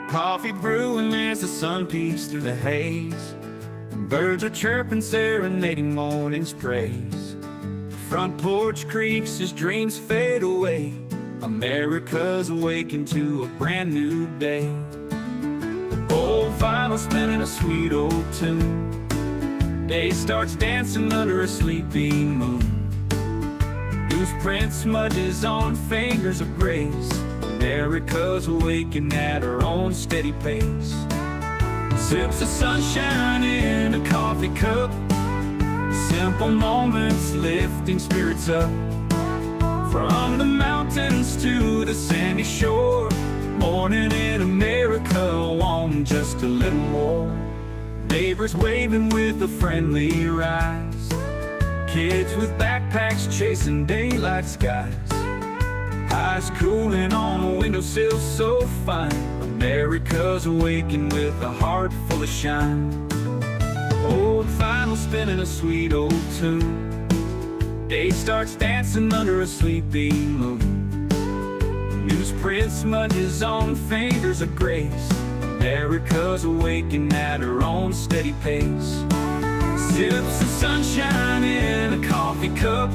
Coffee brewing as the sun peeks through the haze. Birds are chirping, serenading morning's praise. Front porch creaks as dreams fade away. America's awakened to a brand new day. Old vinyl spinning a sweet old tune. Day starts dancing under a sleepy moon. Newsprint smudges on fingers of grace. America's awakened at her own steady pace. Sips of sunshine in a coffee cup. Simple moments lifting spirits up. From the mountains to the sandy shore. Morning in America, want just a little more. Neighbors waving with a friendly rise. Kids with backpacks chasing daylight skies. Eyes cooling on a windowsill so fine. America's awakened with a heart full of shine. Old vinyl spinning a sweet old tune. Day starts dancing under a sleepy moon. Newsprint smudges on fingers of grace. America's awakened at her own steady pace. Sips of sunshine in a coffee cup.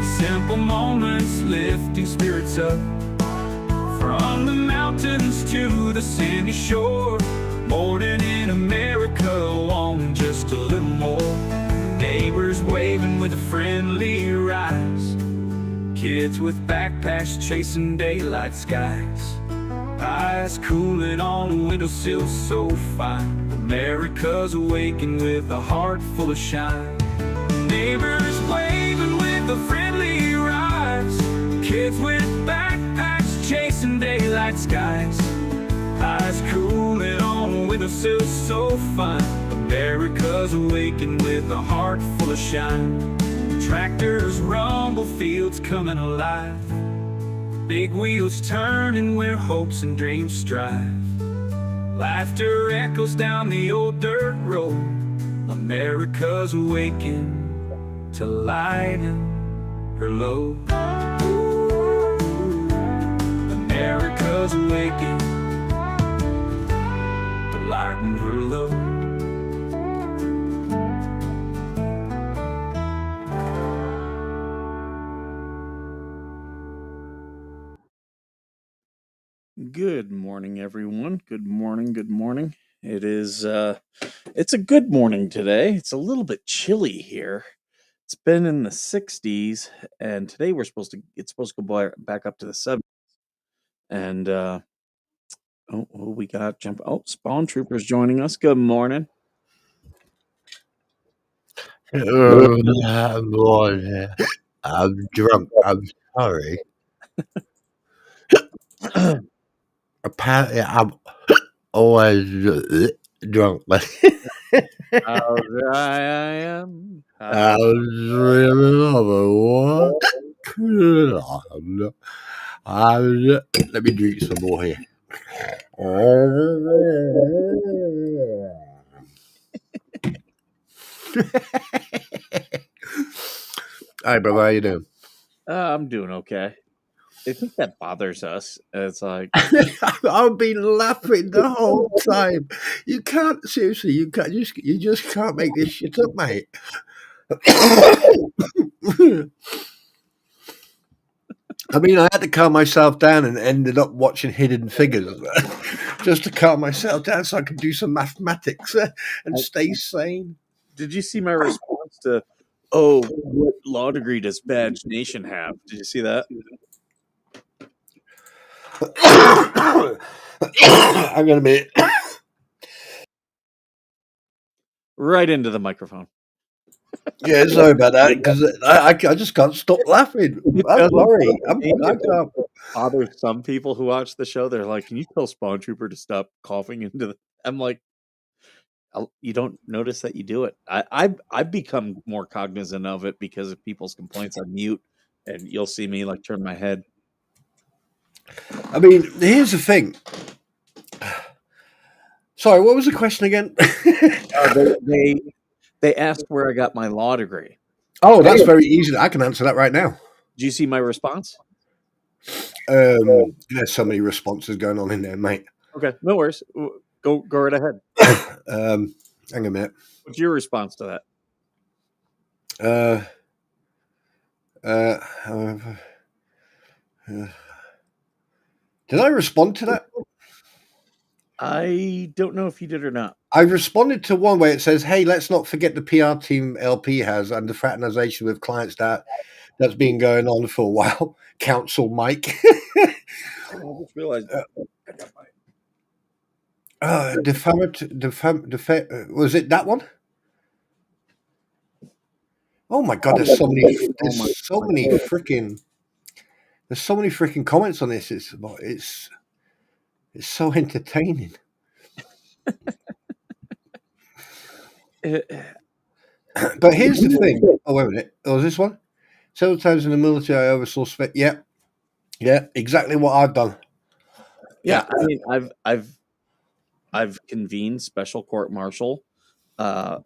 Simple moments lifting spirits up. From the mountains to the sandy shore. Morning in America, wanting just a little more. Neighbors waving with a friendly rise. Kids with backpacks chasing daylight skies. Eyes cooling on a windowsill so fine. America's awakened with a heart full of shine. Neighbors waving with a friendly rise. Kids with backpacks chasing daylight skies. Eyes cooling on a windowsill so fine. America's awakened with a heart full of shine. Tractors rumble, fields coming alive. Big wheels turning where hopes and dreams strive. Laughter echoes down the old dirt road. America's awakened to lighten her load. America's awakened to lighten her load. Good morning, everyone. Good morning. Good morning. It is it's a good morning today. It's a little bit chilly here. It's been in the 60s, and today it's supposed to go back up to the 70s. And who we got jump? Oh, Spawn Troopers joining us. Good morning. I'm drunk. I'm sorry. Apparently, I'm always drunk. I am. I was dreaming of a let me drink some more here. Hi, brother. How you doing? I'm doing okay. I think that bothers us. It's like I've been laughing the whole time. You can't seriously. You can't. You just can't make this shit up, mate. I mean, I had to calm myself down and ended up watching Hidden Figures just to calm myself down so I could do some mathematics and stay sane. Did you see my response to, oh, what law degree does Badge Nation have? Did you see that? I'm going to be right into the microphone. Yeah, sorry about that, because I just can't stop laughing. I'm sorry. I can't. Bother some people who watch the show. They're like, can you tell Spawn Trooper to stop coughing into the... I'm like, you don't notice that you do it. I've become more cognizant of it because of people's complaints. I mute, and you'll see me like turn my head. I mean, here's the thing. Sorry, what was the question again? They asked where I got my law degree. Oh, that's very easy. I can answer that right now. Do you see my response? There's so many responses going on in there, mate. Okay, no worries. Go right ahead. Hang on a minute. What's your response to that? Did I respond to that? I don't know if you did or not. I responded to one where it says, "Hey, let's not forget the PR team LP has and the fraternization with clients that's been going on for a while." Council Mike. I just realized. Was it that one? Oh my god, there's so many freaking comments on this. It's so entertaining. But here's the thing. Oh, wait a minute. Oh, was this one? Several times in the military, I oversaw yeah, exactly what I've done. Yeah, I mean, I've convened special court martial. I've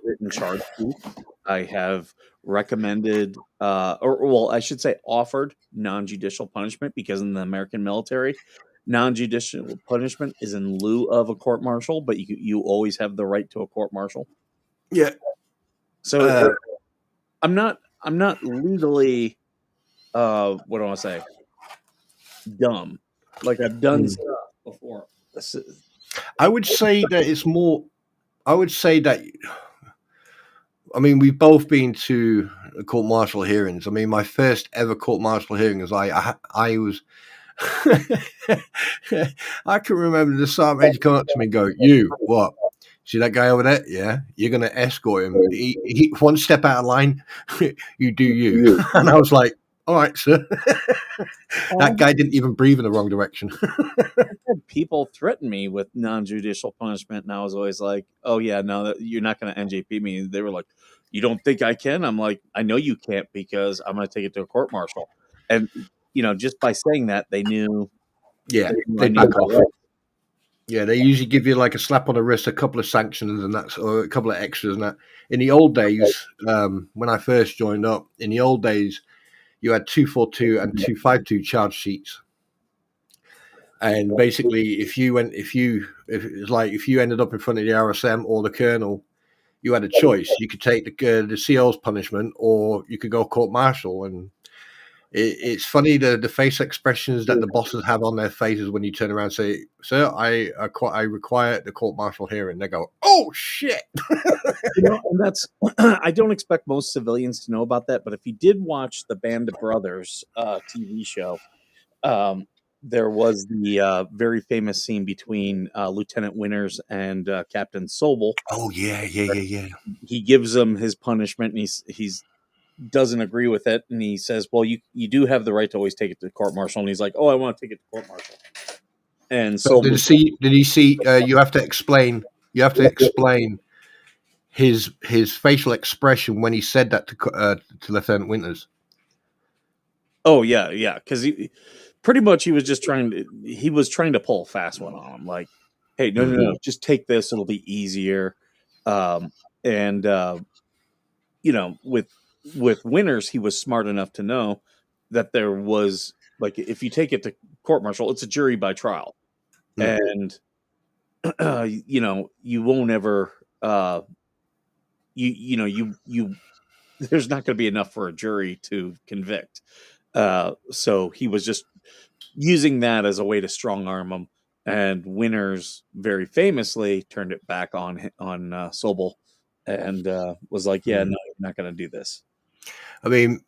written charge sheets. I have recommended, I should say, offered non-judicial punishment, because in the American military, non-judicial punishment is in lieu of a court martial, but you always have the right to a court martial. Yeah. So I'm not legally, what do I want to say, dumb. Like, I've done stuff before. I would say that it's more. I would say that. I mean, we've both been to court martial hearings. I mean, my first ever court martial hearing was I was. I can remember the sergeant major come up to me and go, "You what? See that guy over there? Yeah, you're going to escort him. He one step out of line. You do you." And I was like, "All right, sir." That guy didn't even breathe in the wrong direction. People threaten me with non-judicial punishment, and I was always like, "Oh yeah, no, you're not going to NJP me." They were like, "You don't think I can?" I'm like, "I know you can't, because I'm going to take it to a court martial." And just by saying that, they knew. Yeah, they back off. Yeah, they usually give you like a slap on the wrist, a couple of sanctions, and that's, or a couple of extras and that. In the old days, when I first joined up, in the old days, you had 242 and 252 charge sheets. And basically, if you ended up in front of the RSM or the colonel, you had a choice. You could take the CO's punishment, or you could go court martial. And it's funny the face expressions that the bosses have on their faces when you turn around and say, "Sir, I require the court martial hearing." They go, "Oh shit!" And that's I don't expect most civilians to know about that, but if you did watch the Band of Brothers TV show, there was the very famous scene between Lieutenant Winters and Captain Sobel. Oh yeah. He gives him his punishment, and he's doesn't agree with it, and he says, "Well, you do have the right to always take it to court martial." And he's like, "Oh, I want to take it to court martial." And so did he see? You have to explain. You have to explain his facial expression when he said that to Lieutenant Winters. Oh yeah, because he was just trying to pull a fast one on him, like, "Hey, no, just take this; it'll be easier." With Winters, he was smart enough to know that there was, like, if you take it to court martial, it's a jury by trial, and you won't ever there's not going to be enough for a jury to convict. So he was just using that as a way to strong arm him, and Winters very famously turned it back on Sobel, and was like, "Yeah, no, you're not going to do this." I mean,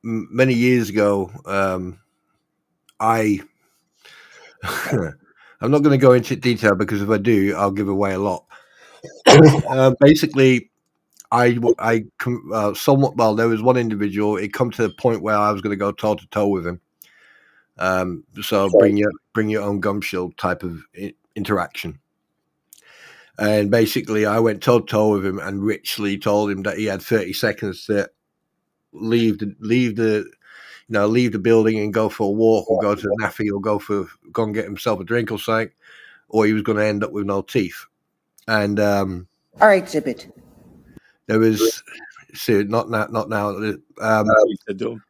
many years ago, I'm not going to go into detail, because if I do, I'll give away a lot. Basically, there was one individual. It come to the point where I was going to go toe to toe with him. So bring your own gum shield type of interaction. And basically, I went toe to toe with him and richly told him that he had 30 seconds to leave the building and go for a walk, or go to the naffy, or go and get himself a drink or something, or he was going to end up with no teeth. And all right, Zippet. There was, see, not now. You said to him.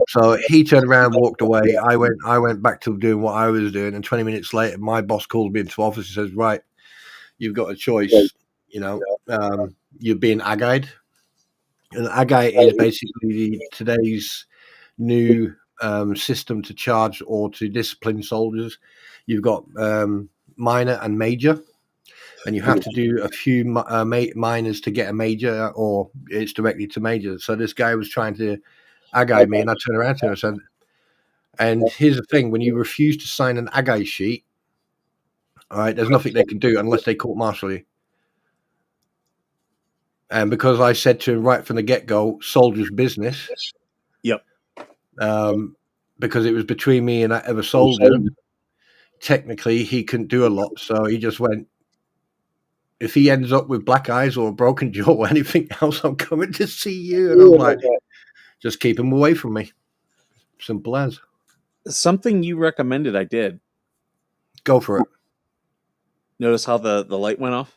So he turned around and walked away. I went back to doing what I was doing, and 20 minutes later, my boss called me into office and says, "Right, you've got a choice. You know, you're being agide, and agide is basically today's new system to charge or to discipline soldiers. You've got minor and major, and you have to do a few minors to get a major, or it's directly to major." So this guy was trying to agide me, and I turned around to him and said, and here's the thing, when you refuse to sign an agide sheet, all right, there's nothing they can do unless they court martial you. And because I said to him right from the get-go, soldier's business. Yep. Because it was between me and that other soldier, technically he couldn't do a lot. So he just went, if he ends up with black eyes or a broken jaw or anything else, I'm coming to see you. And I'm like, just keep him away from me. Simple as. Something you recommended I did. Go for it. Notice how the light went off?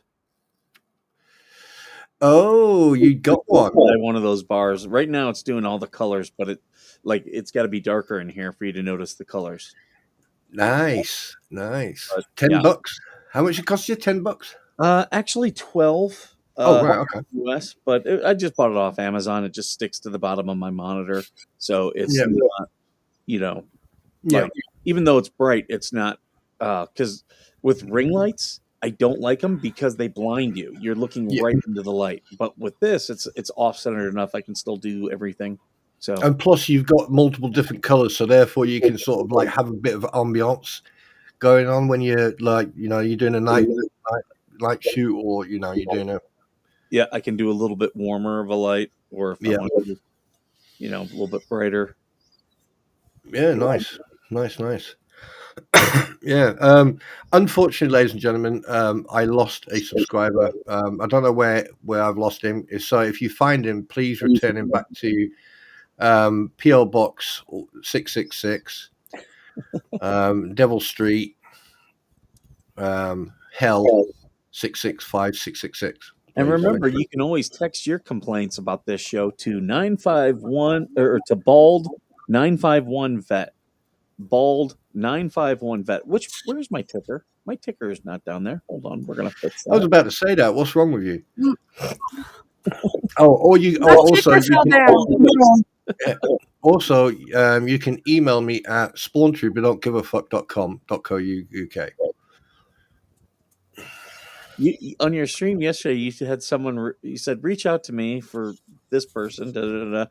Oh, you got one. One of those bars. Right now it's doing all the colors, but it's got to be darker in here for you to notice the colors. Nice. But, $10. How much it cost you? $10? Actually 12. Right, okay. US, but I just bought it off Amazon. It just sticks to the bottom of my monitor, so it's not, like, even though it's bright, it's not. Because with ring lights, I don't like them because they blind you. You're looking right into the light. But with this, it's off centered enough. I can still do everything. So, and plus you've got multiple different colors, so therefore you can sort of like have a bit of ambiance going on when you're like, you're doing a night shoot, or you're doing a. Yeah, I can do a little bit warmer of a light, or if I want to, a little bit brighter. Yeah, nice. Yeah. Unfortunately, ladies and gentlemen, I lost a subscriber. I don't know where I've lost him. So if you find him, please return him back to PO Box 666, Devil Street, Hell 665666. And remember, you can always text your complaints about this show to 951 or to Bald 951 Vet. Bald 951 Vet. Where's my ticker? My ticker is not down there. Hold on, we're gonna fix that. I was about to say that. What's wrong with you? Also, you can email me at spawntrooper.giveafuck.com.co.uk. On your stream yesterday, you had someone. You said, "Reach out to me for this person," but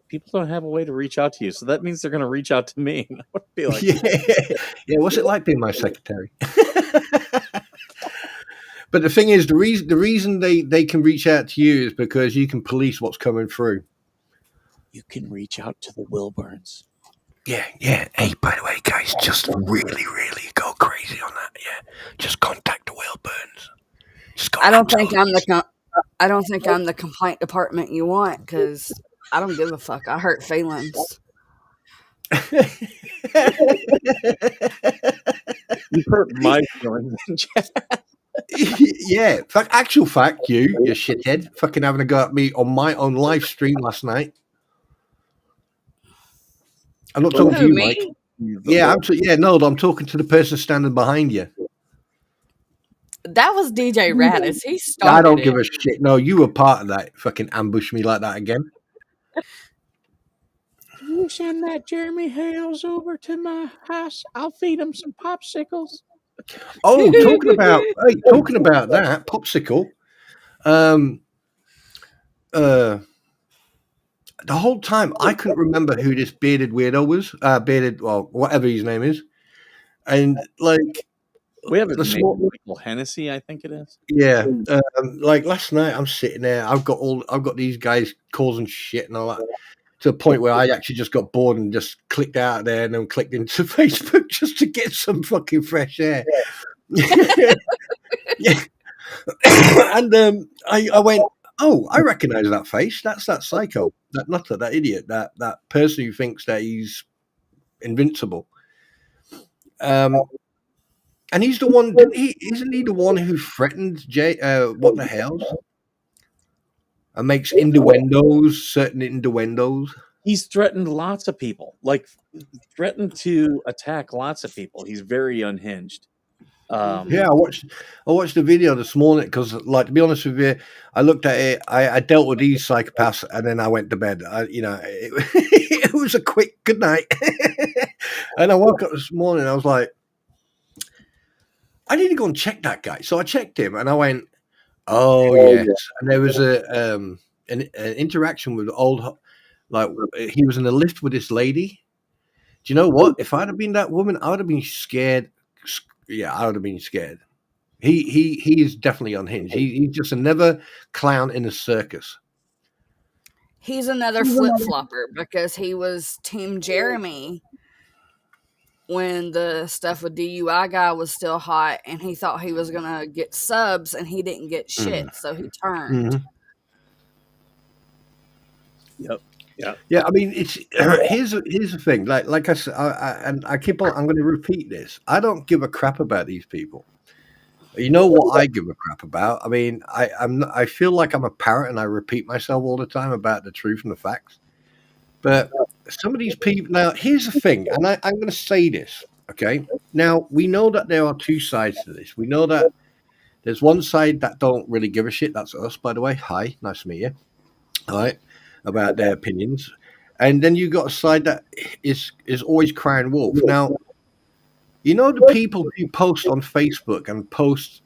people don't have a way to reach out to you, so that means they're going to reach out to me. I would be like, yeah. What's it like being my secretary? But the thing is, the reason they can reach out to you is because you can police what's coming through. You can reach out to the Wilburns. Yeah. Hey, by the way, guys, just really, really go crazy on that. Yeah, just contact the Wilburns. I don't think I'm the complaint department you want, because I don't give a fuck. I hurt feelings. You hurt my feelings. Yeah, actual fact, you shithead, fucking having a go at me on my own live stream last night. I'm not talking to you, Mike. Yeah, I'm talking to the person standing behind you. That was DJ Radis. He started. I don't give a shit. No, you were part of that. Fucking ambush me like that again. You send that Jeremy Hales over to my house. I'll feed him some popsicles. Oh, talking about that popsicle. The whole time I couldn't remember who this bearded weirdo was. Well, whatever his name is, and like we have a small Michael Hennessy, I think it is. Yeah, like last night I'm sitting there. I've got these guys causing shit and all that, to a point where I actually just got bored and just clicked out of there and then clicked into Facebook just to get some fucking fresh air. Yeah. And I went, oh, I recognize that face. That's that psycho, that nutter, that idiot, that person who thinks that he's invincible. And he's the one. Isn't he the one who threatened Jay? What the hell? and makes innuendos, certain innuendos. He's threatened lots of people, like threatened to attack lots of people. He's very unhinged. Yeah, I watched the video this morning because, like, to be honest with you, I looked at it. I dealt with these psychopaths, and then I went to bed. It was a quick good night. And I woke up this morning. I was like, I need to go and check that guy. So I checked him, and I went, oh yes. And there was an interaction with like he was in a lift with this lady. Do you know what? If I'd have been that woman, I would have been scared. Yeah, I would have been scared. He is definitely unhinged. He's just another clown in a circus. He's another flip flopper because he was Team Jeremy when the stuff with DUI guy was still hot, and he thought he was gonna get subs, and he didn't get shit, so he turned. Mm-hmm. Yep. Yeah. Yeah, I mean, it's here's the thing. Like I said, and I keep on. I'm going to repeat this. I don't give a crap about these people. You know what I give a crap about? I mean, I feel like I'm a parrot and I repeat myself all the time about the truth and the facts. But some of these people. Now, here's the thing, and I'm going to say this. Okay. Now we know that there are two sides to this. We know that there's one side that don't really give a shit. That's us, by the way. Hi, nice to meet you. All right. About their opinions, and then you got a side that is always crying wolf. Now, you know the people who post on Facebook and post,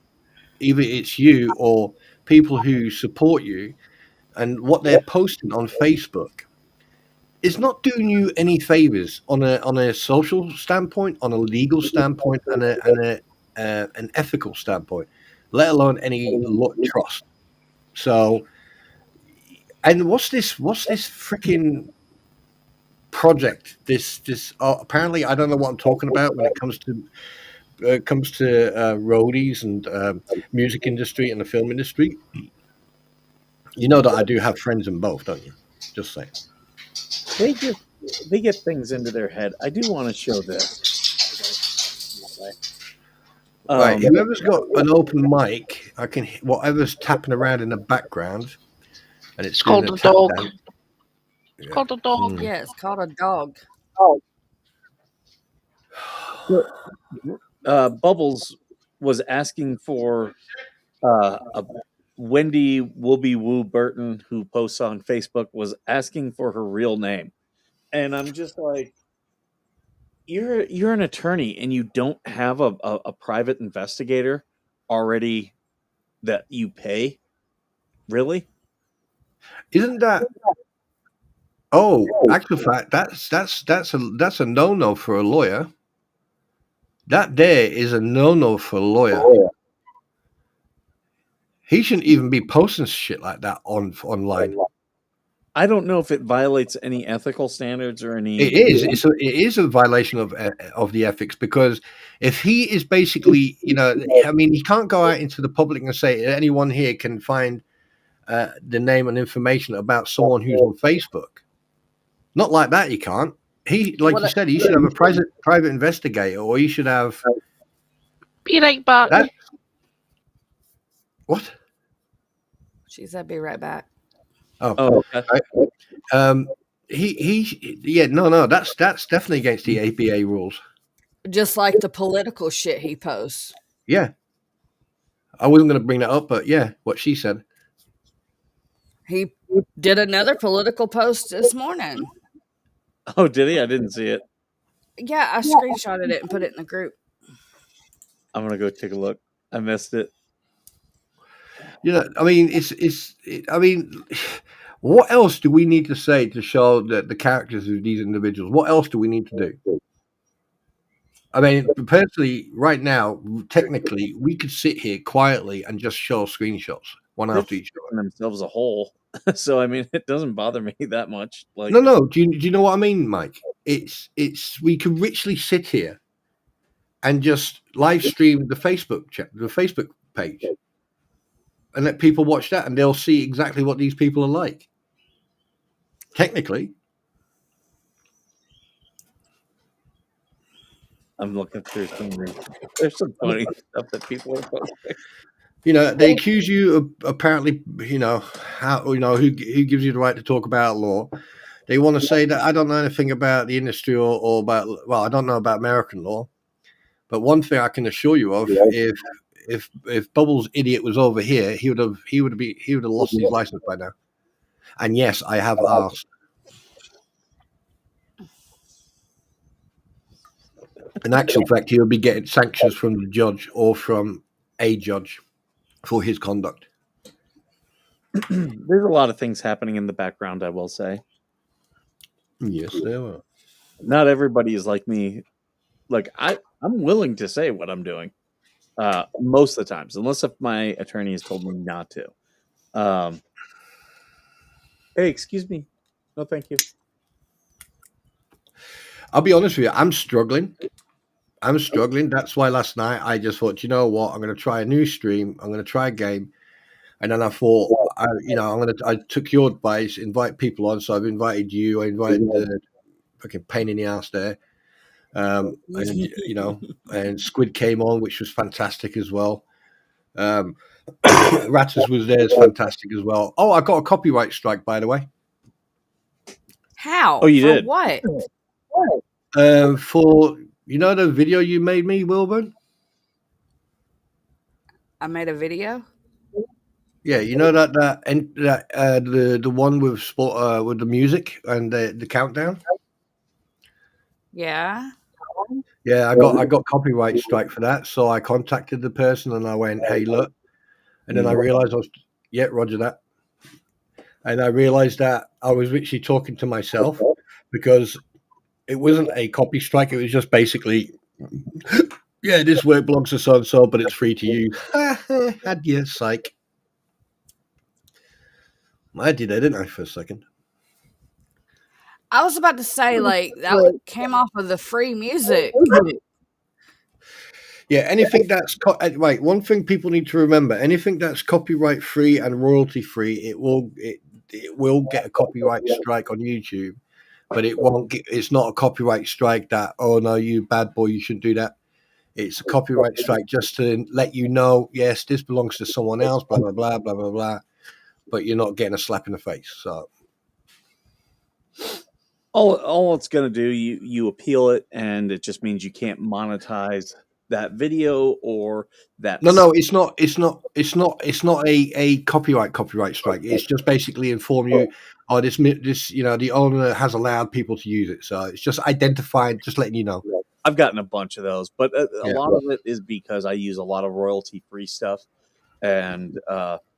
either it's you or people who support you, and what they're posting on Facebook is not doing you any favors on a social standpoint, on a legal standpoint, and an ethical standpoint, let alone any trust. So. And what's this freaking project? This apparently I don't know what I'm talking about when it comes to roadies and music industry and the film industry. You know that I do have friends in both, don't you? Just saying. They get things into their head. I do want to show this. Right, whoever's got an open mic, I can whatever's tapping around in the background. And it's called a dog. It's called a dog. Yeah, it's called a dog. Bubbles was asking for a Wendy Wooby Woo Burton, who posts on Facebook, was asking for her real name, and I'm just like, you're an attorney, and you don't have a private investigator already that you pay, really? Isn't that? Oh, actual fact, that's a no-no for a lawyer. That there is a no-no for a lawyer. He shouldn't even be posting shit like that online. I don't know if it violates any ethical standards or any. It is. It is a violation of the ethics, because if he is basically, I mean, he can't go out into the public and say anyone here can find the name and information about someone who's on Facebook. Not like that, he can't. He, like you said, he should have a private investigator, or he should have. Be right back. What? She said, "Be right back." Oh, okay. No. That's definitely against the ABA rules. Just like the political shit he posts. Yeah, I wasn't going to bring that up, but yeah, what she said. He did another political post this morning. Oh, did he? I didn't see it. Yeah, I screenshotted it and put it in the group. I'm gonna go take a look. I missed it. I mean, I mean, what else do we need to say to show that the characters of these individuals? What else do we need to do? I mean, personally, right now, technically, we could sit here quietly and just show screenshots one after each other. Themselves a whole. So I mean, it doesn't bother me that much. Like, no. Do you know what I mean, Mike? It's we could literally sit here and just live stream the Facebook page, and let people watch that, and they'll see exactly what these people are like. Technically. I'm looking through there's some funny stuff that people are posting. You know, they accuse you of apparently, who gives you the right to talk about law. They want to say that I don't know anything about the industry or about, well, I don't know about American law. But one thing I can assure you of, if Bubbles idiot was over here, he would have lost his license by now. And yes, I have asked. In actual fact, he would be getting sanctions from the judge or from a judge for his conduct. There's a lot of things happening in the background, I will say. Yes, there are. Not everybody is like me. Like I'm willing to say what I'm doing most of the times, unless if my attorney has told me not to. Hey, excuse me. No, thank you. I'll be honest with you. I'm struggling. That's why last night I just thought, you know what? I'm going to try a new stream. I'm going to try a game. And then I thought, I took your advice, invite people on. So I've invited you. I invited the fucking pain in the ass there. And Squid came on, which was fantastic as well. Ratters was there, it's fantastic as well. Oh, I got a copyright strike, by the way. How? Oh, you For did? what? For the video you made me, Wilburn. I made a video. Yeah, you know the one with sport with the music and the countdown. Yeah. Yeah, I got copyright strike for that, so I contacted the person and I went, "Hey, look," and then I realized Roger that, and I realized that I was literally talking to myself because it wasn't a copy strike; it was just basically, yeah, this work belongs to so and so, but it's free to use. Had you psych? I did that, didn't I, for a second? I was about to say, like, that came off of the free music. Yeah, anything that's right. One thing people need to remember: anything that's copyright free and royalty free, it will get a copyright strike on YouTube, but it won't get. It's not a copyright strike that, oh no, you bad boy, you shouldn't do that. It's a copyright strike just to let you know, yes, this belongs to someone else, blah blah blah blah blah blah. But you're not getting a slap in the face. So all it's going to do, you appeal it, and it just means you can't monetize that video or that. No, it's not a copyright strike. It's just basically inform you, oh, this the owner has allowed people to use it. So it's just identifying, just letting you know. I've gotten a bunch of those, but a lot of it is because I use a lot of royalty free stuff, and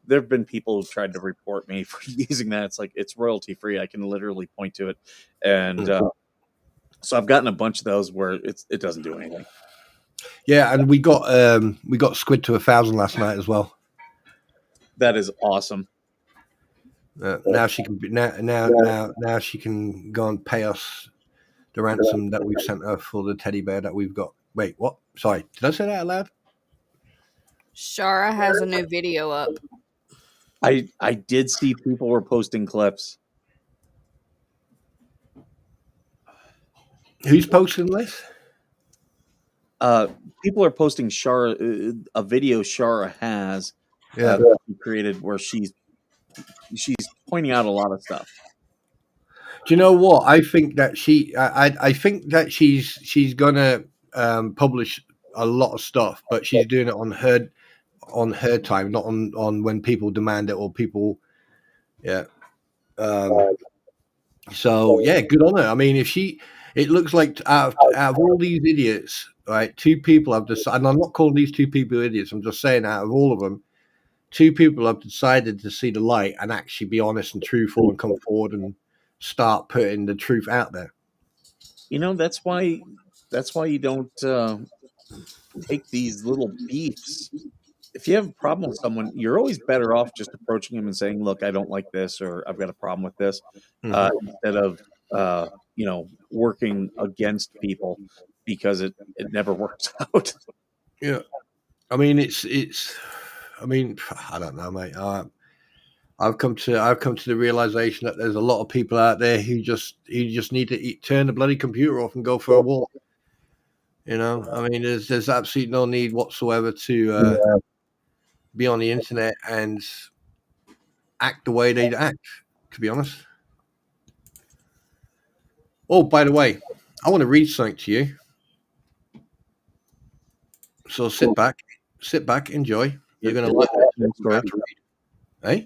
there have been people who've tried to report me for using that. It's like, it's royalty free. I can literally point to it, and so I've gotten a bunch of those where it doesn't do anything. Yeah, and we got Squid to 1,000 last night as well. That is awesome. Now she can now she can go and pay us the ransom that we've sent her for the teddy bear that we've got. Wait, what? Sorry, did I say that out loud? Shara has a new video up. I did see people were posting clips. Who's posting this? People are posting Shara a video Shara has created where she's pointing out a lot of stuff. Do you know what? I think that I think that she's gonna publish a lot of stuff, but she's doing it on her time, not on when people demand it or people. Yeah. So yeah, good on her. I mean, it looks like out of all these idiots, right? 2 people have decided, and I'm not calling these 2 people idiots. I'm just saying, out of all of them, 2 people have decided to see the light and actually be honest and truthful and come forward and start putting the truth out there. That's why you don't take these little beefs. If you have a problem with someone, you're always better off just approaching them and saying, "Look, I don't like this," or "I've got a problem with this," instead of working against people, because it never works out. Yeah, I mean, I mean, I don't know, mate. I've come to the realization that there's a lot of people out there who just need to turn the bloody computer off and go for a walk. I mean, there's absolutely no need whatsoever to be on the internet and act the way they act, to be honest. Oh, by the way, I want to read something to you. So sit back, enjoy. You're going to like what I'm about to read. Eh?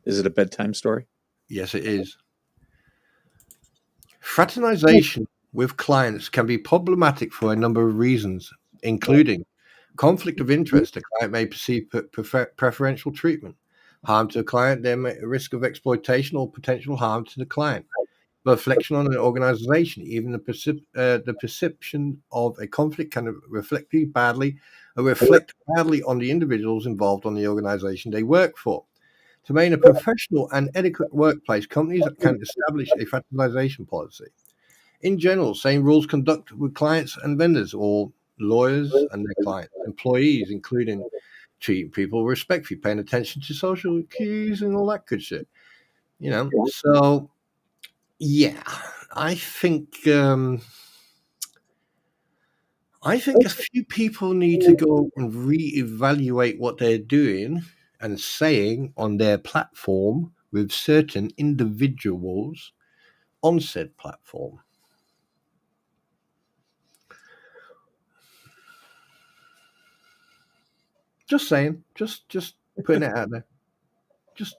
Is it a bedtime story? Yes, it is. Fraternization with clients can be problematic for a number of reasons, including conflict of interest. The client may perceive preferential treatment, harm to the client, there may risk of exploitation or potential harm to the client. Reflection on an organization, even the perception of a conflict can reflect badly on the individuals involved on the organization they work for. To maintain a professional and adequate workplace, companies can establish a fraternization policy. In general, same rules conduct with clients and vendors, or lawyers and their clients, employees, including treating people respectfully, paying attention to social cues and all that good shit. So yeah, I think a few people need to go and reevaluate what they're doing and saying on their platform with certain individuals on said platform. Just saying, just putting it out there. Just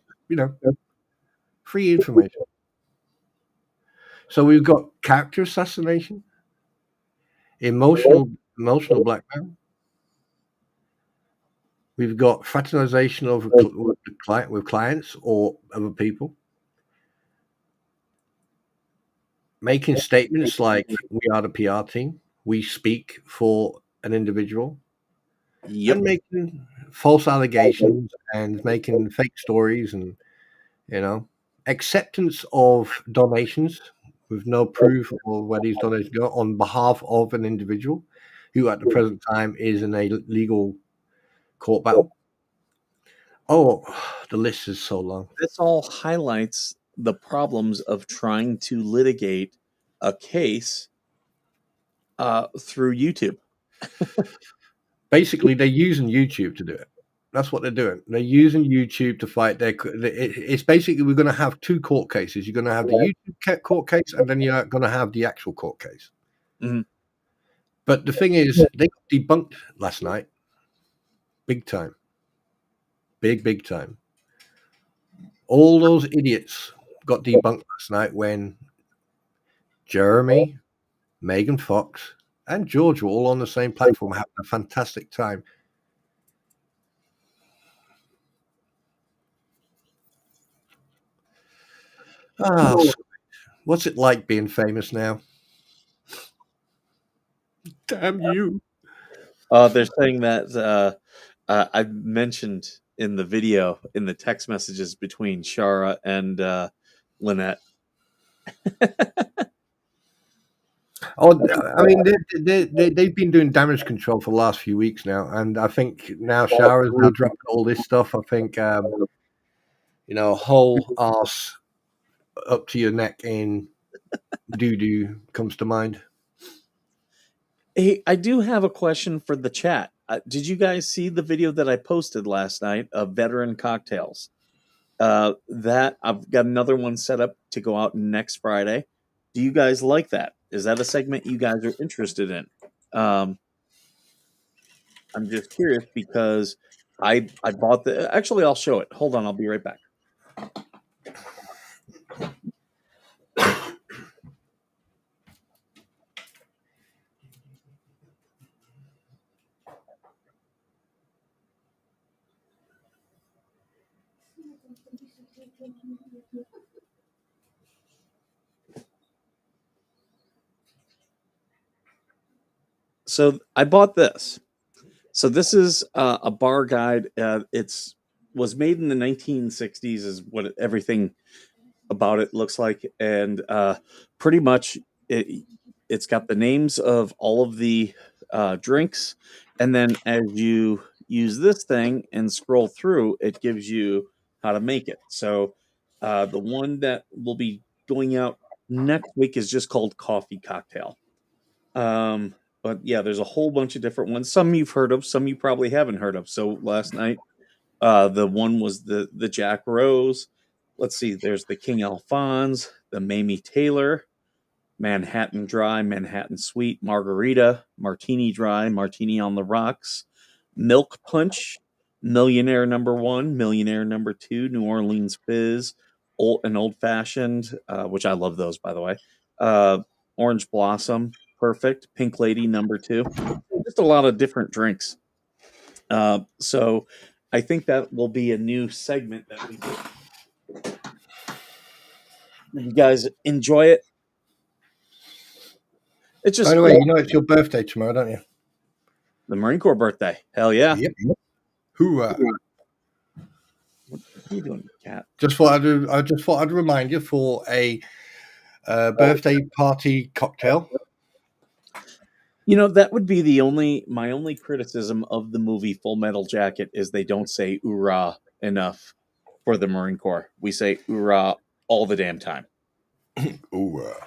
free information. So we've got character assassination, emotional blackmail. We've got fraternization with clients or other people. Making statements like, we are the PR team, we speak for an individual. Yep. And making false allegations and making fake stories and, acceptance of donations with no proof of where these donations go on behalf of an individual who at the present time is in a legal court battle. Oh, the list is so long. This all highlights the problems of trying to litigate a case through YouTube. Basically, they're using YouTube to do it. That's what they're doing. They're using YouTube to fight it's basically, we're going to have two court cases. You're going to have the YouTube court case, and then you're going to have the actual court case. Mm-hmm. But the thing is, they got debunked last night. Big time. Big time. All those idiots got debunked last night when Jeremy, Megan Fox, and George were all on the same platform having a fantastic time. Oh, what's it like being famous now? Damn you. They're saying that I mentioned in the video, in the text messages between Shara and Lynette. I mean, they've been doing damage control for the last few weeks now, and I think now Shara's now dropped all this stuff. I think, whole arse up to your neck in doo-doo comes to mind. Hey, I do have a question for the chat. Did you guys see the video that I posted last night of veteran cocktails? That I've got another one set up to go out next Friday. Do you guys like that? Is that a segment you guys are interested in? I'm just curious because I bought the. Actually, I'll show it. Hold on, I'll be right back. So I bought this. So this is a bar guide. It's was made in the 1960s, is what everything about it looks like, and pretty much it's got the names of all of the drinks, and then as you use this thing and scroll through, it gives you how to make it. So the one that will be going out next week is just called Coffee Cocktail. But yeah, there's a whole bunch of different ones. Some you've heard of, some you probably haven't heard of. So last night The one was the Jack Rose. Let's see. There's the King Alphonse, the Mamie Taylor, Manhattan Dry, Manhattan Sweet, Margarita, Martini Dry, Martini on the Rocks, Milk Punch, Millionaire Number One, Millionaire Number Two, New Orleans Fizz, Old Fashioned, which I love those by the way. Orange Blossom, Perfect, Pink Lady Number Two. Just a lot of different drinks. So I think that will be a new segment that we do. You guys enjoy it. It's just By the way, you know it's your birthday tomorrow, don't you? the Marine Corps birthday. Hell yeah. Yep. Hoorah. What are you doing, cat? I just thought I'd remind you for a birthday party cocktail. You know, that would be my only criticism of the movie Full Metal Jacket is they don't say "oorah" enough for the Marine Corps. We say "oorah" all the damn time. Hoorah.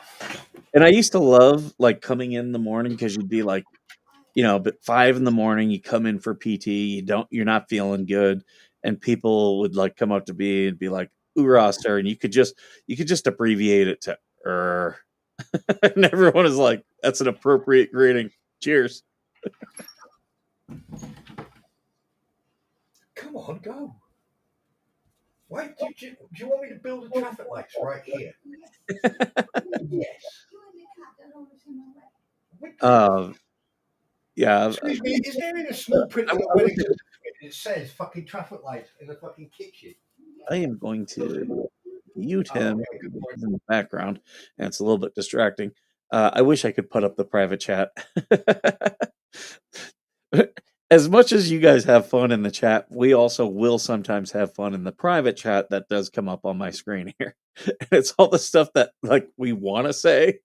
And I used to love like coming in the morning because you'd be like, you know, but 5 a.m, you come in for PT, you're not feeling good, and people would like come up to me and be like, "Oorah, sir," and you could just abbreviate it to and everyone is like, "That's an appropriate greeting. Cheers." Come on, go. Why do you want me to build the traffic lights right here? Yes. Yeah. Excuse me, is there in a small print on the wedding certificate it says fucking traffic lights in the fucking kitchen? I am going to mute him in the background, and it's a little bit distracting. I wish I could put up the private chat. As much as you guys have fun in the chat, we also will sometimes have fun in the private chat that does come up on my screen here. And it's all the stuff that like we want to say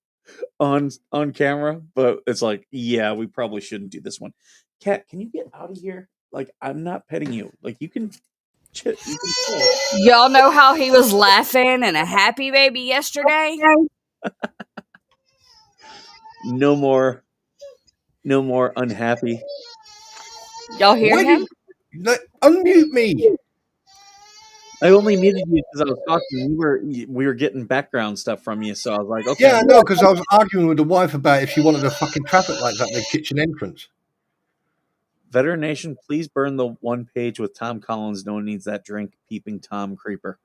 on camera, but it's like, yeah, we probably shouldn't do this one. Cat, can you get out of here? Like, I'm not petting you. Like, you can chill. Y'all know how he was laughing and a happy baby yesterday? No more unhappy. Y'all hear him? Unmute me. I only muted you because I was talking. We were getting background stuff from you, so I was like, okay. Yeah, I know, because I was arguing with the wife about if she wanted the fucking traffic lights at the kitchen entrance. Veteran Nation, please burn the one page with Tom Collins. No one needs that drink. Peeping Tom Creeper.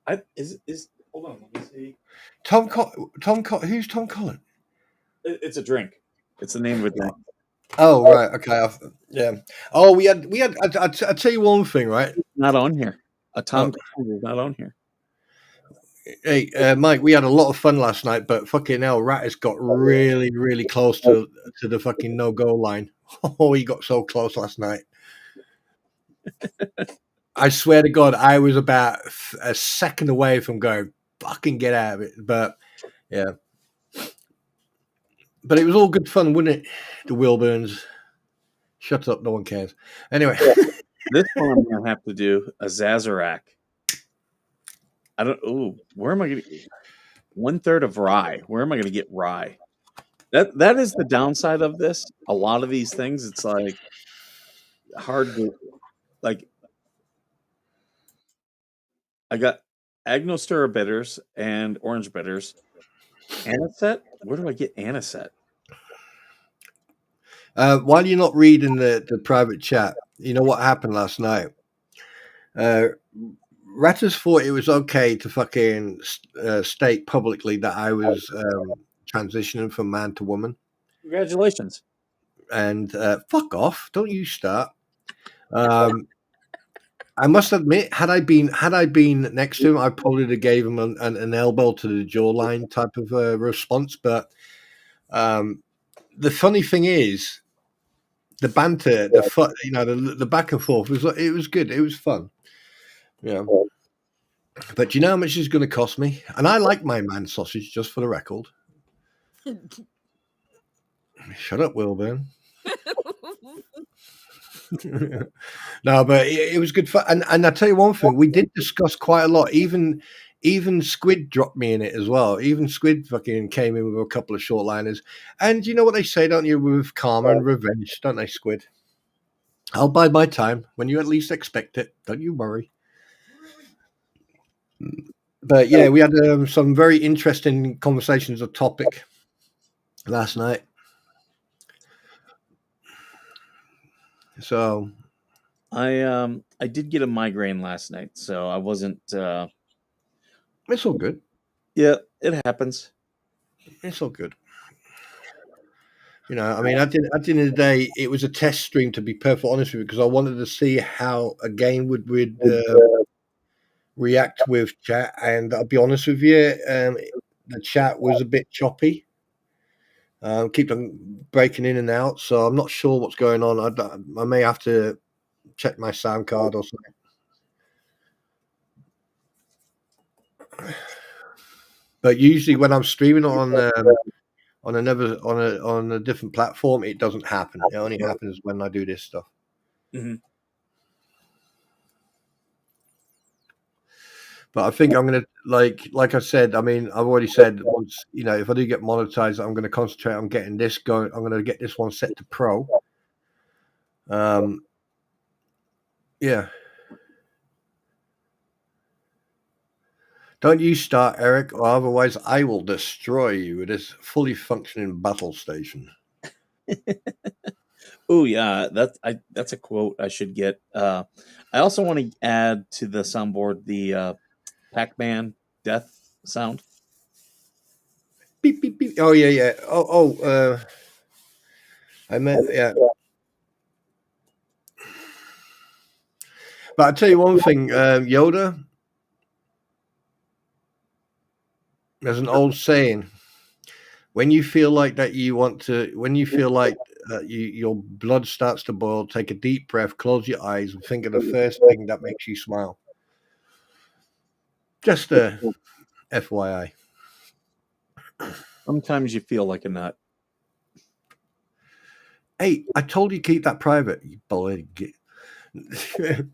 Hold on, let me see. Who's Tom Collins? It's a drink. It's the name of a drink. Oh right, okay. Yeah. Oh, we had. I'll tell you one thing, right? Not on here. Tom Collins is not on here. Hey, Mike, we had a lot of fun last night, but fucking hell, Rattis got really, really close to the fucking no-go line. Oh, he got so close last night. I swear to God, I was about a second away from going, fucking get out of it. But, yeah. But it was all good fun, wasn't it? The Wilburns. Shut up, no one cares. Anyway. This one I'm going to have to do a Zazarak. Where am I going to get 1/3 of rye? Where am I going to get rye? That is the downside of this. A lot of these things, it's like hard to like. I got Agnostura bitters and orange bitters. Anisette? Where do I get anisette? While you're not reading the private chat, you know what happened last night? Rattus thought it was okay to fucking state publicly that I was transitioning from man to woman. Congratulations. And fuck off. Don't you start. I must admit, had I been next to him, I probably would have gave him an elbow to the jawline type of response. But the funny thing is, the banter, the back and forth it was good. It was fun. Yeah. But do you know how much it's going to cost me? And I like my man sausage, just for the record. Shut up, Wilburn. No, but it was good fun. And I tell you one thing, we did discuss quite a lot. Even Squid dropped me in it as well. Even Squid fucking came in with a couple of short liners. And you know what they say, don't you, with karma and revenge, don't they, Squid? I'll bide my time when you at least expect it. Don't you worry. But yeah, we had some very interesting conversations of topic last night. So I did get a migraine last night, so I wasn't. it's all good. Yeah, it happens. It's all good. You know, I mean, at the end of the day, it was a test stream, to be perfectly honest with you, because I wanted to see how a game would react with chat. And I'll be honest with you, the chat was a bit choppy. Keep on breaking in and out, so I'm not sure what's going on. I may have to check my sound card or something. But usually, when I'm streaming on a different platform, it doesn't happen. It only happens when I do this stuff. Mm-hmm. But I think I'm gonna like I said. I mean, I've already said once. You know, if I do get monetized, I'm going to concentrate on getting this going. I'm going to get this one set to pro. Yeah. Don't you start, Eric, or otherwise I will destroy you with this fully functioning battle station. Oh yeah, that's a quote I should get. I also want to add to the soundboard the Pac-Man death sound. Beep beep beep. Oh yeah, yeah. I meant yeah. But I'll tell you one thing, Yoda. There's an old saying: when you feel like that, when you feel like your blood starts to boil, take a deep breath, close your eyes, and think of the first thing that makes you smile. Just a FYI. Sometimes you feel like a nut. Hey, I told you keep that private, you bloody git. Can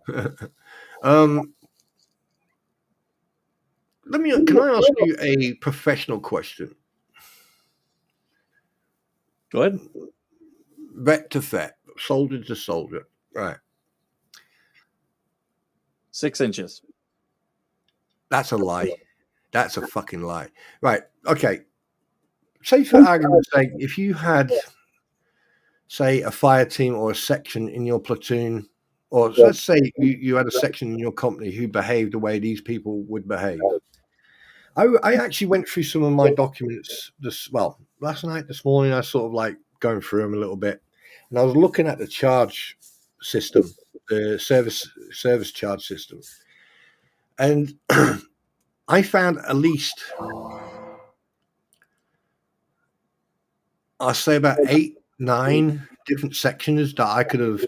I ask you a professional question? Go ahead. Vet to vet, soldier to soldier. Right. 6 inches. That's a lie. That's a fucking lie. Right. Okay. Say for argument's sake, if you had, say, a fire team or a section in your platoon, or let's say you had a section in your company who behaved the way these people would behave. I actually went through some of my documents last night, this morning. I sort of like going through them a little bit, and I was looking at the charge system, the service charge system, and I found at least, I'll say about 8, 9 different sections that I could have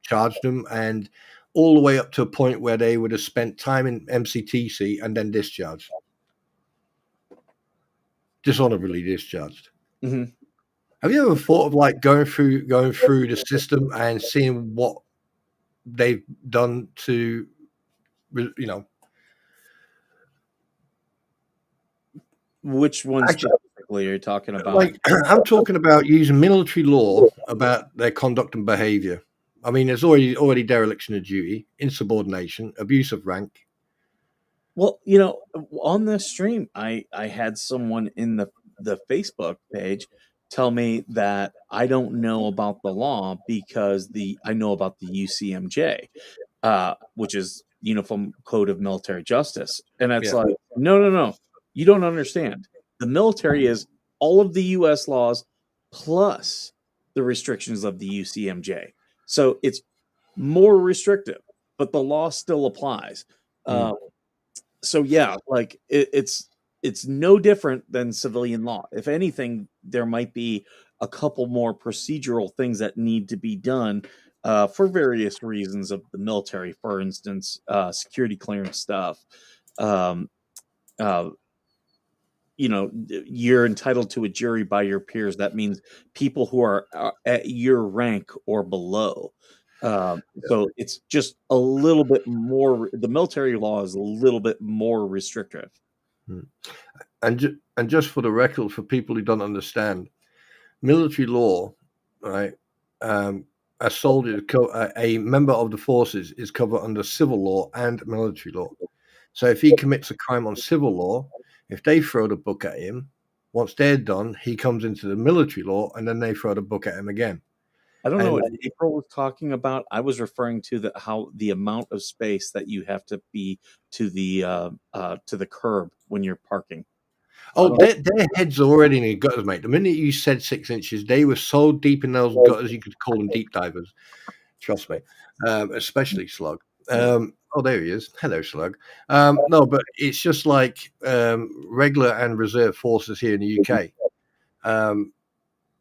charged them, and all the way up to a point where they would have spent time in MCTC and then discharged. Dishonorably discharged. Mm-hmm. Have you ever thought of like going through the system and seeing what they've done to, Which ones specifically are you talking about? Like, I'm talking about using military law about their conduct and behavior. I mean, there's already dereliction of duty, insubordination, abuse of rank. Well, on the stream, I had someone in the Facebook page tell me that I don't know about the law because I know about the UCMJ, which is Uniform Code of Military Justice, and it's like, no, you don't understand. The military is all of the U.S. laws plus the restrictions of the UCMJ, so it's more restrictive, but the law still applies. So yeah, like it's no different than civilian law. If anything, there might be a couple more procedural things that need to be done for various reasons of the military. For instance, security clearance stuff. Um, uh, you're entitled to a jury by your peers. That means people who are at your rank or below. So it's just a little bit more. The military law is a little bit more restrictive. And just for the record, for people who don't understand, military law, right? a soldier, a member of the forces, is covered under civil law and military law. So if he commits a crime on civil law, if they throw the book at him, once they're done, he comes into the military law, and then they throw the book at him again. I don't know what And April was talking about. I was referring to how the amount of space that you have to be to the curb when you're parking. their heads are already in the gutters, mate. The minute you said 6 inches, they were so deep in those gutters you could call them deep divers. Trust me, especially Slug. Oh, there he is. Hello, Slug. No, but it's just like regular and reserve forces here in the UK.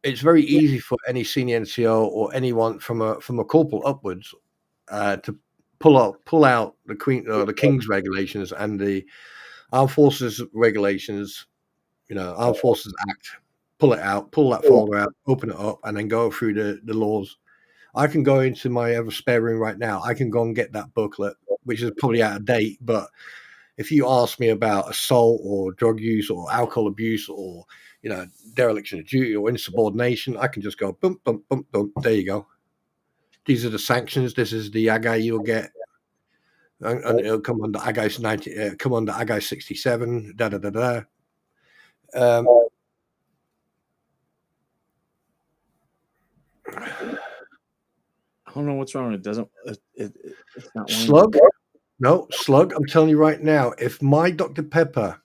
It's very easy for any senior NCO or anyone from a corporal upwards to pull out the Queen or the King's regulations and the Armed Forces regulations. Armed Forces Act. Pull it out, pull that folder out, open it up, and then go through the laws. I can go into my ever spare room right now. I can go and get that booklet, which is probably out of date. But if you ask me about assault or drug use or alcohol abuse or dereliction of duty or insubordination, I can just go boom, boom, boom, boom. There you go. These are the sanctions. This is the AGI you'll get, and it'll come under AGI 90. Come under AGI 67. Da da da da. I don't know what's wrong. It doesn't. It's not Slug. No, Slug. I'm telling you right now. If my Dr. Pepper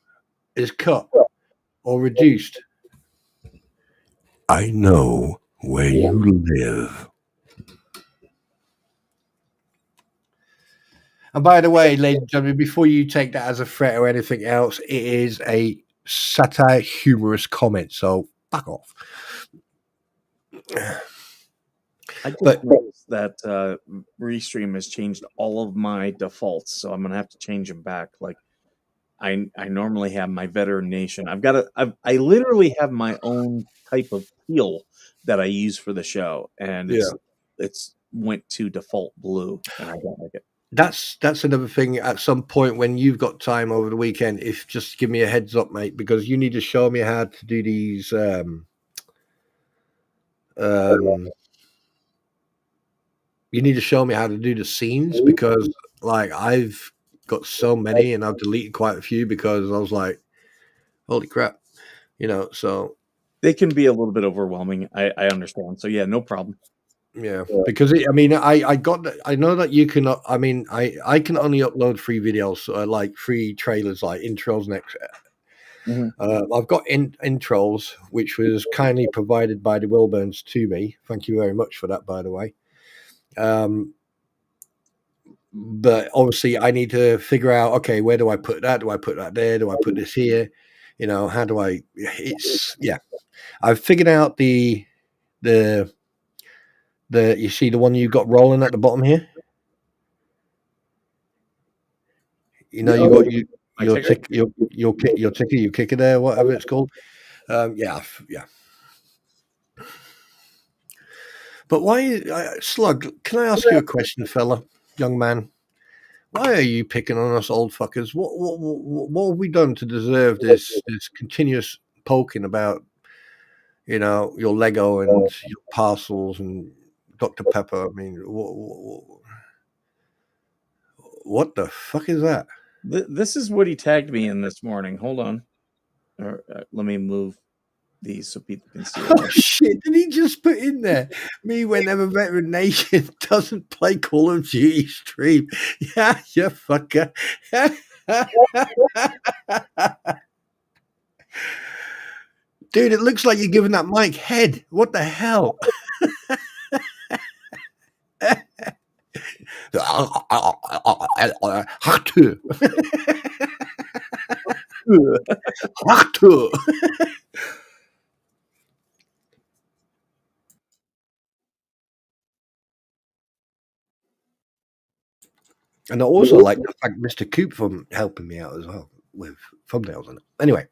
is cut or reduced, I know where you live. And by the way, ladies and gentlemen, before you take that as a threat or anything else, it is a satire, humorous comment. So fuck off. I just noticed that Restream has changed all of my defaults, so I'm gonna have to change them back. Like I normally have my veteran nation. I literally have my own type of teal that I use for the show, and it's went to default blue, and I don't like it. That's another thing. At some point when you've got time over the weekend, if just give me a heads up, mate, because you need to show me how to do these. You need to show me how to do the scenes, because like I've got so many and I've deleted quite a few because I was like, holy crap, so they can be a little bit overwhelming. I understand. So yeah, no problem. Yeah, because I know that you can. I can only upload free videos, like free trailers, like intros next. I've got intros, which was kindly provided by the Wilburns to me. Thank you very much for that, by the way. But obviously, I need to figure out, okay, where do I put that? Do I put that there? Do I put this here? How do I? I've figured out the you see the one you got rolling at the bottom here. You got your ticker, your kicker there, whatever it's called. Yeah. But why, Slug? Can I ask you a question, fella, young man? Why are you picking on us old fuckers? What have we done to deserve this continuous poking about, your Lego and your parcels and Dr. Pepper? I mean, what the fuck is that? This is what he tagged me in this morning. Hold on. Let me move these so people can see. Oh shit, did he just put in there? Me whenever Veteran Nation doesn't play Call of Duty stream. Yeah, you fucker. Dude, it looks like you're giving that mic head. What the hell? And I also like to thank Mr. Coop for helping me out as well with thumbnails on it. Anyway.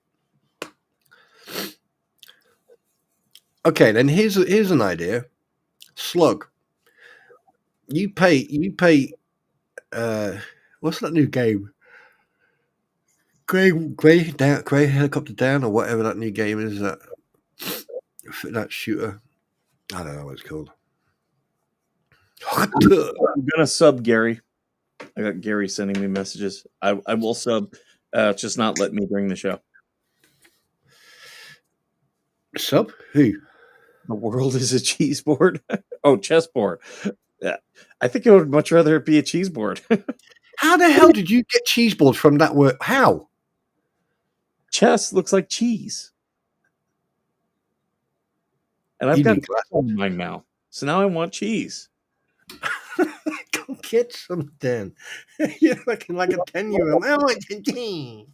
Okay, then here's an idea. Slug. You pay what's that new game? Grey Helicopter Down, or whatever that new game is, that shooter. I don't know what it's called. I'm gonna sub Gary. I got Gary sending me messages. I will sub, just not let me bring the show. Sub? Who? The world is a cheese board. Oh, chessboard. Yeah, I think I would much rather it be a cheese board. How the hell did you get cheese boards from that word? How? Chess looks like cheese, and I've You got need cheese on mine now. So now I want cheese. Go get some then. You're looking like a 10-year-old. I want cheese.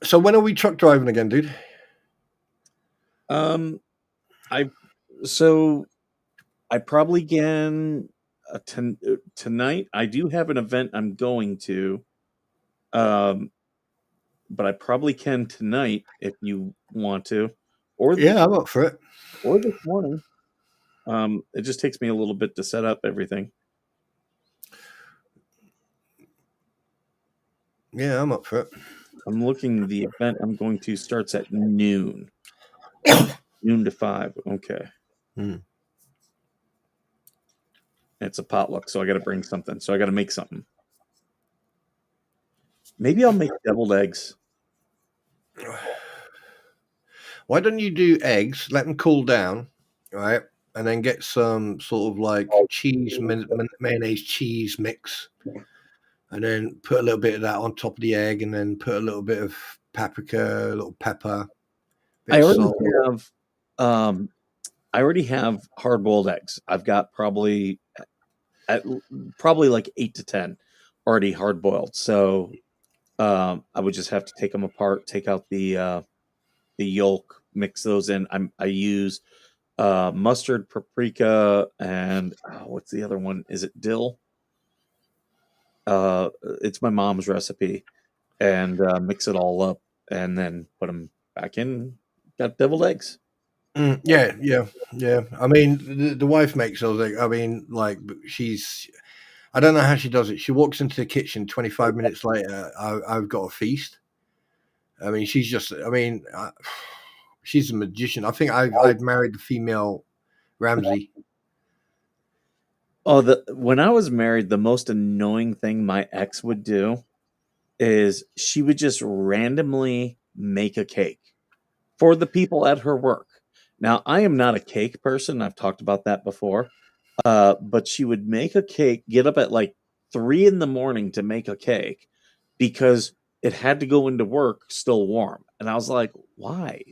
So when are we truck driving again, dude? I probably can tonight. I do have an event I'm going to, but I probably can tonight if you want to, or Yeah, I'm up for it. Or this morning. It just takes me a little bit to set up everything. Yeah, I'm up for it. I'm looking. The event I'm going to starts at noon. Noon to 5. Okay. It's a potluck, so I got to bring something. So I got to make something. Maybe I'll make deviled eggs. Why don't you do eggs, let them cool down, right? And then get some sort of like cheese, mayonnaise cheese mix. And then put a little bit of that on top of the egg, and then put a little bit of paprika, a little pepper. I already have hard-boiled eggs. I've got probably like 8 to 10 already hard-boiled. So I would just have to take them apart, take out the yolk, mix those in. I use mustard, paprika, and what's the other one? Is it dill? It's my mom's recipe, and mix it all up, and then put them back in. Got deviled eggs. Yeah. I mean, the wife makes those. I mean, like I don't know how she does it. She walks into the kitchen 25 minutes later. I've got a feast. I mean, she's a magician. I think I've married the female Ramsay. Oh, when I was married, the most annoying thing my ex would do is she would just randomly make a cake for the people at her work. Now, I am not a cake person. I've talked about that before. But she would make a cake, get up at like 3 a.m. to make a cake because it had to go into work still warm. And I was like, why?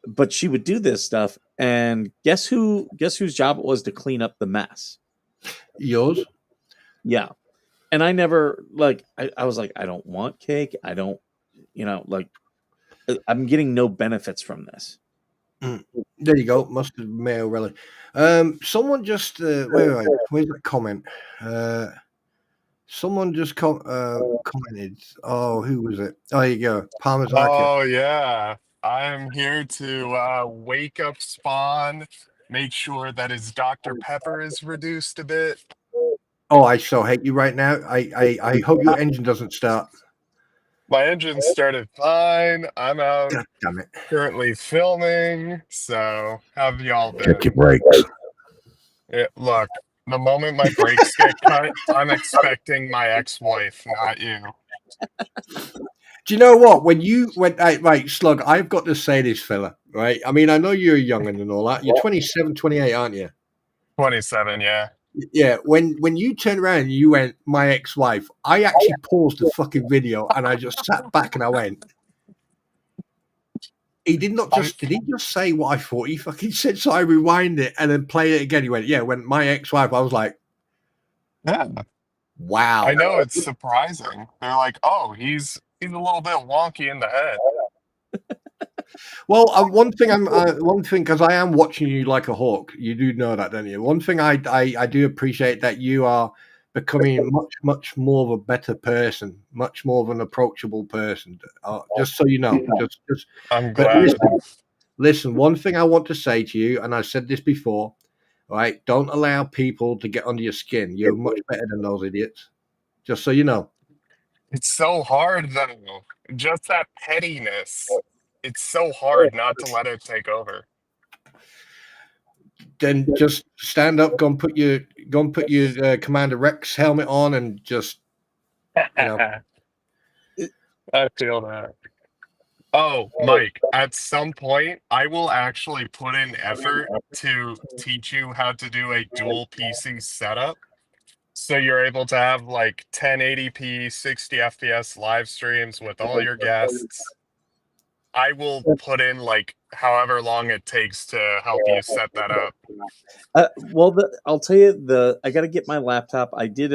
But she would do this stuff, and guess whose job it was to clean up the mess? Yours? Yeah. And I never I was like, I don't want cake. I don't, I'm getting no benefits from this. There you go. Mustard male relish. Someone just wait, where's that comment? Someone just commented. Oh, who was it? Oh, there you go. Parmesan. Oh yeah, I'm here to wake up Spawn, make sure that his Dr. Pepper is reduced a bit. Oh, I so hate you right now. I hope your engine doesn't start. My engine started fine. I'm out God damn it. currently filming. So how have y'all been? Check your brakes. Yeah, look, the moment my brakes get cut, I'm expecting my ex-wife, not you. Do you know what? Right, Slug, I've got to say this, fella, right? I mean, I know you're young and all that. You're 27, 28, aren't you? 27, yeah. Yeah, when you turned around and you went, my ex-wife, I actually paused the fucking video and I just sat back and I went, did he just say what I thought he fucking said? So I rewind it and then play it again. He went, yeah, when my ex-wife, I was like, Yeah. wow. I know, it's surprising. They're like, oh, he's a little bit wonky in the head. Well, one thing, because I am watching you like a hawk. You do know that, don't you? One thing I do appreciate that you are becoming much more of a better person, much more of an approachable person. Just so you know, just I'm glad. Listen, one thing I want to say to you, and I've said this before, right? Don't allow people to get under your skin. You're much better than those idiots. Just so you know. It's so hard, though. Just that pettiness. It's so hard not to let it take over. then just stand up, go and put your Commander Rex helmet on, and just I feel that. Oh, Mike, at some point, I will actually put in effort to teach you how to do a dual PC setup. So you're able to have like 1080p, 60 FPS live streams with all your guests. I will put in like however long it takes to help you set that up. Well, I'll tell you, I got to get my laptop. I did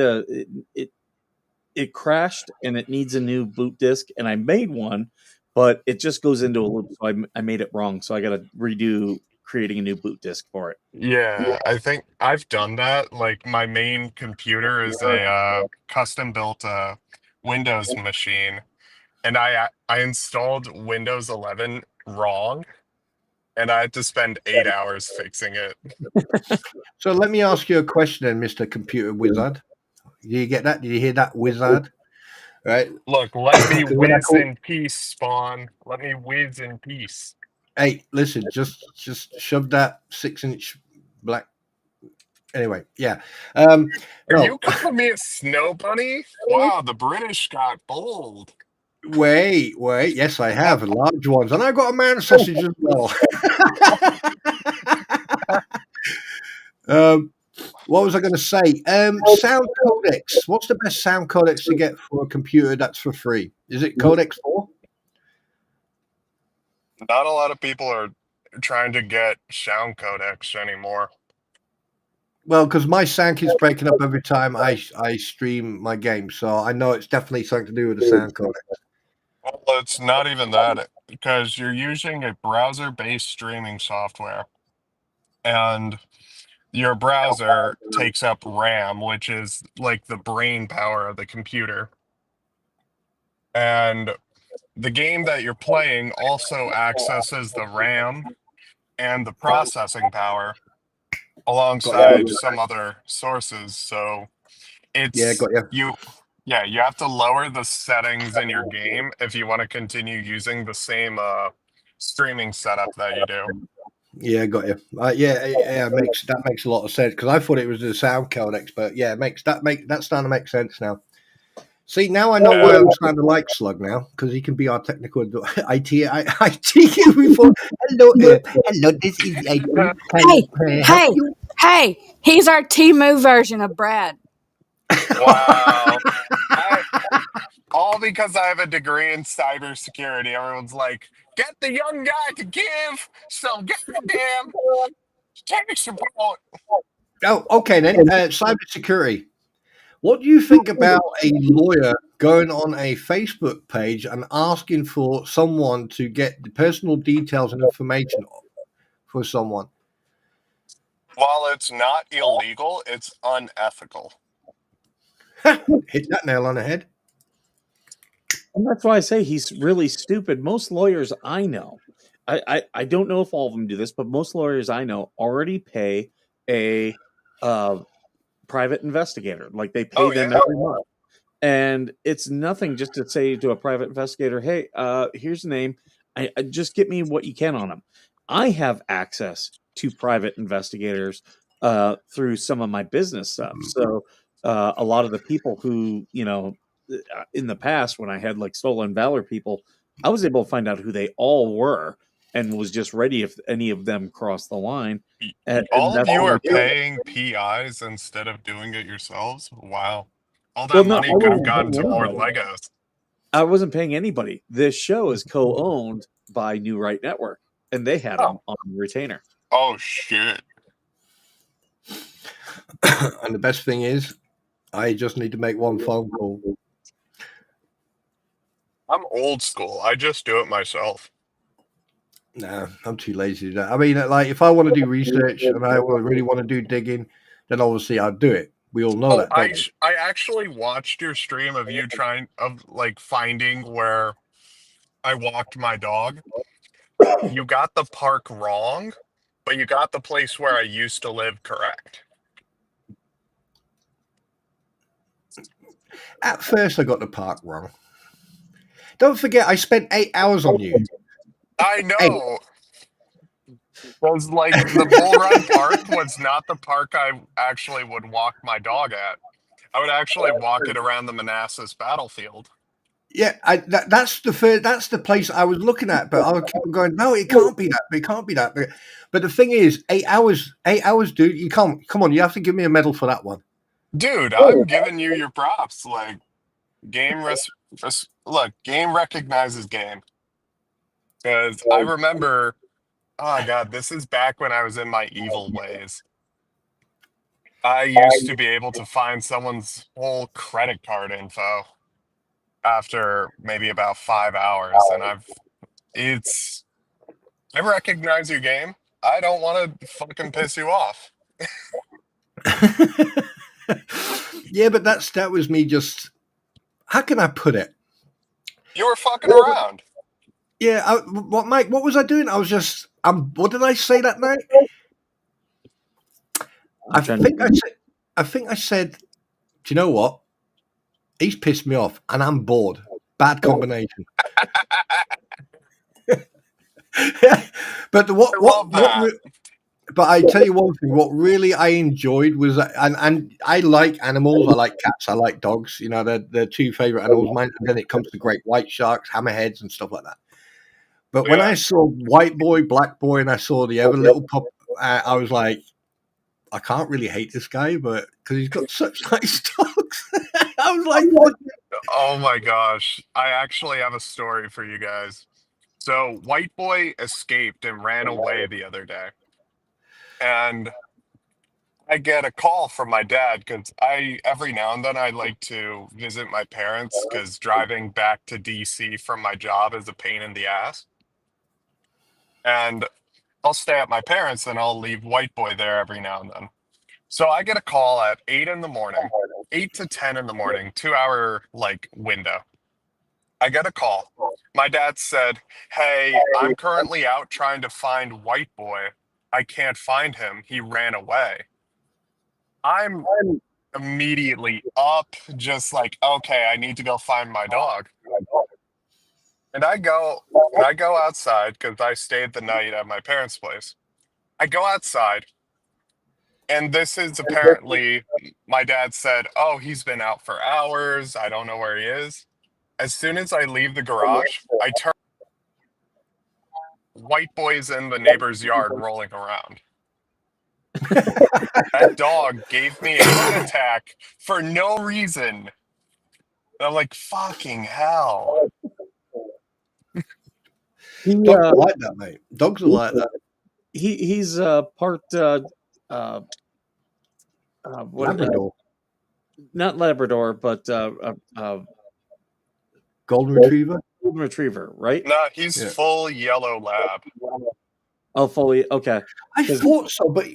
it crashed and it needs a new boot disk, and I made one, but it just goes into a loop. So I made it wrong. So I got to redo creating a new boot disk for it. Yeah, I think I've done that. Like my main computer is a custom built Windows machine, and I installed Windows 11 wrong, and I had to spend 8 hours fixing it. So let me ask you a question then, Mr. Computer Wizard. Did you get that? Did you hear that, Wizard? Right. Look, let me 'Cause when I whiz call- in peace, Spawn. Let me whiz in peace. Hey, listen, just shove that 6-inch black. Anyway, yeah. Are No, you calling me a snow bunny? Wow, the British got bold. wait. Yes, I have large ones, and I got a man sausage as well. What was I going to say? Sound codecs. What's the best sound codecs to get for a computer that's for free? Is it Codex 4? Not a lot of people are trying to get sound codecs anymore. Well, because my sound keeps breaking up every time I stream my game, so I know it's definitely something to do with the sound codec. Well, it's not even that, because you're using a browser-based streaming software, and your browser takes up RAM, which is like the brain power of the computer. And the game that you're playing also accesses the RAM and the processing power alongside some other sources. So Yeah, it's got you. you have to lower the settings in your game if you want to continue using the same streaming setup that you do. Yeah, got you. That makes a lot of sense because I thought it was the sound codecs, but yeah, that's starting to make sense now. See, now I know why I'm sounding like Slug now because he can be our technical IT before. Hello, this is Hey, he's our Timu version of Brad. Wow. All because I have a degree in cybersecurity. Everyone's like, get the young guy to give some goddamn tech support. Oh, okay then. Cybersecurity. What do you think about a lawyer going on a Facebook page and asking for someone to get the personal details and information for someone? While it's not illegal, it's unethical. Hit that nail on the head. And that's why I say he's really stupid. Most lawyers I know, I don't know if all of them do this, but most lawyers I know already pay a private investigator. Like they pay them every month. And it's nothing just to say to a private investigator, hey, here's the name. I just get me what you can on them. I have access to private investigators through some of my business stuff. So a lot of the people who, in the past when I had like stolen valor people, I was able to find out who they all were and was just ready if any of them crossed the line. All of that's you what I are do. paying PIs instead of doing it yourselves? Wow. All that money could have gone to more Legos. I wasn't paying anybody. This show is co-owned by New Right Network, and they had them on retainer. Oh, shit. And the best thing is, I just need to make one phone call. I'm old school. I just do it myself. Nah, I'm too lazy to do that. I mean, like, if I want to do research and I really want to do digging, then obviously I'll do it. We all know that. I actually watched your stream of you finding where I walked my dog. You got the park wrong, but you got the place where I used to live correct. At first, I got the park wrong. Don't forget, I spent 8 hours on you. I know. Because like the Bull Run Park was not the park I actually would walk my dog at. I would actually walk it around the Manassas battlefield. Yeah, that's the place I was looking at, but I kept going, no, it can't be that. It can't be that. But the thing is, 8 hours, dude. You can't. Come on, you have to give me a medal for that one. Dude, I'm giving you your props. Like look, game recognizes game. Because I remember, oh god, this is back when I was in my evil ways. I used to be able to find someone's whole credit card info after maybe about 5 hours, and I recognize your game. I don't want to fucking piss you off. Yeah, but that was me just. How can I put it? You were fucking around. Yeah, Mike? What was I doing? I was just. What did I say that night? I think I said. Do you know what? He's pissed me off, and I'm bored. Bad combination. But but I tell you one thing. What really I enjoyed was, and I like animals. I like cats. I like dogs. You know, they're two favorite animals of mine. And then it comes to great white sharks, hammerheads, and stuff like that. But when I saw White Boy, Black Boy, and I saw the other little pup, I was like, I can't really hate this guy, but because he's got such nice dogs. I was like, what? Oh my gosh. I actually have a story for you guys. So, White Boy escaped and ran away the other day. And I get a call from my dad because every now and then I like to visit my parents because driving back to DC from my job is a pain in the ass. And I'll stay at my parents and I'll leave White Boy there every now and then. So I get a call at 8 in the morning, 8 to 10 in the morning, 2 hour like window. I get a call. My dad said, "Hey, I'm currently out trying to find White Boy. I can't find him. He ran away." I'm immediately up, just like, okay, I need to go find my dog. And I go outside because I stayed the night at my parents' place. I go outside, and this is apparently my dad said, "Oh, he's been out for hours. I don't know where he is." As soon as I leave the garage, I turn. White Boy's in the neighbor's yard rolling around. That dog gave me a heart attack for no reason. And I'm like, fucking hell. Dogs are like that, mate. Dogs are like that. He's part Labrador. Not Labrador, but Golden Retriever. Golden Retriever, right? No, he's full yellow lab. Oh, fully okay. I thought so, but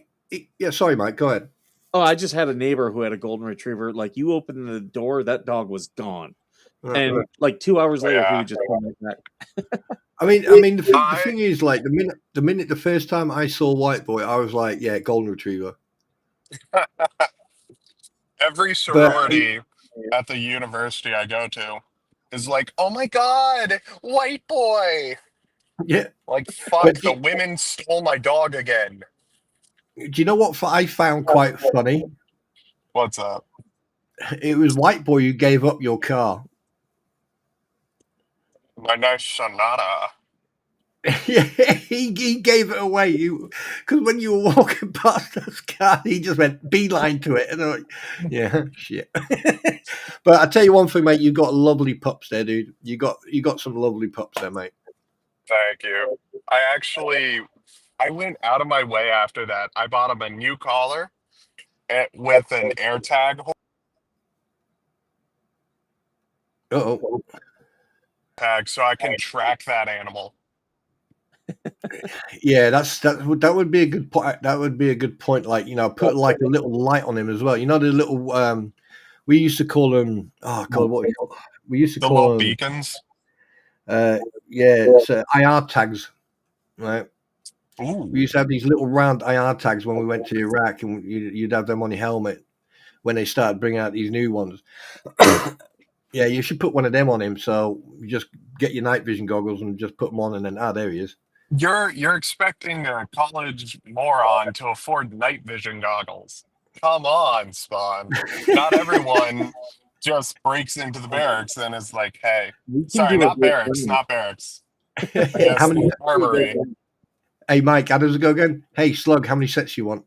yeah. Sorry, Mike. Go ahead. Oh, I just had a neighbor who had a Golden Retriever. Like, you opened the door, that dog was gone, and like 2 hours later, he would just come right back. I mean, the thing is, like the first time I saw White Boy, I was like, yeah, Golden Retriever. Every sorority at the university I go to is like, oh my god, White Boy. Yeah. Like, fuck, the women stole my dog again. Do you know what I found quite funny? What's up? It was White Boy who gave up your car. My nice Sonata. Yeah, he gave it away. Because when you were walking past this car, he just went beeline to it, and I'm like, yeah, shit. But I tell you one thing, mate, you got lovely pups there, dude. You got some lovely pups there, mate. Thank you. I went out of my way after that. I bought him a new collar with an AirTag tag, so I can track that animal. Yeah, that would be a good point. That would be a good point. Like, you know, put like a little light on him as well. You know, the little we used to call them. Oh god, what we used to the call little them beacons. Yeah, it's IR tags, right? Ooh. We used to have these little round IR tags when we went to Iraq, and you'd have them on your helmet when they started bringing out these new ones. Yeah, you should put one of them on him. So you just get your night vision goggles and just put them on, and then there he is. You're expecting a college moron to afford night vision goggles. Come on, Spawn. Not everyone just breaks into the barracks and is like, hey, We can sorry, do a not whole barracks, thing. not barracks. How Yes, many? armory. Hey, Mike, how does it go again? Hey, Slug, how many sets you want?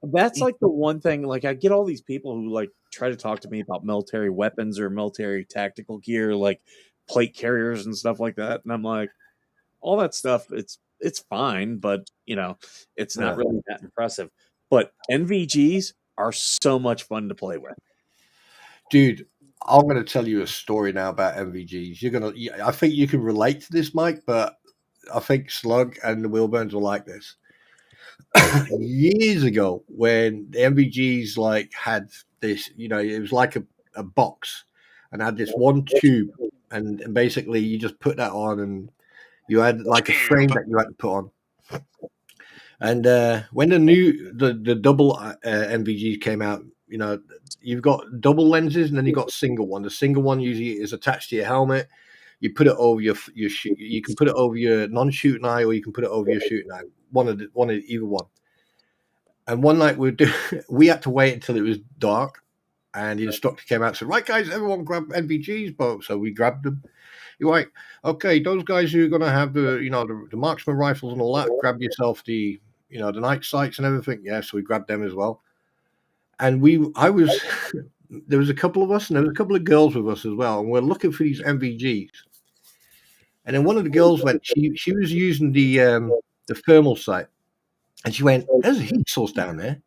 That's like the one thing. Like, I get all these people who like try to talk to me about military weapons or military tactical gear, like plate carriers and stuff like that, and I'm like, all that stuff. It's fine, but it's not really that impressive. But NVGs are so much fun to play with. Dude, I'm going to tell you a story now about MVGs. I think you can relate to this, Mike, but I think Slug and the Wilburns will like this. Years ago, when the MVGs like had this, it was like a box and had this one tube, and basically you just put that on, and you had like a frame Tube. that you had to put on. And when the double MVGs came out, you've got double lenses and then you've got single one. The single one usually is attached to your helmet. You put it over your you can put it over your non-shooting eye, or you can put it over your shooting eye. Either one. And one night we had to wait until it was dark, and the instructor came out and said, "Right, guys, everyone grab NVGs, both." So we grabbed them. You're right. Okay, those guys who are going to have the marksman rifles and all that, grab yourself the the night sights and everything. Yeah, so we grabbed them as well. And there was a couple of us, and there was a couple of girls with us as well, and we're looking for these MVGs. And then one of the girls went. She was using the thermal sight, and she went, "There's a heat source down there."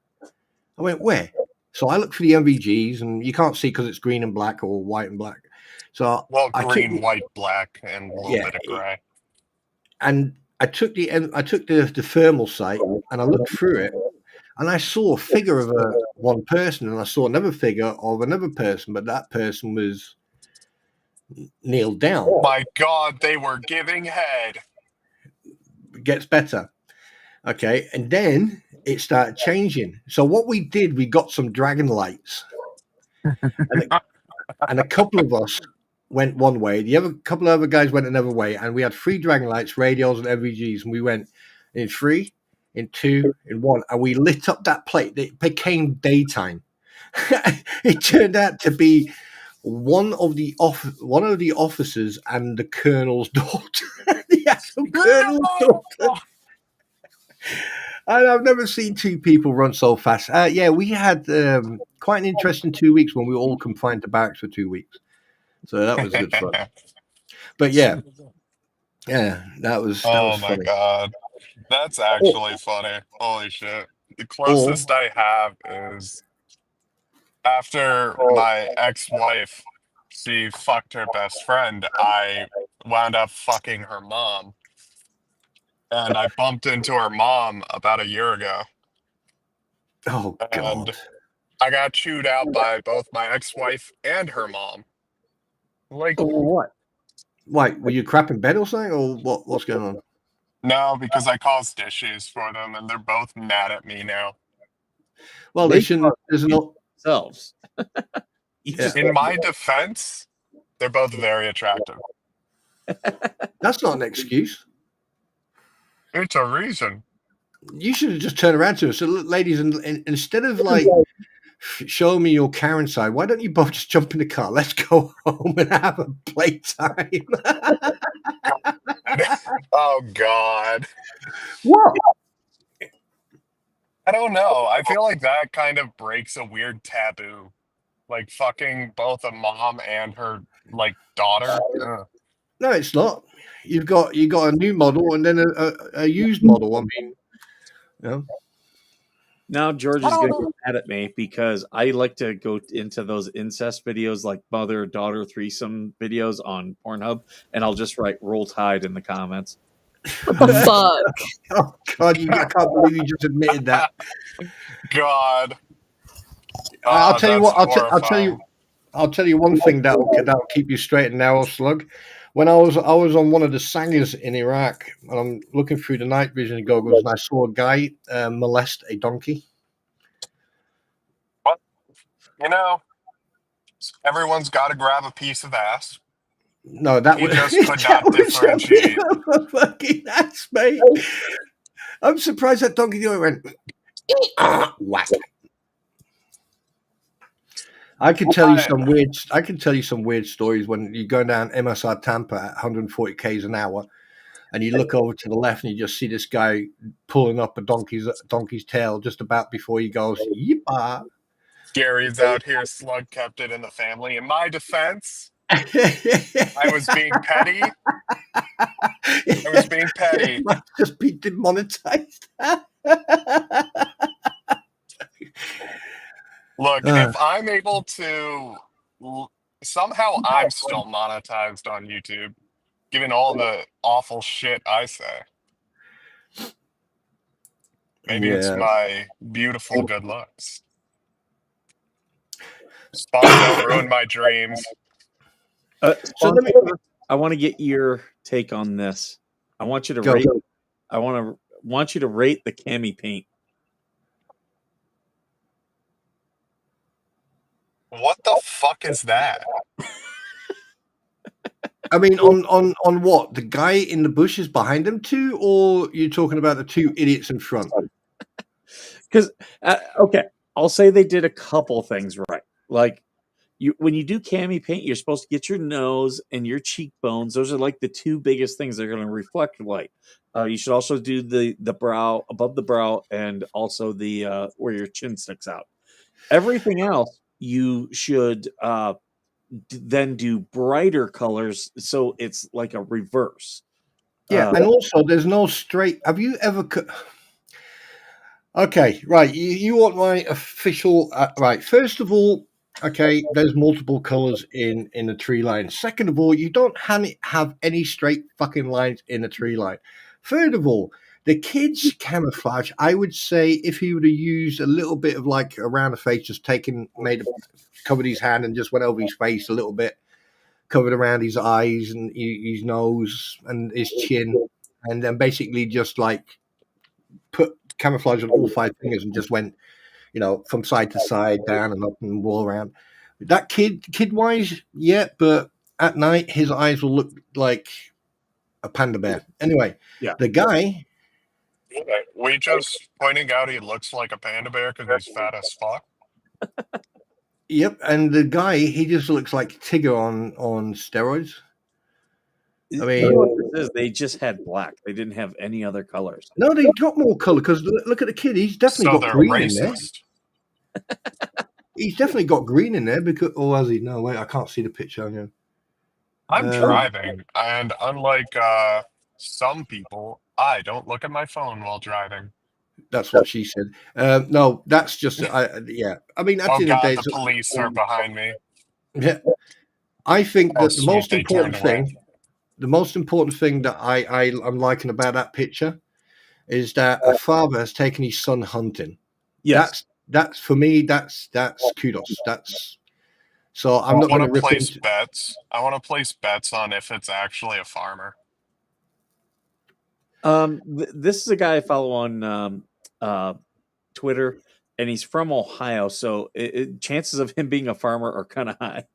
I went, "Where?" So I looked for the MVGs, and you can't see because it's green and black or white and black. So Well, I green, white, black, and a little bit of gray. And I took the thermal sight and I looked through it, and I saw a figure of one person, and I saw another figure of another person, but that person was kneeled down. Oh my God, they were giving head. It gets better. Okay, and then it started changing. So what we did, we got some dragon lights, and a couple of us went one way. The other couple of other guys went another way, and we had 3 dragon lights, radios, and MVGs, and we went in 3, in 2, in 1, and we lit up that plate. It became daytime. It turned out to be one of the officers and the colonel's daughter. The actual colonel's daughter. And I've never seen 2 people run so fast. Yeah, we had quite an interesting 2 weeks when we were all confined to barracks for 2 weeks. So that was good fun. But yeah, that was Oh my funny. God. That's actually funny. Holy shit. The closest I have is after my ex-wife, she fucked her best friend, I wound up fucking her mom. And I bumped into her mom about a year ago. Oh And God! I got chewed out by both my ex-wife and her mom. Like, what? Why, were you crap in bed or something, or what's going on? no, because I caused issues for them, and they're both mad at me now. Well, they shouldn't. There's no themselves. In my defense, they're both very attractive. That's not an excuse. It's a reason. You should have just turned around to us. So, look, ladies, and instead of like showing me your Karen side, why don't you both just jump in the car? Let's go home and have a playtime. Oh God. What? I don't know. I feel like that kind of breaks a weird taboo. Like fucking both a mom and her like daughter. Ugh. No, it's not. You got a new model and then a used model. I mean, Now George is going to get mad at me because I like to go into those incest videos, like mother-daughter threesome videos on Pornhub, and I'll just write "Roll Tide" in the comments. What the fuck? Oh God! I can't believe you just admitted that. God. I'll tell you what. Horrifying. I'll tell you one thing that'll keep you straight and narrow, Slug. When I was on one of the sangers in Iraq, and I'm looking through the night vision goggles, and I saw a guy molest a donkey. What? You know, everyone's got to grab a piece of ass. No, that He was just could that not was a bit differentiate. of a fucking ass, mate. I'm surprised that donkey knew it went whack. I can tell you some weird. I can tell you some weird stories when you go down MSR Tampa at 140 k's an hour, and you look over to the left and you just see this guy pulling up a donkey's tail just about before he goes yeepaw. Gary's out here, slug kept it in the family. In my defense, I was being petty. I was being petty. It might just be demonetized. Look, if I'm able to, somehow I'm still monetized on YouTube, given all the awful shit I say. Maybe it's my beautiful good looks. Spawn, don't ruin my dreams. So I want to get your take on this. I want you to rate. I want you to rate the cami paint. What the fuck is that? I mean, on what? The guy in the bushes behind them two, or you're talking about the two idiots in front? Because okay, I'll say they did a couple things right. Like when you do cami paint, you're supposed to get your nose and your cheekbones. Those are like the two biggest things that are going to reflect light. You should also do the brow, above the brow, and also the where your chin sticks out. Everything else you should then do brighter colors, so it's like a reverse. Yeah, and also there's no straight. Have you ever? Okay, right. You want my official right? First of all, okay, there's multiple colors in a tree line. Second of all, you don't have any straight fucking lines in a tree line. Third of all, the kid's camouflage, I would say, if he would have used a little bit of like around the face, just covered his hand and just went over his face a little bit, covered around his eyes and his nose and his chin, and then basically just like put camouflage on all 5 fingers and just went, from side to side, down and up and all around. That kid-wise, yeah, but at night his eyes will look like a panda bear. Anyway, yeah, the guy. We just pointing out he looks like a panda bear because he's fat as fuck. Yep, and the guy, he just looks like Tigger on steroids. I mean, you know what this is? They just had black. They didn't have any other colors. No, they got more color because look at the kid. He's definitely got green in there. He's definitely got green in there because. Oh, has he? No, wait, I can't see the picture on you. I'm driving, and unlike some people, I don't look at my phone while driving. That's what she said. No, that's just yeah. I mean, at the end of the day, the police are behind me. Yeah, I think that the most important thing that I'm liking about that picture is that a father has taken his son hunting. Yes, that's for me. That's kudos. So I'm not going to place bets. I want to place bets on if it's actually a farmer. This is a guy I follow on Twitter, and he's from Ohio, so chances of him being a farmer are kind of high.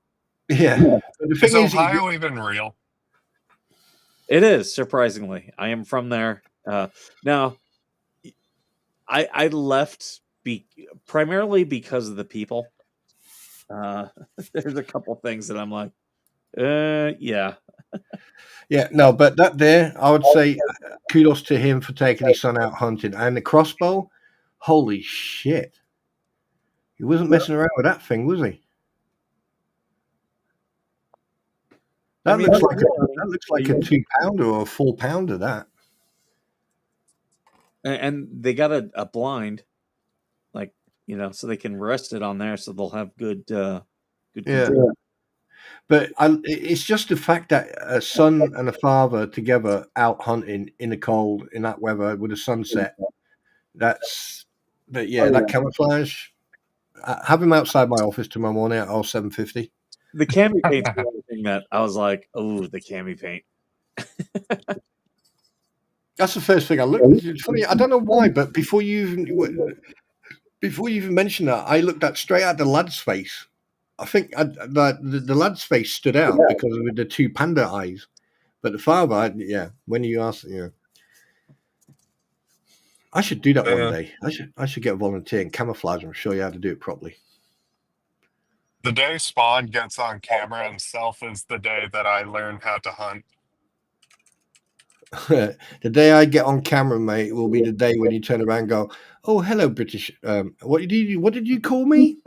Yeah. Is Ohio even real? It is, surprisingly. I am from there. Now, I left primarily because of the people. There's a couple things that I'm like, yeah. Yeah, no, but that there, I would say kudos to him for taking his son out hunting. And the crossbow, holy shit. He wasn't messing around with that thing, was he? That looks like a 2-pounder or a 4-pounder, that. And they got a blind, like, so they can rest it on there, so they'll have good control. But it's just the fact that a son and a father together out hunting in the cold, in that weather, with a sunset, that camouflage. Have him outside my office tomorrow morning at 7:50. The cami paint's the only thing that I was like, oh, the cami paint. That's the first thing I looked. It's funny, I don't know why, but before you even mentioned that, I looked at straight at the lad's face. I think the lad's face stood out because of the two panda eyes, but the father, when you ask, I should do that one day. I should get a volunteer and camouflage and show you how to do it properly. The day Spawn gets on camera himself is the day that I learn how to hunt. The day I get on camera, mate, will be the day when you turn around and go, "Oh, hello, British. What did you call me?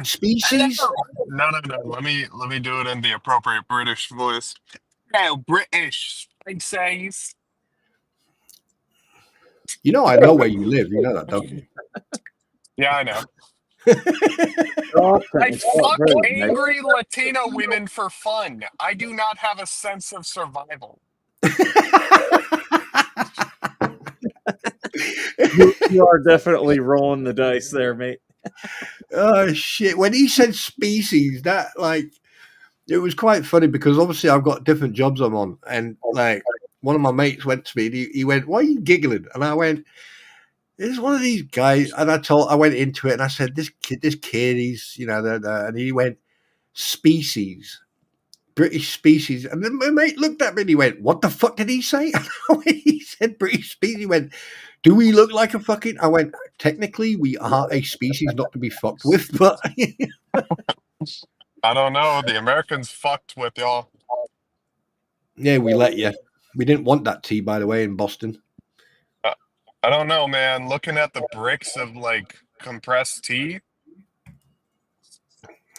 Species? No. Let me do it in the appropriate British voice. Hello, British species. You know, I know where you live. You know that, don't you? Yeah, I know. Oh, I it's fuck very nice. angry Latino women for fun. I do not have a sense of survival. You are definitely rolling the dice there, mate. Oh shit! When he said species, that it was quite funny because obviously I've got different jobs I'm on, and one of my mates went to me and he went, "Why are you giggling?" And I went, "There's one of these guys," and I went into it and I said, "This kid, he's and he went, species, British species," and then my mate looked at me and he went, "What the fuck did he say?" And when he said British species, he went, "Do we look like a fucking?" I went, "Technically, we are a species not to be fucked with, but." I don't know. The Americans fucked with y'all. Yeah, we let you. We didn't want that tea, by the way, in Boston. I don't know, man. Looking at the bricks of compressed tea,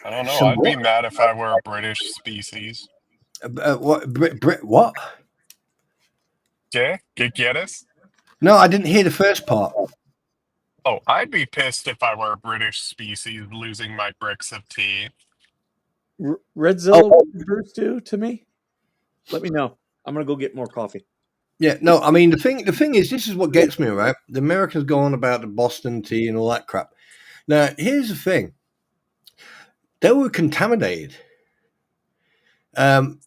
I don't know. I'd be mad if I were a British species. What? What? Okay, get us? No, I didn't hear the first part. Oh, I'd be pissed if I were a British species losing my bricks of tea. Redzilla, what did Bruce do to me? Let me know. I'm gonna go get more coffee. Yeah, no, I mean the thing is, this is what gets me, right? The Americans go on about the Boston tea and all that crap. Now, here's the thing: they were contaminated, and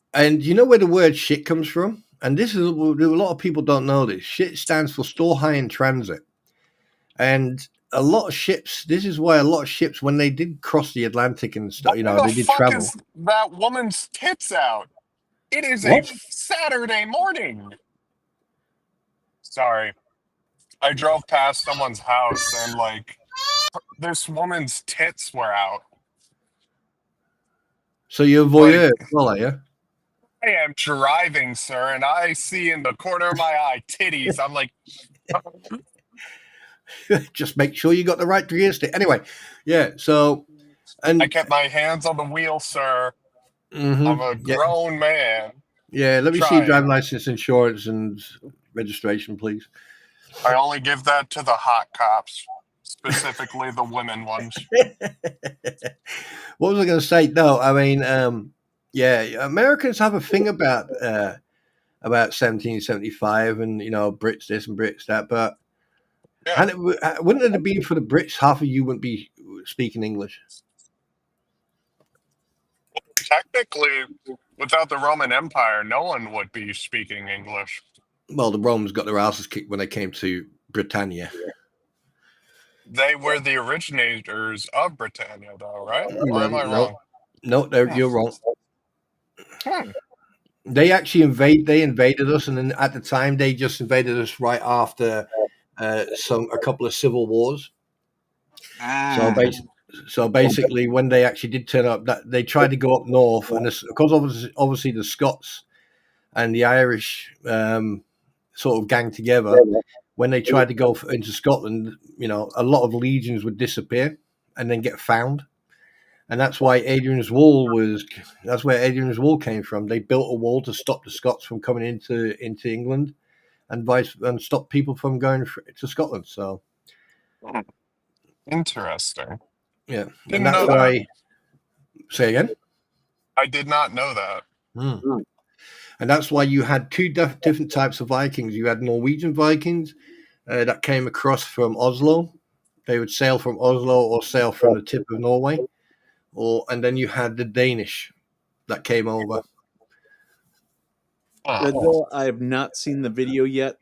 you know where the word "shit" comes from? And this is a lot of people don't know this. Shit stands for store high in transit, and a lot of ships. This is why a lot of ships, when they did cross the Atlantic and stuff, Why they the did fuck travel. is that woman's tits out? It is What? a Saturday morning. Sorry. I drove past someone's house and this woman's tits were out. So you're a voyeur, well, are you? I am driving, sir, and I see in the corner of my eye titties. I'm like, Just make sure you got the right gear stick. Anyway, yeah. So, and I kept my hands on the wheel, sir. mm-hmm, I'm a grown man. Yeah, let me see Trying. driving license, insurance, and registration, please. I only give that to the hot cops, specifically the women ones. What was I going to say? No, I mean, Americans have a thing about 1775, and Brits this and Brits that, but Yeah. wouldn't it have been for the Brits, half of you wouldn't be speaking English. Technically, without the Roman Empire, no one would be speaking English. Well, the Romans got their asses kicked when they came to Britannia. They were the originators of Britannia, though, right? Or am I wrong? No, you're wrong. Hmm. They actually invaded us, and then at the time they just invaded us right after a couple of civil wars. So basically, when they actually did turn up, that they tried to go up north, and because obviously the Scots and the Irish sort of gang together. When they tried to go into Scotland, a lot of legions would disappear and then get found. And that's why Adrian's Wall that's where Adrian's Wall came from. They built a wall to stop the Scots from coming into England and stop people from going to Scotland. So Interesting. yeah. Didn't And that's know why that. Say again? I did not know that. And that's why you had two different types of Vikings. You had Norwegian Vikings that came across from Oslo. They would sail from Oslo or sail from the tip of Norway. And then you had the Danish that came over. Redzilla, I have not seen the video yet.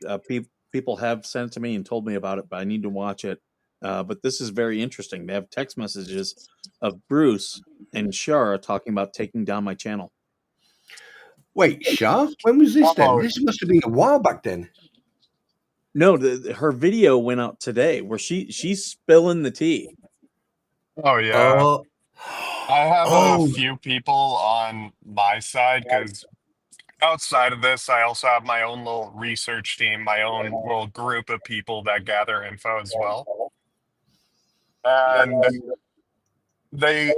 People have sent it to me and told me about it, but I need to watch it. but this is very interesting. They have text messages of Bruce and Shara talking about taking down my channel. Wait, Shah? When was this then? Oh. This must have been a while back then. No, her video went out today where she's spilling the tea. Oh yeah. Oh, I have a oh, few people on my side because outside of this, I also have my own little research team, my own little group of people that gather info as well. And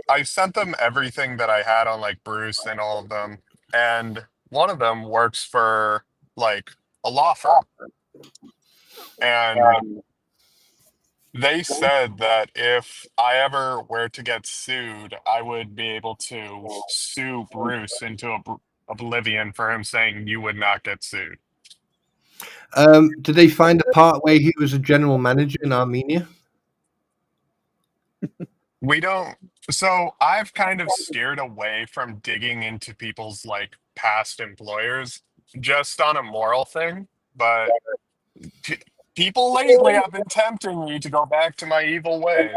I sent them everything that I had on like Bruce and all of them. And one of them works for like a law firm. And they said that if I ever were to get sued, I would be able to sue Bruce into oblivion for him saying you would not get sued. did they find the part where he was a general manager in Armenia? We don't. So I've kind of steered away from digging into people's like past employers just on a moral thing, but people lately have been tempting me to go back to my evil ways.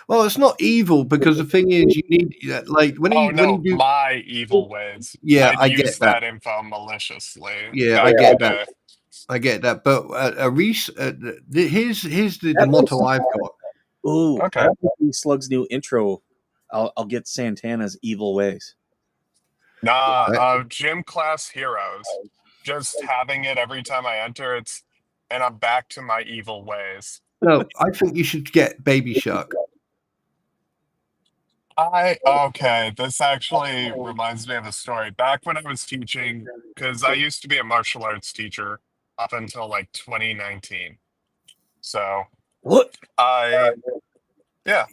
Well, it's not evil because the thing is, you need like when Oh you no, do. my evil ways. Yeah, I'd I use get that. that info maliciously Yeah, back in the day. I get that. But here's the motto I've got. Ooh, Okay. that would be Slug's new intro. I'll get Santana's evil ways. Nah, gym class heroes. Just having it every time I enter, and I'm back to my evil ways. No, I think you should get Baby Shark. Okay, this actually reminds me of a story. Back when I was teaching, because I used to be a martial arts teacher up until like 2019. So What? yeah.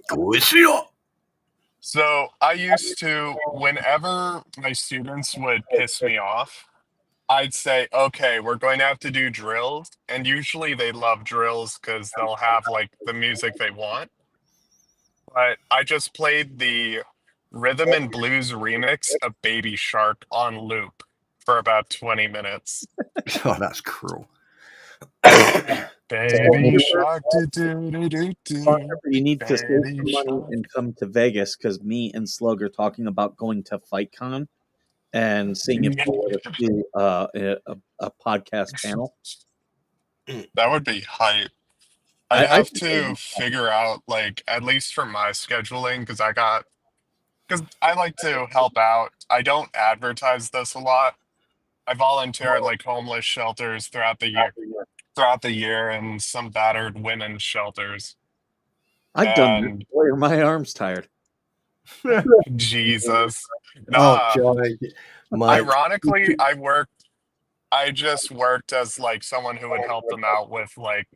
So I used to, whenever my students would piss me off, I'd say, okay, we're going to have to do drills. And usually they love drills because they'll have like the music they want. But I just played the rhythm and blues remix of Baby Shark on loop for about 20 minutes. Oh, that's cruel. Baby Shark, do do do do do. You need to save Baby some money Shark. and come to Vegas because me and Slug are talking about going to FightCon and seeing if we want to do a podcast panel. That would be hype. I'd have to figure out, like, at least for my scheduling, because I like to help out. I don't advertise this a lot. I volunteer at like homeless shelters throughout the year, and some battered women's shelters. I've done And this. Boy, are my arms tired. Jesus. Oh, Nah. Joy, Mike. Ironically, I just worked as like someone who would help them out with like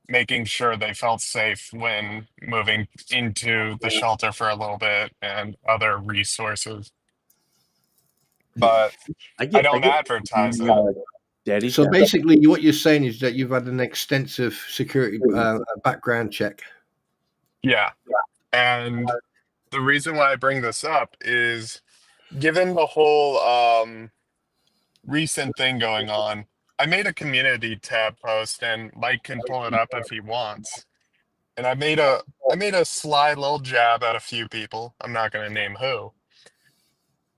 making sure they felt safe when moving into the shelter for a little bit and other resources. But I don't advertise it. Daddy. So basically, what you're saying is that you've had an extensive security background check. Yeah. And the reason why I bring this up is given the whole recent thing going on, I made a community tab post and Mike can pull it up if he wants. And I made a sly little jab at a few people. I'm not going to name who.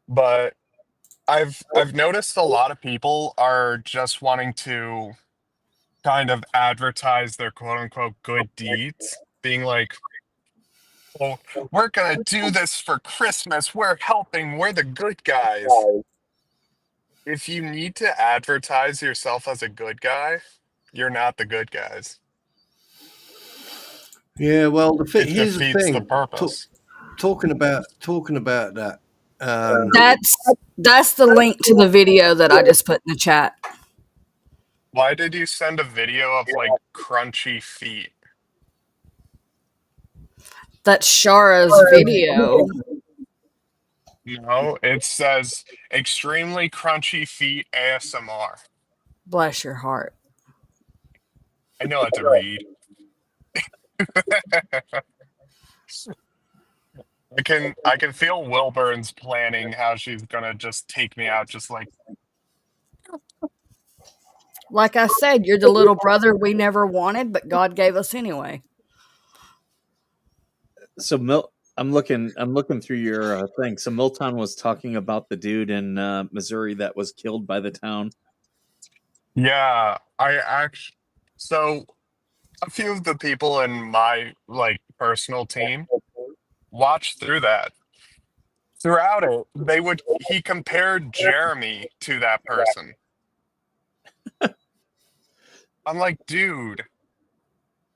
But I've noticed a lot of people are just wanting to kind of advertise their quote unquote good deeds, being like, "Oh, we're gonna do this for Christmas. We're helping. We're the good guys." If you need to advertise yourself as a good guy, you're not the good guys. Yeah, well, It here's the defeats the thing. purpose. Talking about that. That's the link to the video that I just put in the chat. Why did you send a video of like crunchy feet? That's Shara's video. No, it says extremely crunchy feet ASMR. Bless your heart. I know how to read. I can feel Wilburn's planning how she's gonna just take me out just like Like I said, you're the little brother we never wanted, but God gave us anyway. So I'm looking through your thing. So Milton was talking about the dude in Missouri that was killed by the town. Yeah, I actually. So a few of the people in my like personal team watched through that. Throughout it, he compared Jeremy to that person. I'm like, dude,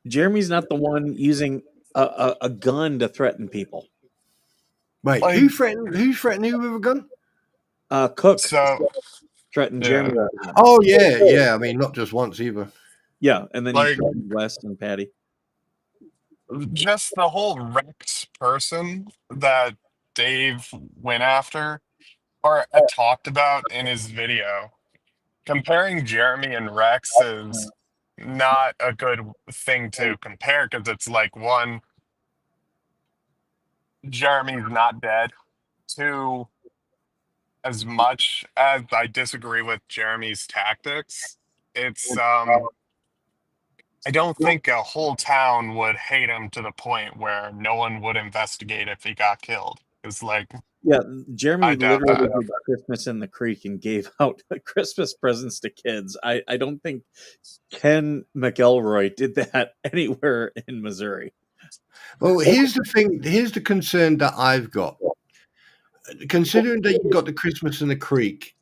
Jeremy's not the one using a gun to threaten people. Wait, like, who's threatening who with a gun? Cook so threatened yeah, Jeremy. Oh yeah. I mean, not just once either. Yeah, and then he like threatened West and Patty. just the whole Rex person that Dave went after or talked about in his video. Comparing Jeremy and Rex is not a good thing to compare because it's like one, Jeremy's not dead. Two, as much as I disagree with Jeremy's tactics, it's I don't think a whole town would hate him to the point where no one would investigate if he got killed. It's like Yeah, Jeremy I doubt literally that. did Christmas in the Creek and gave out Christmas presents to kids. I don't think Ken McElroy did that anywhere in Missouri. Well, here's the thing. Here's the concern that I've got. Considering that you've got the Christmas in the Creek,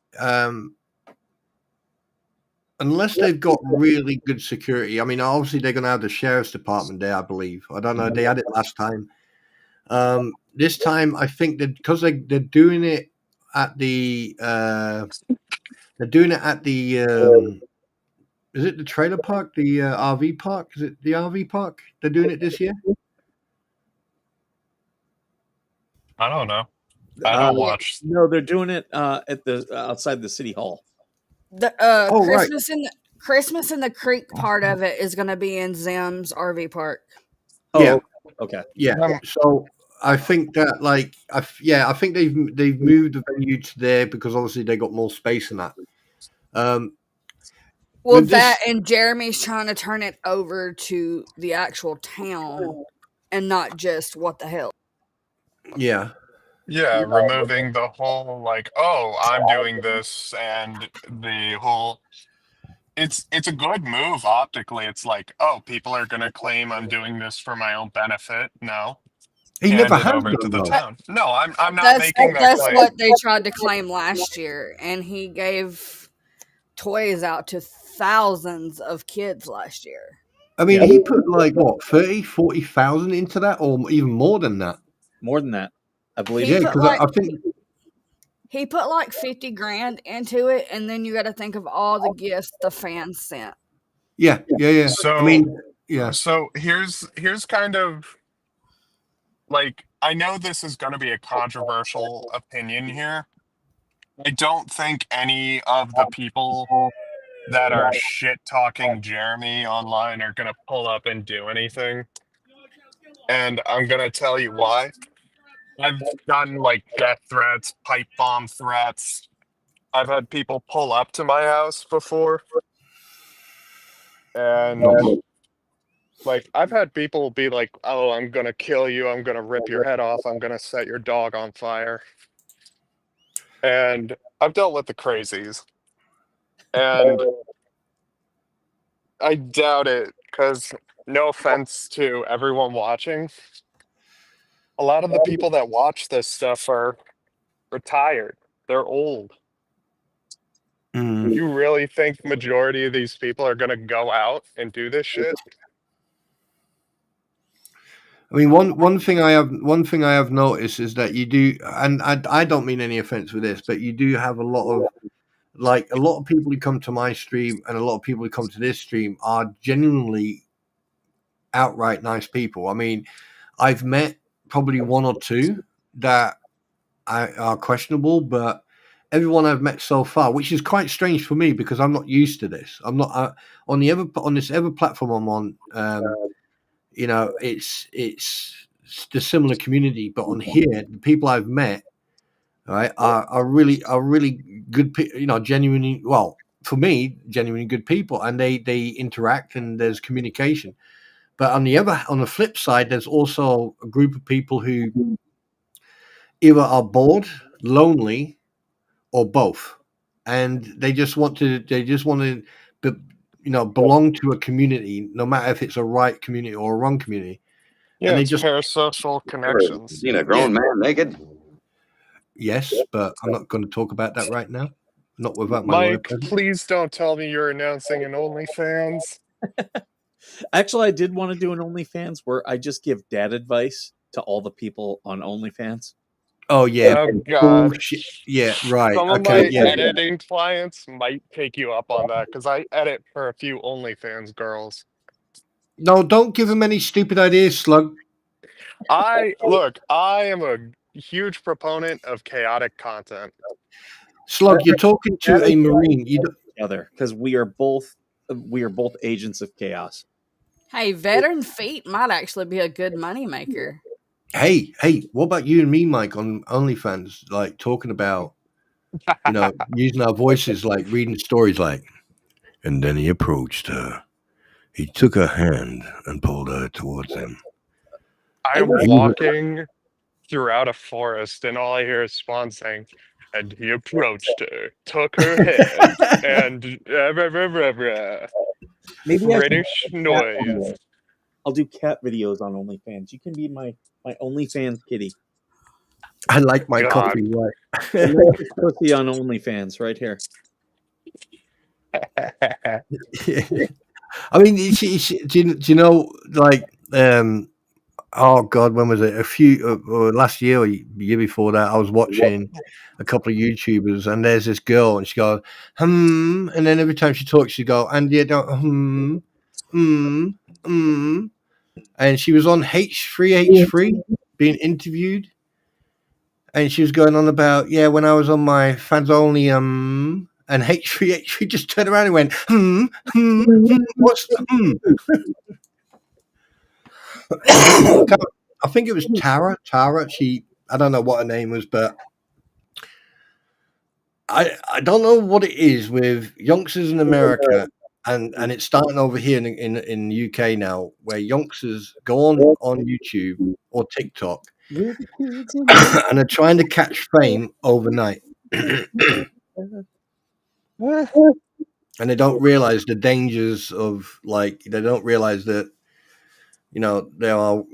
unless they've got really good security. I mean, obviously they're going to have the sheriff's department there, I believe. I don't know. They had it last time. This time, I think that because they're doing it at the is it the trailer park, the RV park? Is it the RV park? They're doing it this year. I don't know. I don't watch. No, they're doing it at the outside the city hall. The Oh, right. Christmas in the Creek part of it is going to be in Zim's RV park. Oh, Yeah. okay. Yeah. So I think that, like, I think they've moved the venue to there because obviously they got more space in that. Well, with that this- and Jeremy's trying to turn it over to the actual town and not just what the hell. Yeah. Yeah, removing the whole like, oh, I'm doing this and the whole it's a good move optically. It's like, oh, people are gonna claim I'm doing this for my own benefit. No. He Hand never it has over to done the though. town. No, I'm not making that That's claim. what they tried to claim last year, and he gave toys out to thousands of kids last year. I mean, Yeah. he put like what 40,000 into that, or even more than that. More than that, I believe. He Yeah, put because like I think he put like 50 grand into it, and then you got to think of all the gifts the fans sent. yeah. So I mean, yeah. So here's kind of like, I know this is going to be a controversial opinion here. I don't think any of the people that are shit talking Jeremy online are going to pull up and do anything. And I'm going to tell you why. I've gotten like death threats, pipe bomb threats. I've had people pull up to my house before. And like, I've had people be like, oh, I'm going to kill you. I'm going to rip your head off. I'm going to set your dog on fire. And I've dealt with the crazies. And I doubt it because, no offense to everyone watching, a lot of the people that watch this stuff are retired. They're old. Mm. You really think majority of these people are going to go out and do this shit? I mean, one thing I have noticed is that you do, and I don't mean any offense with this, but you do have a lot of people who come to my stream and a lot of people who come to this stream are genuinely outright nice people. I mean, I've met probably one or two that are questionable, but everyone I've met so far, which is quite strange for me because I'm not used to this. I'm not on this other platform I'm on. You know, it's the similar community, but on here, the people I've met, right, are really good. You know, genuinely. Well, for me, genuinely good people, and they interact and there's communication. But on the flip side, there's also a group of people who either are bored, lonely, or both, and they just want to belong to a community, no matter if it's a right community or a wrong community. Yeah, And they it's just parasocial connections. Seen a grown man naked? yes, but I'm not going to talk about that right now. Not without my lawyer Mike, present. please don't tell me you're announcing an OnlyFans. Actually, I did want to do an OnlyFans where I just give dad advice to all the people on OnlyFans. Oh yeah. Oh God. Bullshit. Yeah, right. Some of Okay, my yeah. editing clients might take you up on that because I edit for a few OnlyFans girls. No, don't give them any stupid ideas, Slug. I am a huge proponent of chaotic content. Slug, you're talking to a Marine. Other because we are both agents of chaos. Hey, veteran feet might actually be a good moneymaker. Hey, what about you and me, Mike, on OnlyFans? Like talking about, using our voices, like reading stories, like. And then he approached her. He took her hand and pulled her towards him. I'm walking throughout a forest, and all I hear is Spawn saying, "And he approached her, took her hand, and Maybe British noise." I'll do cat videos on OnlyFans. You can be my OnlyFans kitty. I like my God. coffee white. Pussy on OnlyFans right here. I mean, do you know, like, oh God, when was it? Last year or year before that, I was watching a couple of YouTubers, and there's this girl, and she goes, and then every time she talks, she go, and you don't, and she was on H3H3 being interviewed, and she was going on about, when I was on my fans only, and H3H3 just turned around and went, what's I think it was Tara. I don't know what her name was, but I don't know what it is with youngsters in America, and it's starting over here in the UK now, where youngsters go on YouTube or TikTok and are trying to catch fame overnight. And they don't realize the dangers of, like, they don't realize that, there are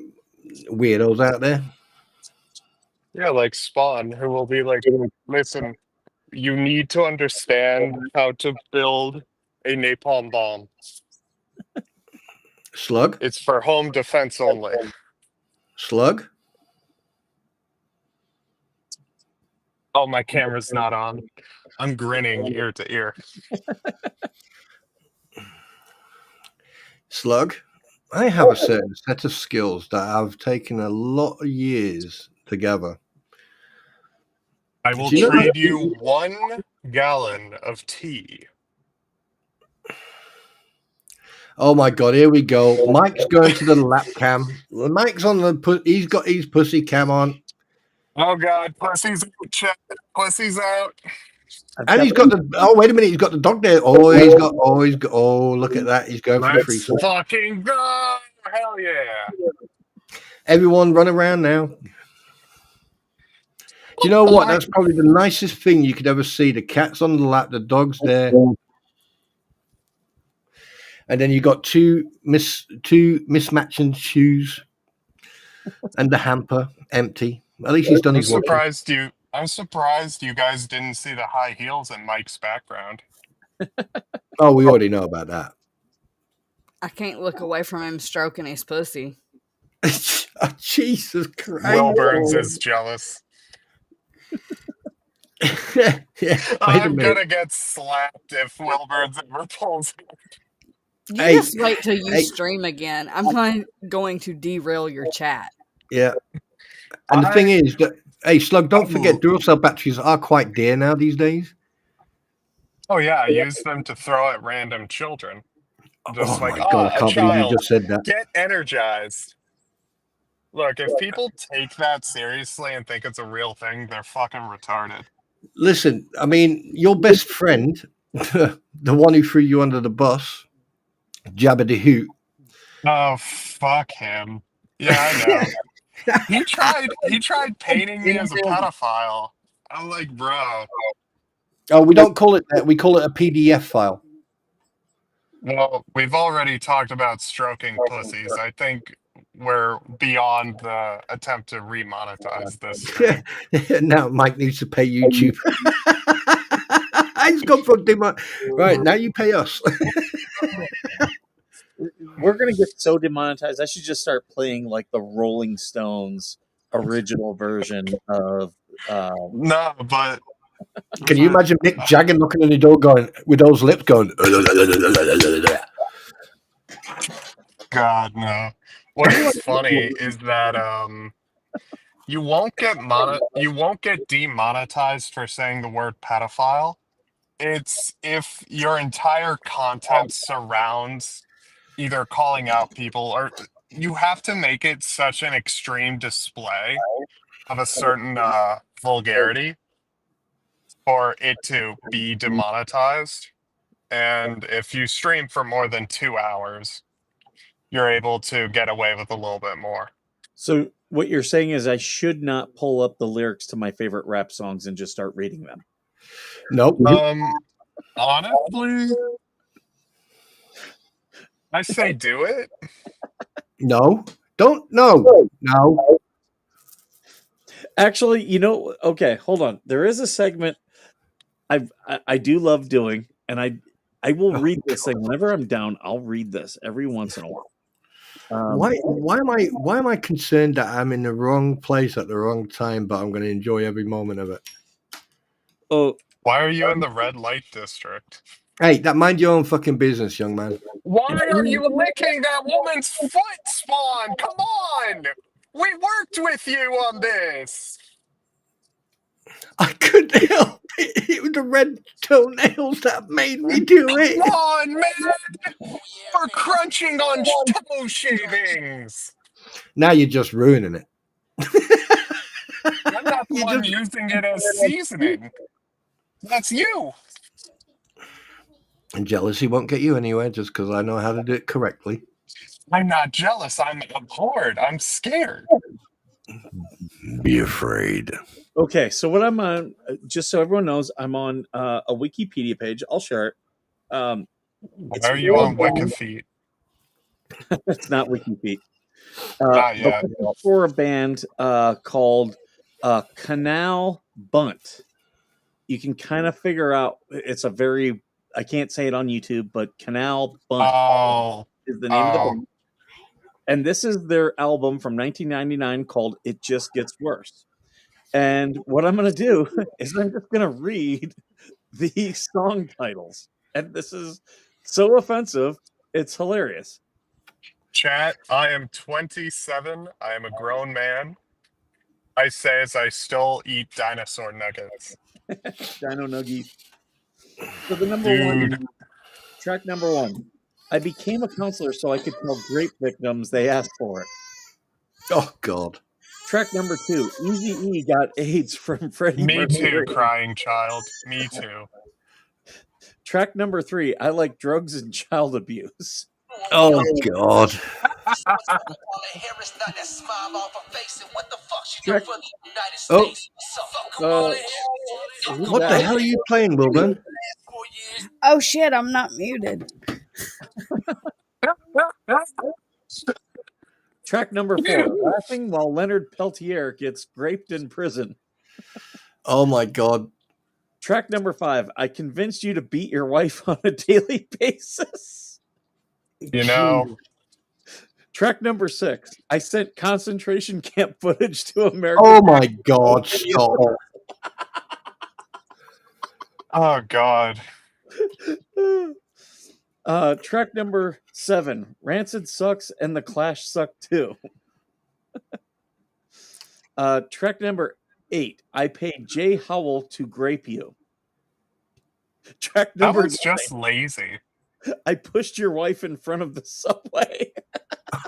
weirdos out there. Yeah, like Spawn, who will be like, "Listen, you need to understand how to build a napalm bomb. Slug? It's for home defense only." Slug? Oh, my camera's not on. I'm grinning ear to ear. Slug? I have a certain set of skills that have taken a lot of years to gather. I will trade you 1 gallon of tea. Oh my God, here we go. Mike's going to the lap cam. Mike's on he's got his pussy cam on. Oh God, pussy's out, chat. Pussy's out. And he's got wait a minute, he's got the dog there. Oh, look at that. He's going for the free Let's fucking go. Hell yeah. Everyone run around now. Do you know what? That's probably the nicest thing you could ever see. The cat's on the lap, the dog's there. And then you got two mismatching shoes and the hamper empty. At least he's done his work. I'm surprised you guys didn't see the high heels in Mike's background. Oh, we already know about that. I can't look away from him stroking his pussy. Oh, Jesus Christ. Will Burns is jealous. I'm gonna get slapped if Will Burns ever pulls it. You just wait till you stream again. I'm going to derail your chat. Yeah. And the thing is that, hey, Slug, don't forget, Duracell batteries are quite dear now these days. Oh, yeah, I use them to throw at random children. Just my God, I can't believe you just said that. Get energized. Look, if people take that seriously and think it's a real thing, they're fucking retarded. Listen, I mean, your best friend, the one who threw you under the bus, Jabba the Hoot. Oh, fuck him. Yeah, I know. He tried painting me as a pedophile. I'm like, bro. Oh, we don't call it that. We call it a PDF file. Well, we've already talked about stroking pussies. I think we're beyond the attempt to remonetize this stream. Now Mike needs to pay YouTube. He's gone from right now. You pay us. We're gonna get so demonetized. I should just start playing like the Rolling Stones original version of. No, but Can you imagine Mick Jagger knocking on the door, going with those lips, going? God no. What is funny is that you won't get demonetized for saying the word pedophile. It's if your entire content surrounds either calling out people or you have to make it such an extreme display of a certain vulgarity for it to be demonetized. And if you stream for more than 2 hours, you're able to get away with a little bit more. So what you're saying is I should not pull up the lyrics to my favorite rap songs and just start reading them. Nope. Honestly, I say do it. No. Don't. No. No. Actually, okay, hold on. There is a segment I do love doing, and I will read this thing whenever I'm down. I'll read this every once in a while. Why am I concerned that I'm in the wrong place at the wrong time, but I'm going to enjoy every moment of it? Oh, Why are you in the red light district? Hey, that mind your own fucking business, young man. Why are you licking that woman's foot, Spawn? Come on! We worked with you on this! I couldn't help it. It was the red toenails that made me do it. Come on, man! We're crunching on toe shavings! Now you're just ruining it. I'm not the one using it as seasoning. That's you! And jealousy won't get you anywhere just because I know how to do it correctly. I'm not jealous. I'm abhorred. I'm scared. Be afraid. Okay, so what I'm on, just so everyone knows, I'm on a Wikipedia page. I'll share it. Why are you on Wikifeet? It's not Wikifeet. Not yet. For a band called Canal Bunt. You can kind of figure out, it's a very, I can't say it on YouTube, but Canal Bunt is the name of the band. And this is their album from 1999 called It Just Gets Worse. And what I'm going to do is I'm just going to read the song titles. And this is so offensive, it's hilarious. Chat, I am 27. I am a grown man. I say as I still eat dinosaur nuggets. Dino Nuggies. So the number one, track number one. I became a counselor so I could tell rape victims they asked for it. Oh, God. Track number two, Eazy-E got AIDS from Freddie Me Mercury. too, crying child. Me too. Track number three, I like drugs and child abuse. Oh, God. Track, what the hell are you playing, Wilburn? Oh shit, I'm not muted. Track number four, laughing while Leonard Peltier gets raped in prison. Oh, my God. Track number five, I convinced you to beat your wife on a daily basis. You know. Track number six, I sent concentration camp footage to America. Oh, my God. Stop. Oh, God. Track number seven, Rancid sucks and the Clash suck too. Track number 8, I paid Jay Howell to grape you. Track number That was just lazy. I pushed your wife in front of the subway.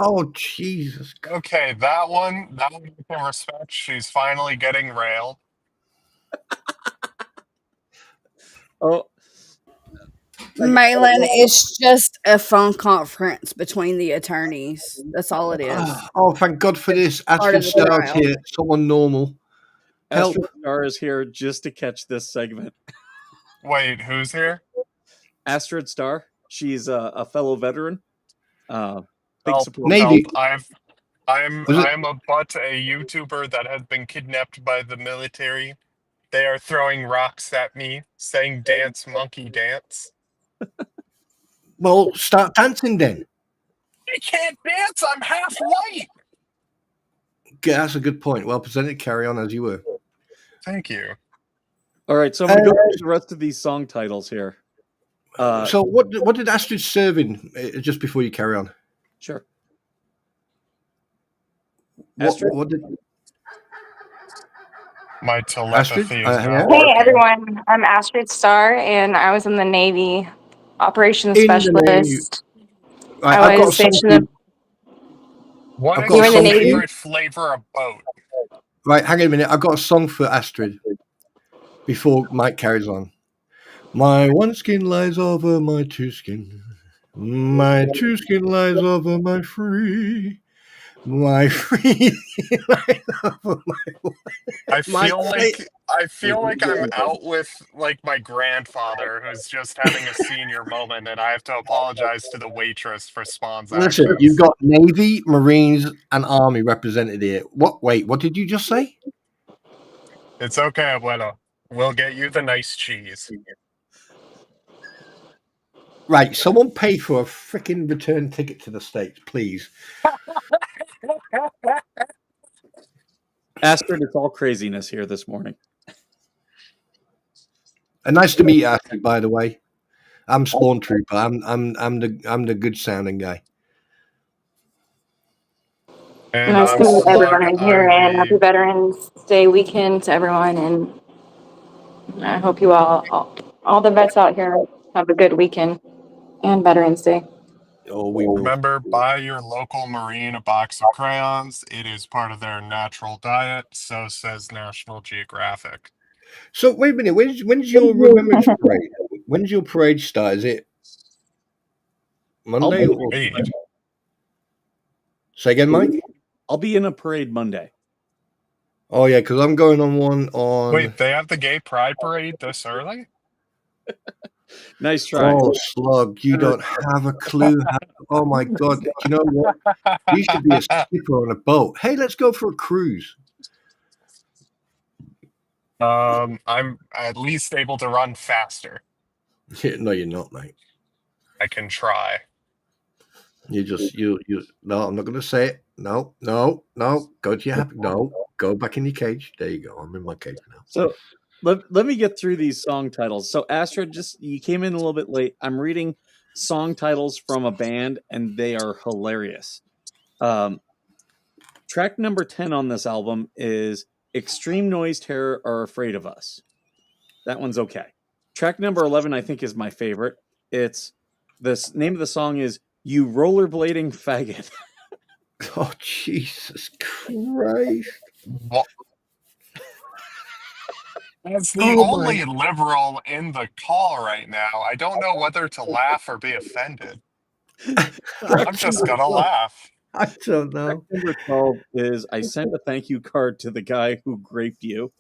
Oh, Jesus. Okay, that one I can respect. She's finally getting railed. Malin, it's just a phone conference between the attorneys. That's all it is. Oh, thank God for this. Part of Astrid the Star's trial. here. Someone normal. Help. Astrid Star is here just to catch this segment. Wait, who's here? Astrid Star, she's a fellow veteran. Big Help, support. Navy. I'm Was it- but a YouTuber that has been kidnapped by the military. They are throwing rocks at me, saying "Dance, monkey, dance." Well, start dancing then. I can't dance. I'm half white. Yeah, that's a good point. Well presented. Carry on as you were. Thank you. All right, so I'm gonna go through the rest of these song titles here. So what did Astrid serve in just before you carry on? Sure. What did My telepathy is hang not on. Hey working. everyone, I'm Astrid Starr and I was in the Navy operations In the Navy. specialist. Right, I I've got a was song stationed for in you. What I've is got a You were in the your song for you. favorite flavor of boat? Right, hang on a minute. I've got a song for Astrid before Mike carries on. My one skin lies over my two skin. My two skin lies over my free. My free lies over my. I My feel like I'm out with like my grandfather who's just having a senior moment, and I have to apologize to the waitress for Spawn's Listen, actions. you've got Navy, Marines, and Army represented here. What? Wait, what did you just say? It's okay, abuelo. We'll get you the nice cheese. Right, someone pay for a freaking return ticket to the States, please. Astrid, it's all craziness here this morning. And nice to meet you, Astrid, by the way. I'm Spawn Trooper. I'm the good sounding guy. And nice I'm to meet Slug. everyone in here I'm and happy the Veterans Day weekend to everyone, and I hope you all the vets out here have a good weekend and Veterans Day. Oh, we will. Remember, buy your local Marine a box of crayons. It is part of their natural diet. So says National Geographic. So wait a minute. When's your Remembrance Parade? When's your parade start? Is it Monday or Wait, say again, Mike? I'll be in a parade Monday. Oh yeah, because I'm going on one on. wait, they have the Gay Pride Parade this early? Nice try. Oh, Slug, you don't have a clue. Oh my God! Do you know what? You should be a skipper on a boat. Hey, let's go for a cruise. I'm at least able to run faster. No, you're not, mate. I can try. You just you. No, I'm not going to say it. No. Go to your happy. No, go back in your cage. There you go. I'm in my cage now. So let me get through these song titles. So Astrid, just you came in a little bit late. I'm reading song titles from a band, and they are hilarious. Track number 10 on this album is Extreme Noise Terror Are Afraid of Us. That one's okay. Track number 11, I think, is my favorite. It's this name of the song is You Rollerblading Faggot. Oh, Jesus Christ. What? As the Oh, only liberal in the call right now, I don't know whether to laugh or be offended. I'm just gonna laugh. I don't know. Track number 12 is I Sent a Thank You Card to the Guy Who Graped You.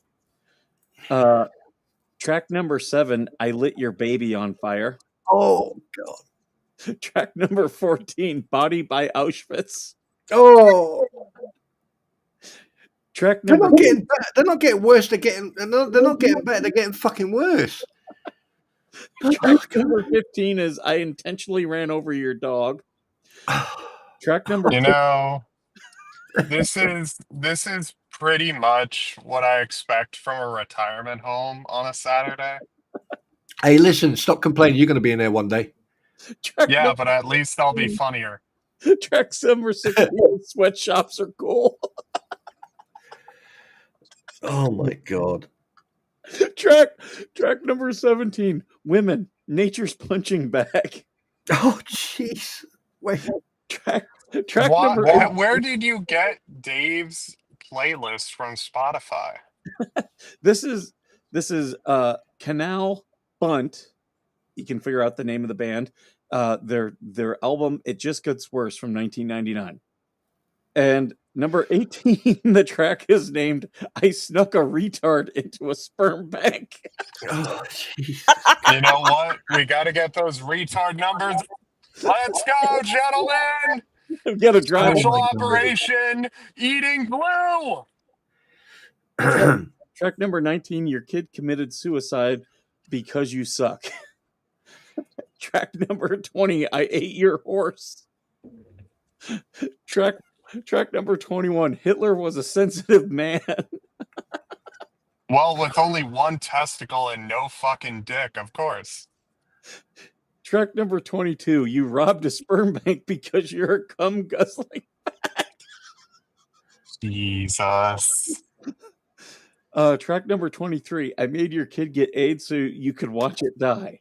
Track number 7, I Lit Your Baby on Fire. Oh, God. Track number 14, Body by Auschwitz. Oh. Track They're number not getting better. They're not getting worse. They're not getting better. They're getting fucking worse. Track number 15 is I Intentionally Ran Over Your Dog. Track number You know, this is pretty much what I expect from a retirement home on a Saturday. Hey, listen, stop complaining. You're going to be in there one day. Yeah, but at least I'll be funnier. Track number 16, Sweatshops Are Cool. Oh my God. Track number 17, Women, Nature's Punching Bag. Oh, jeez. Wait. Track number 8. Where did you get Dave's playlist from Spotify? This is Canal Bunt you can figure out the name of the band. Their album It Just Gets Worse from 1999. And number 18, the track is named I Snuck a Retard into a Sperm Bank. Oh, Jesus. You know what? We got to get those retard numbers. Let's go, gentlemen! I've got to drive. Special my God. operation eating glue. Track number 19, your kid committed suicide because you suck. Track number 20, I ate your horse. Track number 21, Hitler was a sensitive man. Well, with only one testicle and no fucking dick, of course. Track number 22, you robbed a sperm bank because you're a cum guzzling. Jesus. Track number 23, I made your kid get AIDS so you could watch it die.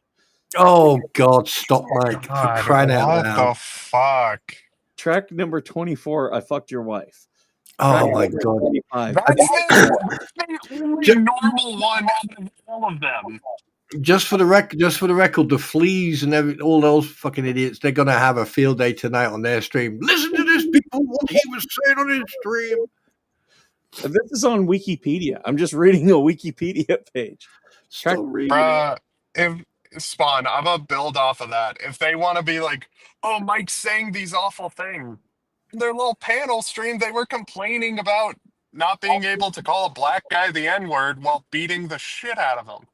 Oh, God, stop, Mike. For God, crying out what loud. the fuck? Track number 24, I fucked your wife. Oh, Track my number God. 25, That's the only normal one out of all of them. Just for the record, the fleas and all those fucking idiots, they're going to have a field day tonight on their stream. Listen to this, people, what he was saying on his stream. This is on Wikipedia. I'm just reading a Wikipedia page. Stop reading. Bruh, if Spawn, I'm gonna build off of that. If they want to be like, oh, Mike's saying these awful things. In their little panel stream, they were complaining about not being able to call a black guy the N-word while beating the shit out of him.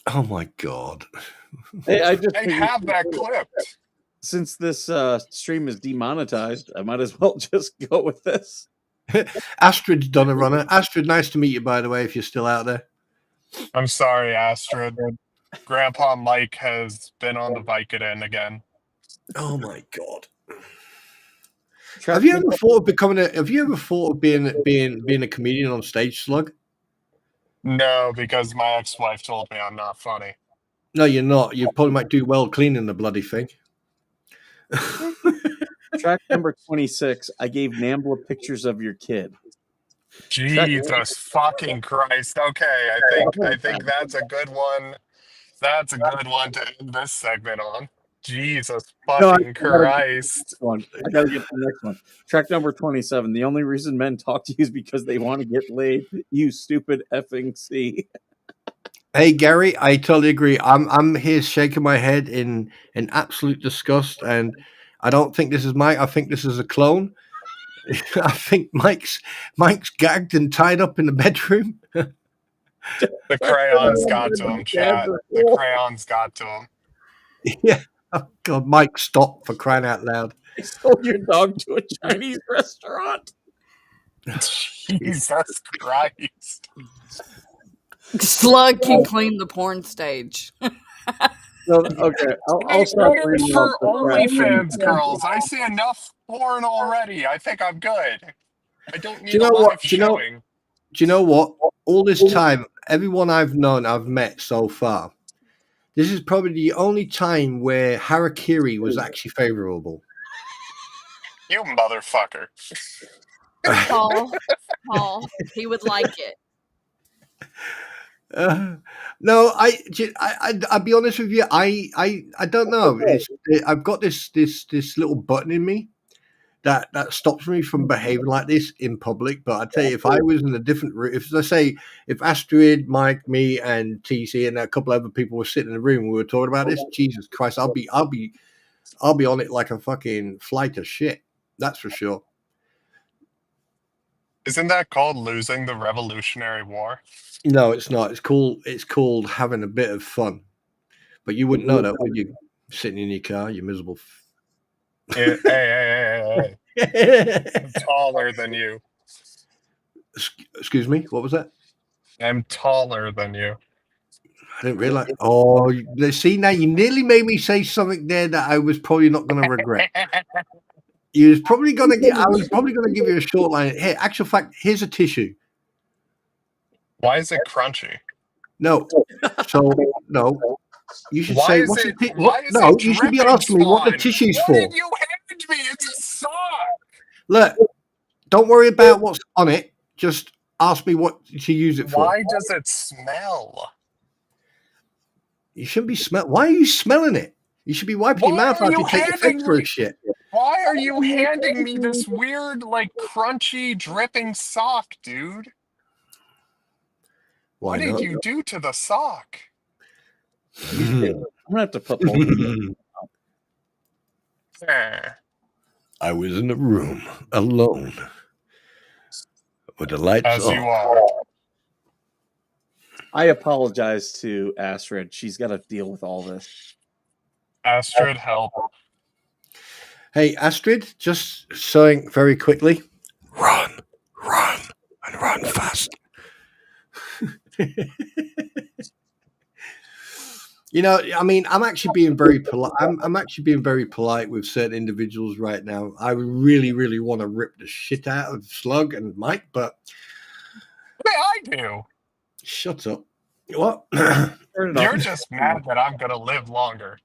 Oh, my God. Hey, I have that clipped. Since this stream is demonetized, I might as well just go with this. Astrid's done a runner. Astrid, nice to meet you, by the way, if you're still out there. I'm sorry, Astrid. Grandpa Mike has been on the Vicodin again. Oh, my God. Have you ever thought of being a comedian on stage, Slug? No, because my ex-wife told me I'm not funny. No, you're not. You probably might do well cleaning the bloody thing. Track number 26, I gave Nambla pictures of your kid. Jesus fucking Christ. Okay, I think that's a good one. That's a good one to end this segment on. Jesus fucking Christ. I gotta get to the next one. Track number 27. The only reason men talk to you is because they want to get laid. You stupid effing C. Hey Gary, I totally agree. I'm here shaking my head in absolute disgust, and I don't think this is Mike. I think this is a clone. I think Mike's gagged and tied up in the bedroom. The crayons got to him, chat. The crayons got to him. Yeah. Oh God, Mike, stop, for crying out loud. I sold your dog to a Chinese restaurant. Jesus Christ. Slug can clean the porn stage. Okay, I'll start reading for OnlyFans girls. I see enough porn already. I think I'm good. I don't need a lot of showing. Do you know what? All this time, everyone I've met so far, this is probably the only time where harakiri was actually favorable. You motherfucker. Paul, he would like it. No, I'll be honest with you. I don't know. I've got this little button in me that stops me from behaving like this in public. But I tell you, if I was in a different room, if Astrid, Mike, me, and TC, and a couple other people were sitting in the room, and we were talking about this. Jesus Christ, I'll be on it like a fucking flight of shit. That's for sure. Isn't that called losing the Revolutionary War? No, it's not. It's called having a bit of fun. But you wouldn't know that, would you? Sitting in your car, you miserable. Hey. I'm taller than you. Excuse me? What was that? I'm taller than you. I didn't realize. Oh, see, now you nearly made me say something there that I was probably not going to regret. I was probably going to give you a short line. Hey, actual fact, here's a tissue. Why is it crunchy? No. So, no. You should why say, is what's it, the why is No, it you should be dripping, asking me what the Spawn? tissue's What for. did you hand me? It's a sock. Look, don't worry about what's on it. Just ask me what to use it for. Why does it smell? You shouldn't be smelling. Why are you smelling it? You should be wiping your mouth after you take your face for a shit. Why are you handing me this weird, like, crunchy, dripping sock, dude? Why What did not? you do to the sock? I'm gonna have to put both of them. I was in a room alone with the lights As you off. are. I apologize to Astrid. She's got to deal with all this. Astrid, help. Hey, Astrid, just saying very quickly. Run, and run fast. You know, I mean, I'm actually being very polite. I'm actually being very polite with certain individuals right now. I really, really want to rip the shit out of Slug and Mike, but I do. Shut up. What? You're just mad that I'm gonna live longer.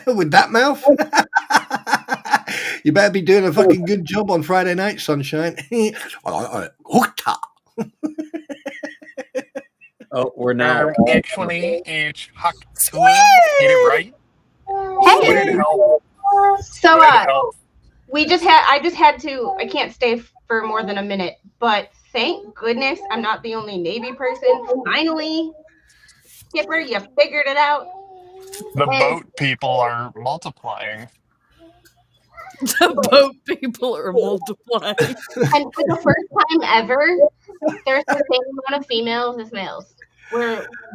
With that mouth? You better be doing a fucking good job on Friday night, sunshine. Oh, we're now. Actually, it's Huck. Get it right? Squid help. So, Squid help. I just had to, I can't stay for more than a minute, but thank goodness I'm not the only Navy person. Finally, Skipper, you figured it out. The boat people are multiplying. The boat people are multiplying. And for the first time ever, there's the same amount of females as males.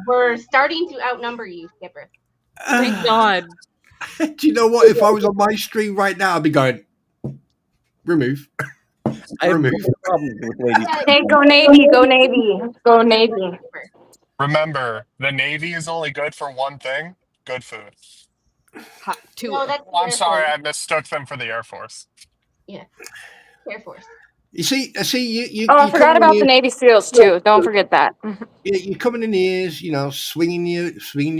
We're starting to outnumber you, Skipper. Thank God. Do you know what? If I was on my stream right now, I'd be going, remove. I have Remove. no problem with ladies. Hey, go Navy, go Navy, go Navy. Remember, the Navy is only good for one thing: good food. Hot to No, it. that's I'm Air sorry, Force. I mistook them for the Air Force. Yeah, Air Force. You see, you. Oh, I you forgot coming about in the Navy SEALs too. Don't forget that. You're coming in ears, you know, swinging your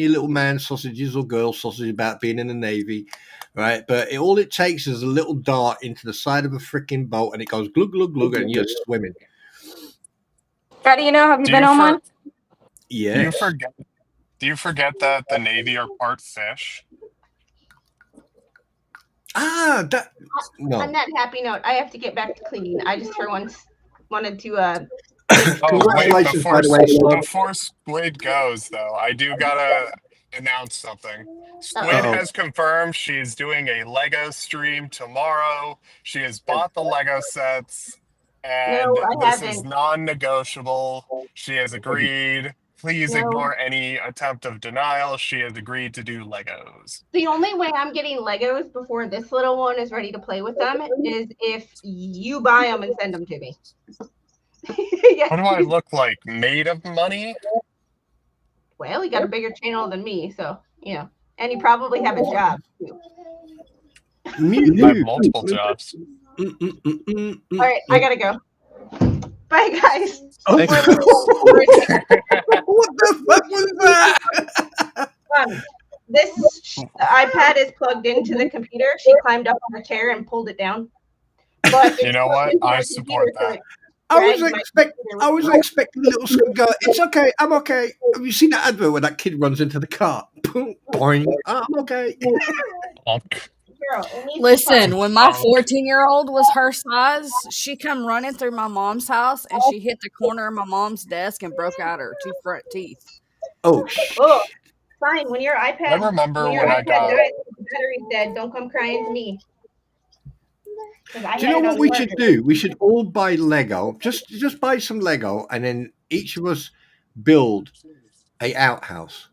little man sausages or girl sausage about being in the Navy, right? But all it takes is a little dart into the side of a freaking boat, and it goes glug glug glug, and you're swimming. How do you know? Have you been on one? Yeah. Do you forget that the Navy are part fish? No. On that happy note, I have to get back to cleaning. I just for once wanted to Oh, wait, Congratulations, by the way, before Squid goes, though, I do gotta announce something. Squid has confirmed she's doing a Lego stream tomorrow. She has bought the Lego sets, and No, I this is haven't. non-negotiable. She has agreed. Please No. ignore any attempt of denial. She has agreed to do Legos. The only way I'm getting Legos before this little one is ready to play with them is if you buy them and send them to me. What do I look like? Made of money? Well, you got a bigger channel than me, so, you know. And you probably have a job, too. I have multiple jobs. All right, I gotta go. Bye, guys. What the fuck was that? This iPad is plugged into the computer. She climbed up on the chair and pulled it down. But You know what? I support that. I was expecting little Squid go, it's okay, I'm okay. Have you seen that advert where that kid runs into the car? Boing, I'm okay. Listen, when my 14-year-old was her size, she come running through my mom's house and she hit the corner of my mom's desk and broke out her 2 front teeth. Oh, fine. When your iPad, I remember when I got dies, the battery's dead. Don't come crying to me. Do you know what we should do? We should all buy Lego. Just buy some Lego, and then each of us build a outhouse.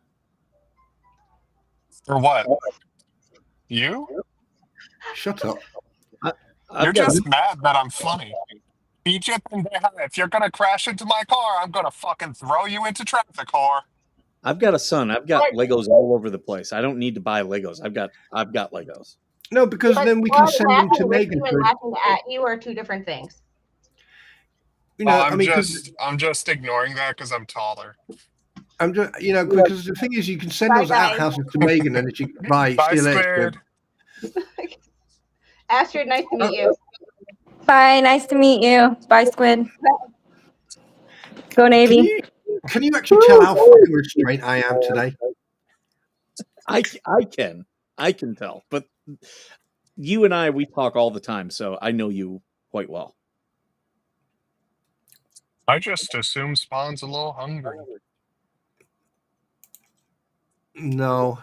For what? You? Shut up. You're just mad that I'm funny. Egypt and if you're gonna crash into my car, I'm gonna fucking throw you into traffic, whore. I've got a son. I've got Legos all over the place. I don't need to buy Legos. I've got Legos. No, because then we can send them to Megan. And laughing at you are two different things. You know, I'm just ignoring that because I'm taller. I'm just, you know, because the thing is, you can send those outhouses to Megan, and she buy. Bye, See you later. Astrid, nice to meet you. Bye, nice to meet you. Bye, Squid. Go Navy. Can you actually tell how fucking restrained I am today? I can tell, but you and we talk all the time, so I know you quite well. I just assume Spawn's a little hungry. No.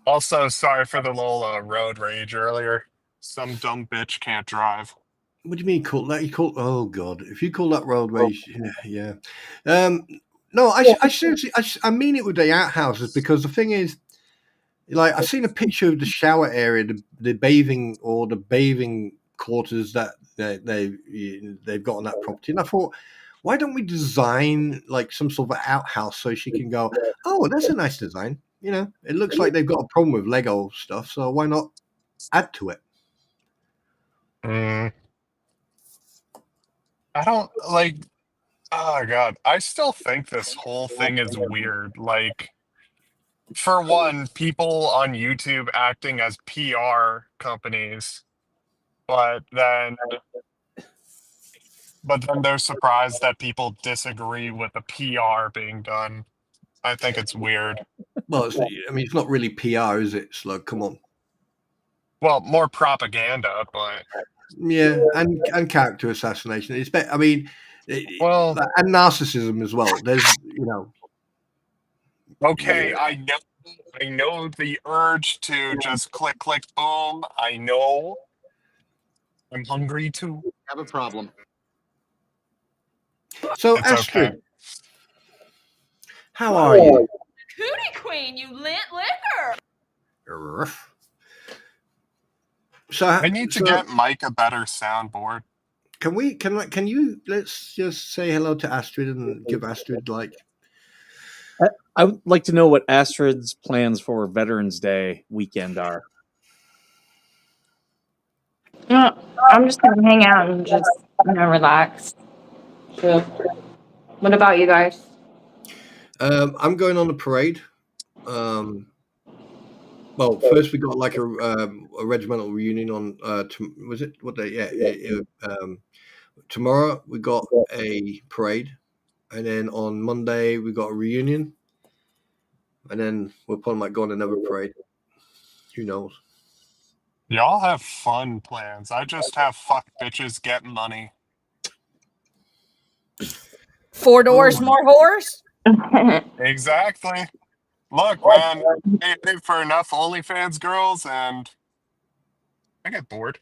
Also, sorry for the little road rage earlier. Some dumb bitch can't drive. What do you mean call that? Oh god! If you call that road rage, yeah. No, I seriously, I mean it with the outhouses, because the thing is, like, I've seen a picture of the shower area, the bathing quarters that they've got on that property, and I thought, why don't we design like some sort of outhouse so she can go, oh, that's a nice design. You know, it looks like they've got a problem with Lego stuff, so why not add to it? I don't like. Oh god, I still think this whole thing is weird. Like, for one, people on YouTube acting as PR companies, but then they're surprised that people disagree with the PR being done. I think it's weird. Well, it's not really PR, is it, Slug? Come on. Well, more propaganda, but yeah, and character assassination. It's I mean, well, and narcissism as well. There's, okay, I know the urge to just click, boom. I know. I'm hungry too. Have a problem. So, It's Astrid, okay. how are you? Cootie Queen, you lint liquor. So I need to get Mike a better soundboard. Can you let's just say hello to Astrid and give Astrid like. I would like to know what Astrid's plans for Veterans Day weekend are. I'm just gonna hang out and just relax. So, what about you guys? I'm going on a parade. Well, first we got like a regimental reunion on was it what day? Yeah, tomorrow we got a parade, and then on Monday we got a reunion, and then we'll probably might go on another parade. Who knows? Y'all have fun plans. I just have fuck bitches get money. 4 doors, more whores. Exactly. Look, man, I paid for enough OnlyFans girls, and I get bored.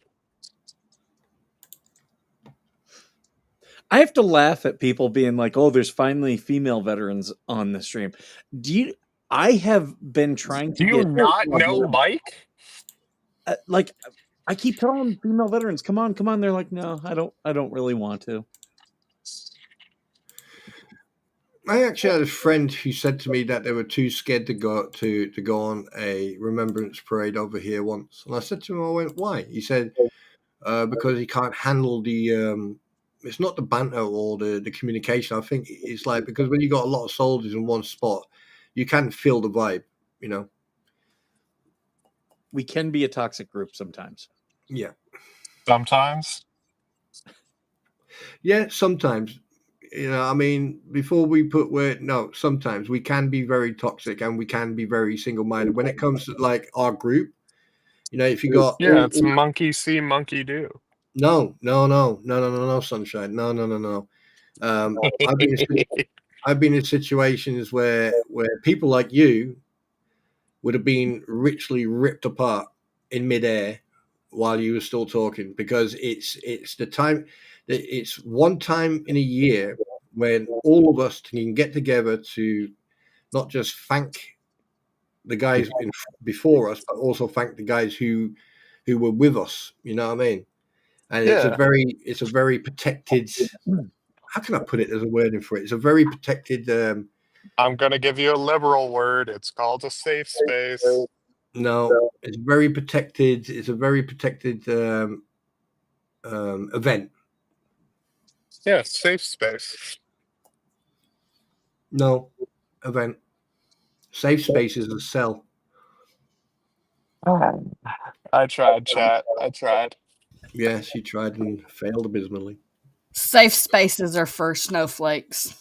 I have to laugh at people being like, "Oh, there's finally female veterans on the stream." I have been trying to Do you not know Mike? Like, I keep telling female veterans, "Come on." They're like, "No, I don't really want to." I actually had a friend who said to me that they were too scared to go on a remembrance parade over here once, and I said to him, I went, "Why?" He said, "Because he can't handle the." It's not the banter or the communication. I think it's like, because when you got a lot of soldiers in one spot, you can't feel the vibe. You know. We can be a toxic group sometimes. Yeah. Sometimes. Yeah, sometimes. I mean, before we put sometimes we can be very toxic and we can be very single-minded when it comes to like our group. If you got it's monkey see, monkey do. No, sunshine. No. I've been in situations where people like you would have been richly ripped apart in midair while you were still talking, because it's the time. It's one time in a year when all of us can get together to not just thank the guys before us, but also thank the guys who were with us. You know what I mean? And it's a very protected. How can I put it? There's a wording for it. It's a very protected. I'm gonna give you a liberal word. It's called a safe space. No, it's very protected. It's a very protected event. Yeah, safe space. No, event. Safe space is a cell. I tried, chat. I tried. Yes, you tried and failed abysmally. Safe spaces are for snowflakes.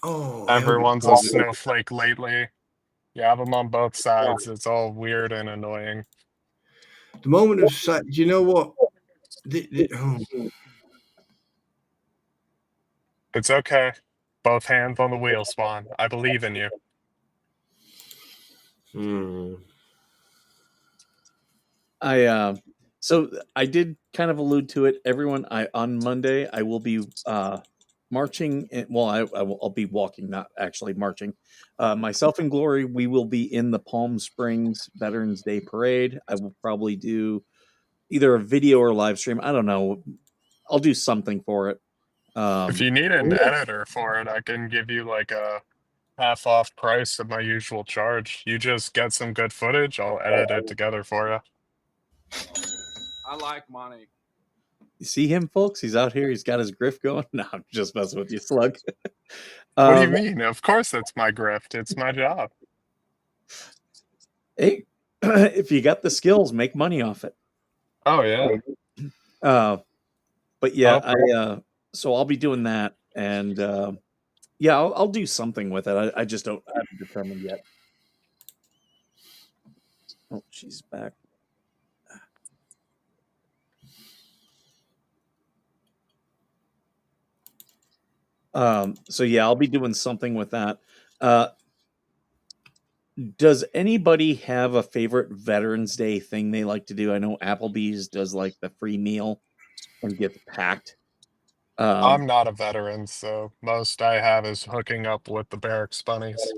Oh, Everyone's a snowflake lately. You have them on both sides. It's all weird and annoying. The moment of sight. Do you know what? It's okay. Both hands on the wheel, Swan. I believe in you. So I did kind of allude to it. Everyone, on Monday I will be marching. I'll be walking, not actually marching. Myself and Glory, we will be in the Palm Springs Veterans Day Parade. I will probably do either a video or live stream. I don't know. I'll do something for it. If you need an editor for it, I can give you like a half off price of my usual charge. You just get some good footage, I'll edit it together for you. I like money. You see him, folks? He's out here. He's got his grift going. No, I'm just messing with you, Slug. What do you mean? Of course it's my grift. It's my job. Hey, if you got the skills, make money off it. Oh, yeah. But yeah, so I'll be doing that. And yeah, I'll do something with it. I just haven't determined yet. Oh, she's back. So yeah, I'll be doing something with that. Does anybody have a favorite Veterans Day thing they like to do? I know Applebee's does like the free meal and gets packed. I'm not a veteran, so most I have is hooking up with the barracks bunnies.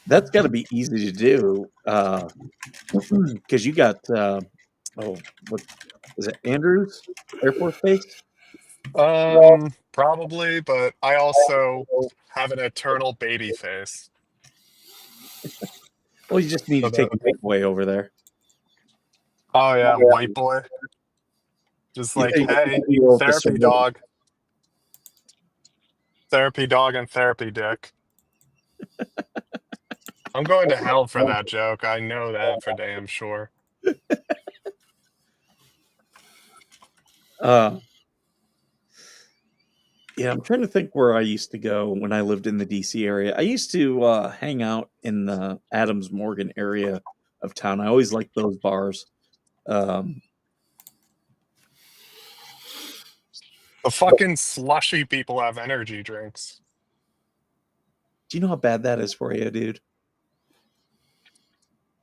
That's got to be easy to do because you got what is it, Andrews Air Force Base? Probably, but I also have an eternal baby face. Well, you just need to take a big boy over there. Oh yeah, white boy. Just like, hey, therapy dog. Therapy dog and therapy dick. I'm going to hell for that joke. I know that for damn sure. Yeah, I'm trying to think where I used to go when I lived in the DC area. I used to hang out in the Adams Morgan area of town. I always liked those bars. The fucking slushy people have energy drinks. Do you know how bad that is for you, dude?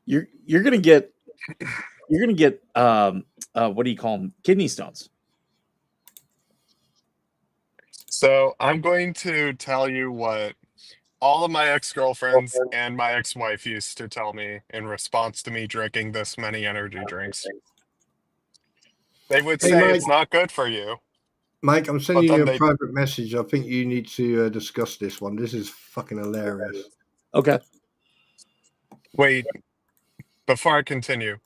You're gonna get what do you call them? Kidney stones. So I'm going to tell you what all of my ex-girlfriends and my ex-wife used to tell me in response to me drinking this many energy drinks. They would say Mike, it's not good for you. Mike, I'm sending you a private message. I think you need to discuss this one. This is fucking hilarious. Okay. Wait, before I continue,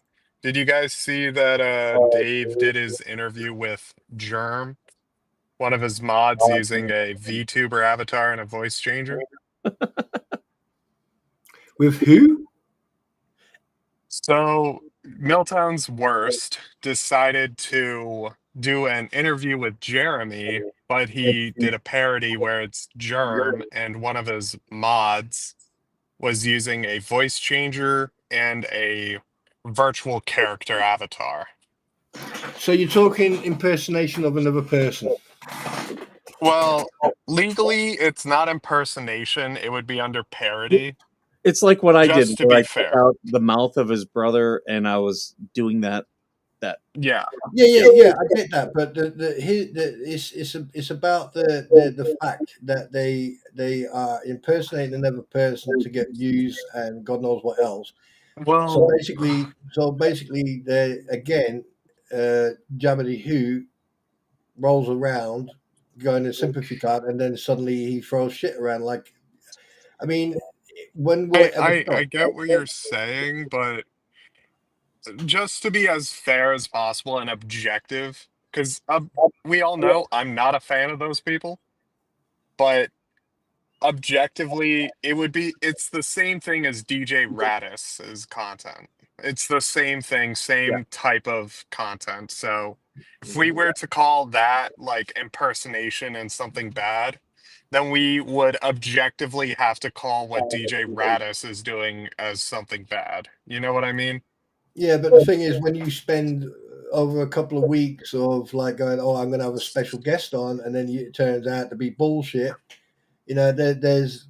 did you guys see that Dave did his interview with Germ? One of his mods using a VTuber avatar and a voice changer? With who? So, Milltown's Worst decided to do an interview with Jeremy, but he did a parody where it's Germ, and one of his mods was using a voice changer and a virtual character avatar. So you're talking impersonation of another person? Well, legally, it's not impersonation. It would be under parody. It's like what I did. Just to be fair. Out the mouth of his brother, and I was doing that. Yeah. I get that, but it's about the fact that they are impersonating another person to get views and God knows what else. Well, so basically, they again, Jabberdy Who rolls around going a sympathy card, and then suddenly he throws shit around. Like, I mean, when will it ever stop? I get what you're saying, but just to be as fair as possible and objective, because we all know I'm not a fan of those people, but objectively, it's the same thing as DJ Radis's content. It's the same thing, same type of content. So if we were to call that like impersonation and something bad, then we would objectively have to call what DJ Radis is doing as something bad. You know what I mean? Yeah, but the thing is, when you spend over a couple of weeks of like going, "Oh, I'm going to have a special guest on," and then it turns out to be bullshit, you know, there's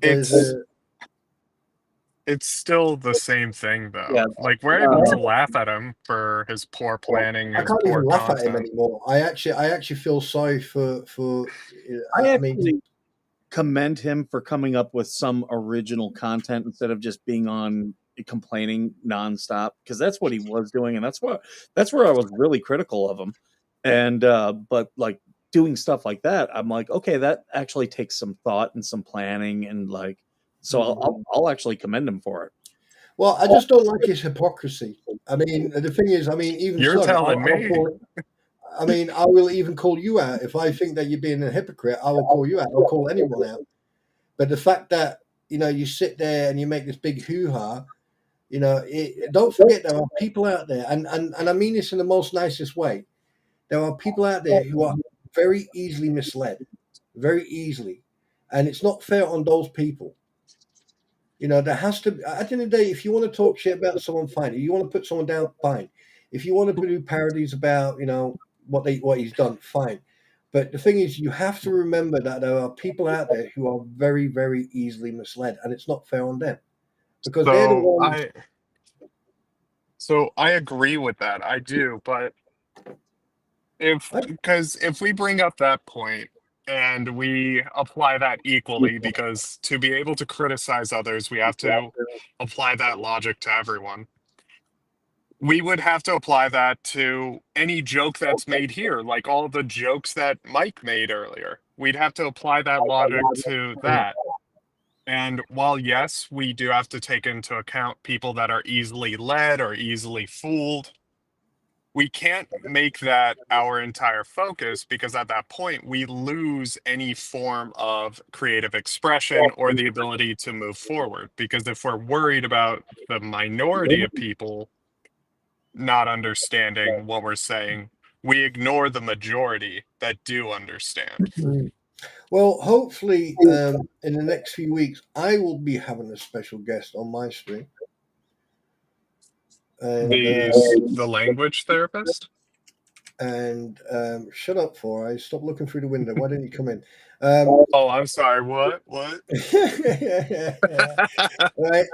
It's still the same thing, though. Yeah. Like, we're able to laugh at him for his poor planning, I his can't poor even laugh at him content. anymore. I actually feel sorry for. I mean, actually commend him for coming up with some original content instead of just being on complaining nonstop, because that's what he was doing, and that's where I was really critical of him. And but like doing stuff like that, I'm like, okay, that actually takes some thought and some planning, and like, so I'll actually commend him for it. well, I just don't like his hypocrisy. I mean, the thing is, I mean, even You're so, telling me. I mean, I will even call you out if I think that you're being a hypocrite. I will call you out. I'll call anyone out. But the fact that you sit there and you make this big hoo-ha, don't forget there are people out there, and I mean this in the most nicest way. There are people out there who are very easily misled, very easily, and it's not fair on those people. There has to, at the end of the day, if you want to talk shit about someone, fine. If you want to put someone down, fine. If you want to do parodies about, what he's done, fine. But the thing is, you have to remember that there are people out there who are very, very easily misled, and it's not fair on them because they're the ones. So I agree with that. I do, but if we bring up that point and we apply that equally, because to be able to criticize others, we have to apply that logic to everyone. We would have to apply that to any joke that's made here, like all the jokes that Mike made earlier. We'd have to apply that logic to that. And while, yes, we do have to take into account people that are easily led or easily fooled, we can't make that our entire focus, because at that point we lose any form of creative expression or the ability to move forward. Because if we're worried about the minority of people not understanding what we're saying, we ignore the majority that do understand. Well, hopefully, in the next few weeks, I will be having a special guest on my stream. And, the language therapist? And shut up, Four Eyes. Stop looking through the window. Why don't you come in? Oh, I'm sorry. What? Right.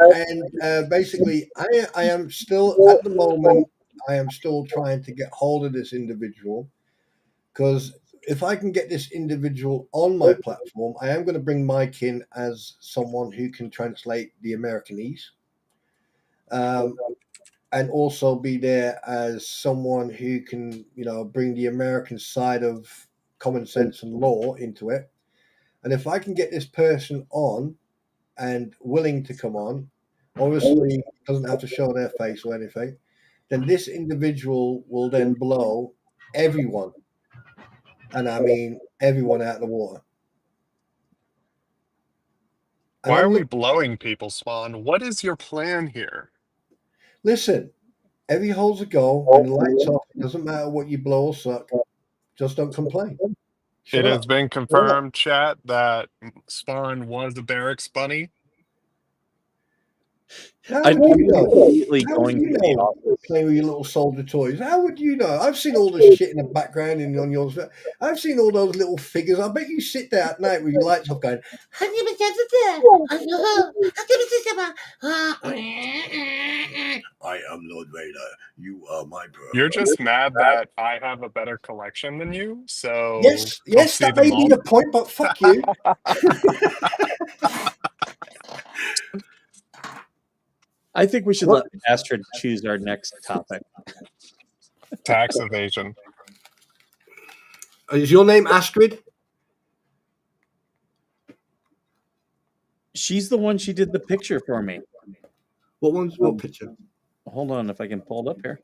And basically, I am still, at the moment, I am still trying to get hold of this individual, because if I can get this individual on my platform, I am going to bring Mike in as someone who can translate the Americanese. And also be there as someone who can, bring the American side of common sense and law into it. And if I can get this person on and willing to come on, obviously doesn't have to show their face or anything, then this individual will then blow everyone, and I mean everyone, out of the water. Why are we blowing people, Spawn? What is your plan here? Listen, every hole's a goal. When the light's off, it doesn't matter what you blow or suck. Just don't complain. It has been confirmed, chat, that Spawn was a barracks bunny. How would you know? Playing with your little soldier toys. How would you know? I've seen all the shit in the background and on yours. I've seen all those little figures. I bet you sit there at night with your lights off going, I am Lord Vader. You are my brother. You're just mad that I have a better collection than you, so... Yes, that may be the point, but fuck you. I think we should let Astrid choose our next topic. Tax evasion. Is your name Astrid? She's the one. She did the picture for me. What picture? Hold on, if I can pull it up here.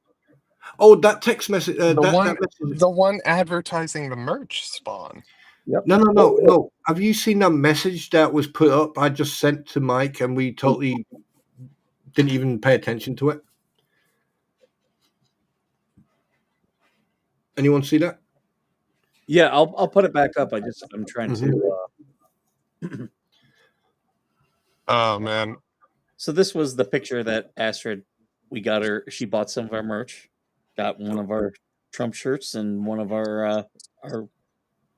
Oh, that text message. The one advertising the merch, Spawn. Yep. No. Have you seen that message that was put up? I just sent to Mike, and we totally didn't even pay attention to it. Anyone see that? Yeah, I'll put it back up. I'm trying to. Oh man. So this was the picture that Astrid, we got her. She bought some of our merch, got one of our Trump shirts, and one of our.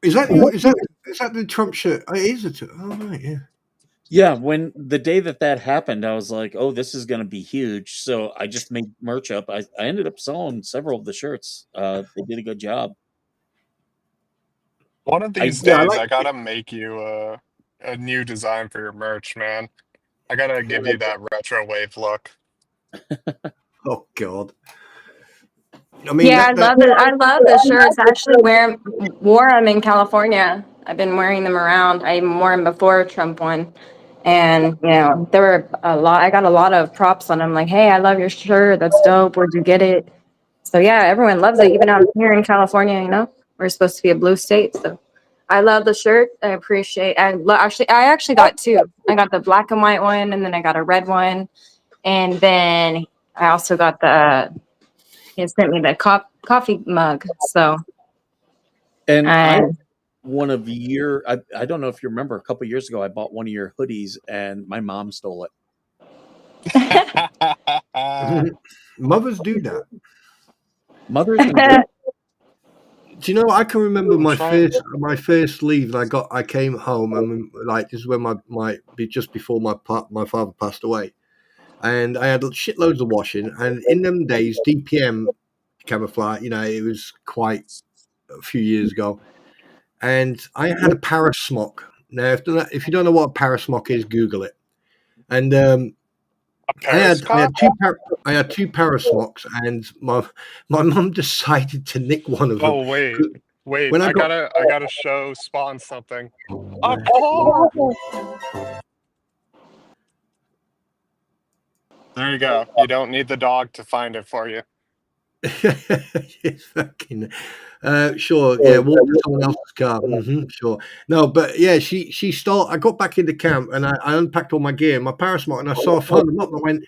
Is that the Trump shirt? It is a. Oh right, yeah. Yeah, when the day that happened, I was like, "Oh, this is going to be huge." So I just made merch up. I ended up selling several of the shirts. They did a good job. One of these days, I gotta make you a new design for your merch, man. I gotta give you that retro wave look. Oh God. I mean, yeah, I love it. I love the shirts. I actually wore them in California. I've been wearing them around. I even wore them before Trump won. And, you know, there were a lot, I got a lot of props on them. Like, hey, I love your shirt. That's dope. Where'd you get it? So yeah, everyone loves it. Even out here in California, you know, we're supposed to be a blue state. So I love the shirt. I appreciate, I actually got two. I got the black and white one, and then I got a red one. And then I also got he sent me the coffee mug. So, And I one of your, I don't know if you remember, a couple years ago, I bought one of your hoodies, and my mom stole it. Mothers do that. Mothers. Do you know? I can remember my first leave. And I came home, and like this is when just before my father passed away, and I had shitloads of washing. And in them days, DPM camouflage, you know, it was quite a few years ago. And I had a Paris smock. Now, if you don't know what a Paris smock is, Google it. And I had two Paris smocks, and my mum decided to nick one of them. Oh wait, I gotta show Spawn something. A car. There you go. You don't need the dog to find it for you. It's fucking sure, yeah. Walk to someone else's car. Sure, no, but yeah, she stole. I got back into camp and I unpacked all my gear, my parasmok, and I found them up. And I went,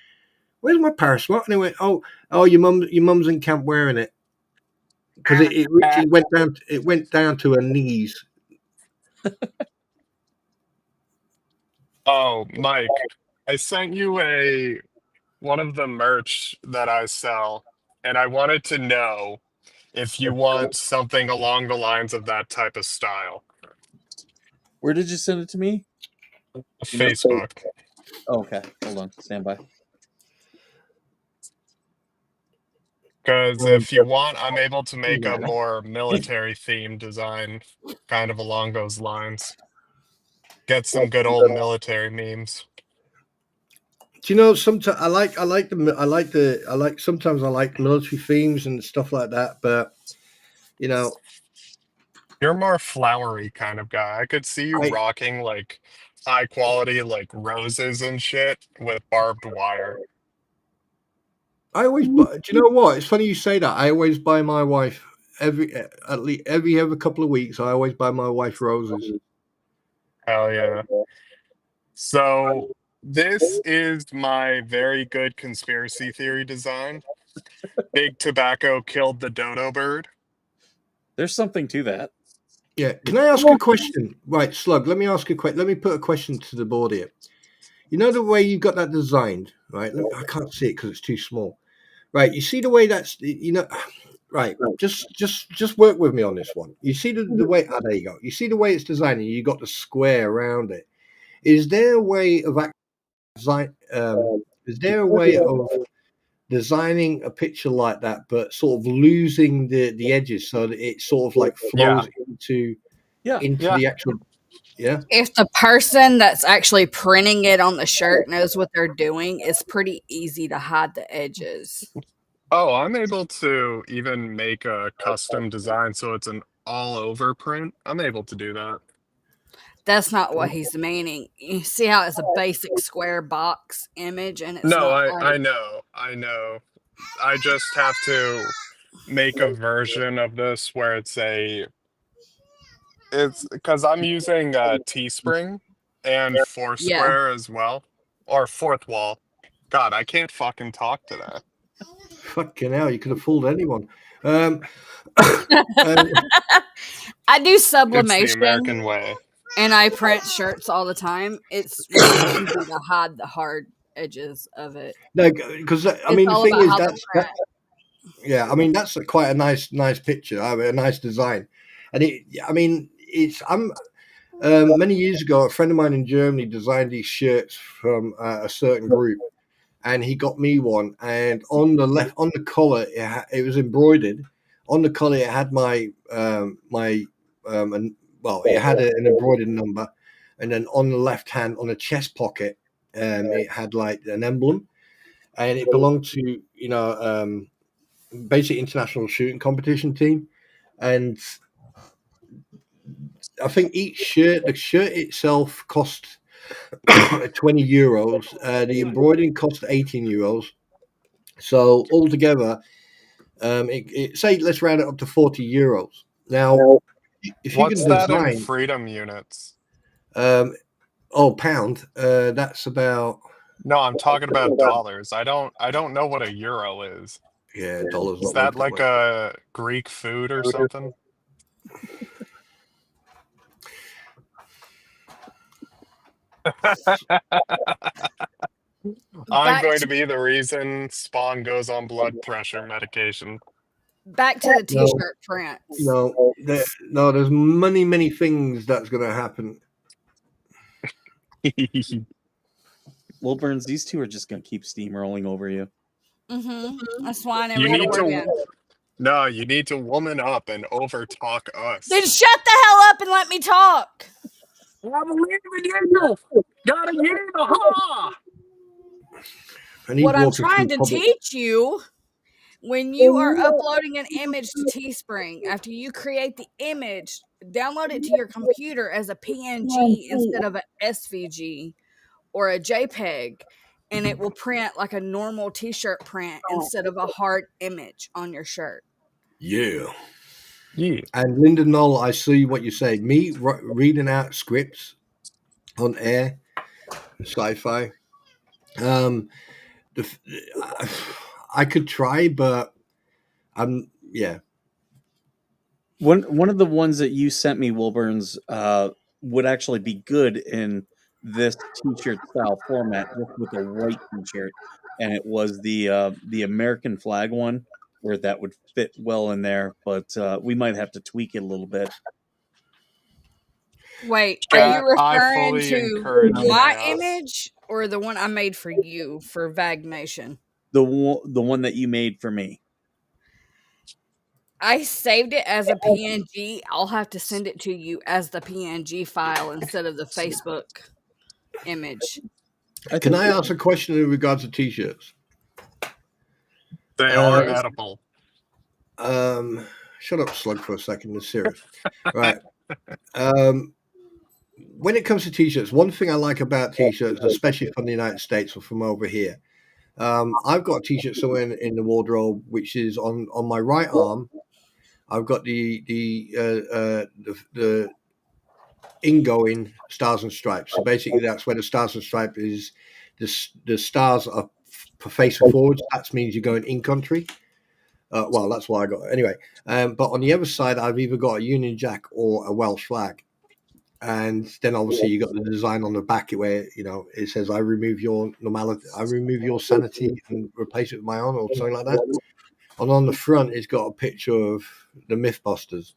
"Where's my parasmok?" And they went, "Oh, your mum's in camp wearing it," because it went down to her knees. Oh, Mike, I sent you one of the merch that I sell, and I wanted to know if you want something along the lines of that type of style. Where did you send it to me? Facebook. Oh, okay, hold on, stand by. Because if you want, I'm able to make a more military themed design, kind of along those lines. Get some good old military memes. Do you know? Sometimes sometimes I like military themes and stuff like that, but you know, you're a more flowery kind of guy. I could see you rocking like high quality like roses and shit with barbed wire. I always buy. Do you know what? It's funny you say that. I always buy my wife every couple of weeks. I always buy my wife roses. Hell yeah! So this is my very good conspiracy theory design. Big Tobacco killed the dodo bird. There's something to that. Yeah. Can I ask a question? Right, Slug. Let me ask a question. Let me put a question to the board here. You know the way you got that designed, right? I can't see it because it's too small. Right. You see the way that's, you know, right. Just work with me on this one. You see the way, there you go. You see the way it's designed and you got the square around it. Is there a way of designing a picture like that, but sort of losing the edges so that it sort of like flows into the actual, If the person that's actually printing it on the shirt knows what they're doing, it's pretty easy to hide the edges. Oh, I'm able to even make a custom design so it's an all-over print. I'm able to do that. That's not what he's meaning. You see how it's a basic square box image, and it's no, not. I know. I just have to make a version of this where it's It's because I'm using Teespring and Foursquare as well, or Fourth Wall. God, I can't fucking talk today. Fucking hell, you could have fooled anyone. I do It's the sublimation, American way. and I print shirts all the time. It's really easy to hide the hard edges of it. No, because I It's mean the all thing about is how the that's print. yeah. I mean that's quite a nice picture, a nice design, and I'm. Many years ago, a friend of mine in Germany designed these shirts from a certain group, and he got me one. And on the collar, it was embroidered. On the collar, it had it had an embroidered number, and then on the left hand, on the chest pocket, it had like an emblem, and it belonged to basic international shooting competition team, and I think the shirt itself cost 20 euros. The embroidering cost 18 euros. So altogether, say let's round it up to 40 euros. Now, if you What's can that in design, freedom units? pound, that's about No, I'm talking about dollars. I don't know what a euro is. dollars. Is that like a Greek food or something? I'm going to be the reason Spawn goes on blood pressure medication. Back to the t-shirt prints. There's many things that's going to happen. Well, Burns, these two are just going to keep steamrolling over you. That's why I never had a word in. No, you need to woman up and overtalk us. Then shut the hell up and let me talk. I believe in you. Gotta ha! What I'm trying to teach you, when you are uploading an image to Teespring, after you create the image, download it to your computer as a PNG instead of a SVG or a JPEG, and it will print like a normal t-shirt print instead of a hard image on your shirt. Yeah. And Linda Knoll, I see what you say. Me reading out scripts on air, sci-fi. I could try, but yeah. One of the ones that you sent me, Wilburns, would actually be good in this t-shirt style format, just with a white t-shirt, and it was the American flag one, where that would fit well in there. But we might have to tweak it a little bit. Wait, are you referring to my image or the one I made for you for Vag Nation? The one that you made for me. I saved it as a PNG. I'll have to send it to you as the PNG file instead of the Facebook image. Can I ask a question in regards to t-shirts? They are edible. Shut up, Slug, for a second. It's serious. Right. When it comes to t-shirts, one thing I like about t-shirts, especially from the United States or from over here, I've got a t-shirt somewhere in the wardrobe, which is on my right arm. I've got the ingoing stars and stripes. So basically, that's where the stars and stripes is. The stars are facing forwards. That means you're going in country. Well, that's what I got anyway. But on the other side, I've either got a Union Jack or a Welsh flag. And then obviously you got the design on the back where it says I remove your normality, I remove your sanity and replace it with my own or something like that. And on the front it's got a picture of the Mythbusters.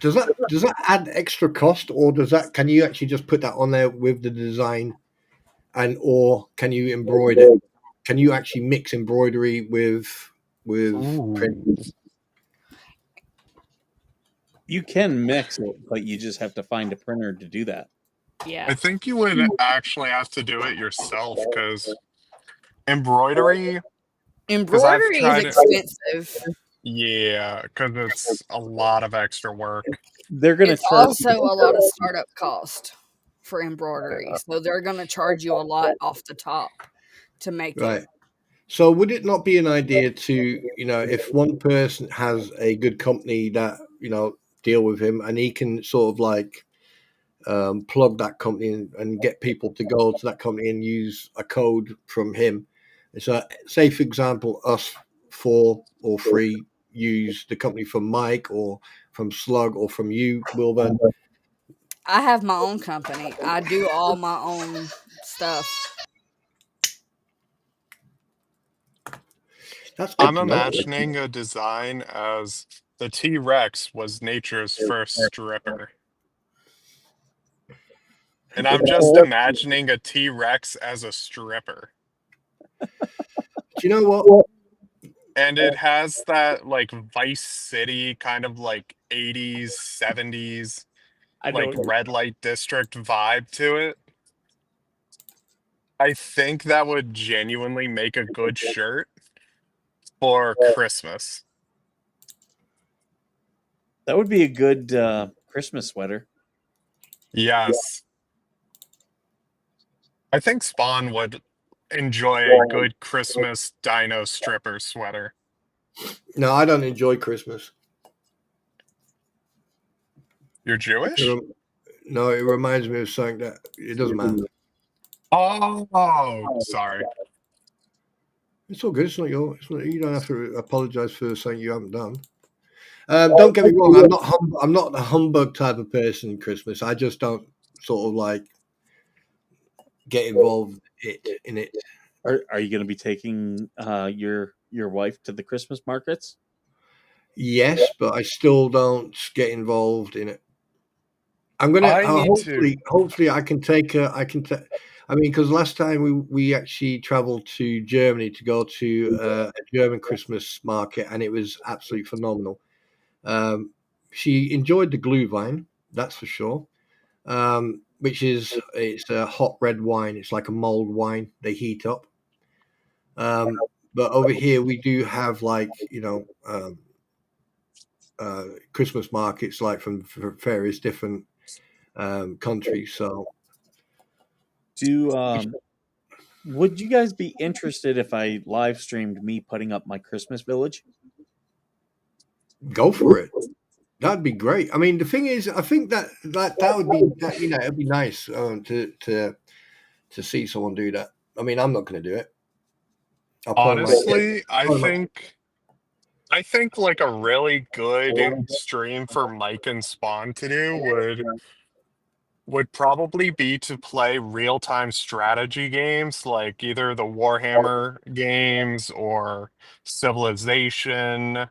Does that add extra cost, or can you actually just put that on there with the design, or can you embroider? Can you actually mix embroidery with print? You can mix it, but you just have to find a printer to do that. Yeah. I think you would actually have to do it yourself because embroidery is expensive. Yeah, because it's a lot of extra work. It's also a lot of startup cost for embroidery, so they're going to charge you a lot off the top to make it. So would it not be an idea to, if one person has a good company that deal with him, and he can sort of like plug that company and get people to go to that company and use a code from him. And so, say for example, us 4 or 3 use the company from Mike or from Slug or from you, Wilbur. I have my own company. I do all my own stuff. That's good I'm to know. imagining a design as the T-Rex was nature's first stripper. And I'm just imagining a T-Rex as a stripper. Do you know what? And it has that like Vice City kind of like 80s, 70s, like red light district vibe to it. I think that would genuinely make a good shirt for Christmas. That would be a good Christmas sweater. Yes. I think Spawn would enjoy a good Christmas dino stripper sweater. No, I don't enjoy Christmas. You're Jewish? No, it reminds me of something that it doesn't matter. Oh, sorry. It's all good. It's not you don't have to apologize for something you haven't done. Don't get me wrong. I'm not a humbug type of person in Christmas. I just don't sort of like get involved in it. Are you going to be taking your wife to the Christmas markets? Yes, but I still don't get involved in it. I'm gonna hopefully I can take her. I mean, because last time we actually traveled to Germany to go to a German Christmas market, and it was absolutely phenomenal. She enjoyed the Glühwein, that's for sure. It's a hot red wine. It's like a mulled wine they heat up. But over here we do have like Christmas markets like from various different countries. So, would you guys be interested if I live streamed me putting up my Christmas village? Go for it. That'd be great. I mean, the thing is, I think that would be it'd be nice to see someone do that. I mean, I'm not going to do it. Honestly, I think like a really good stream for Mike and Spawn to do would probably be to play real-time strategy games like either the Warhammer games or Civilization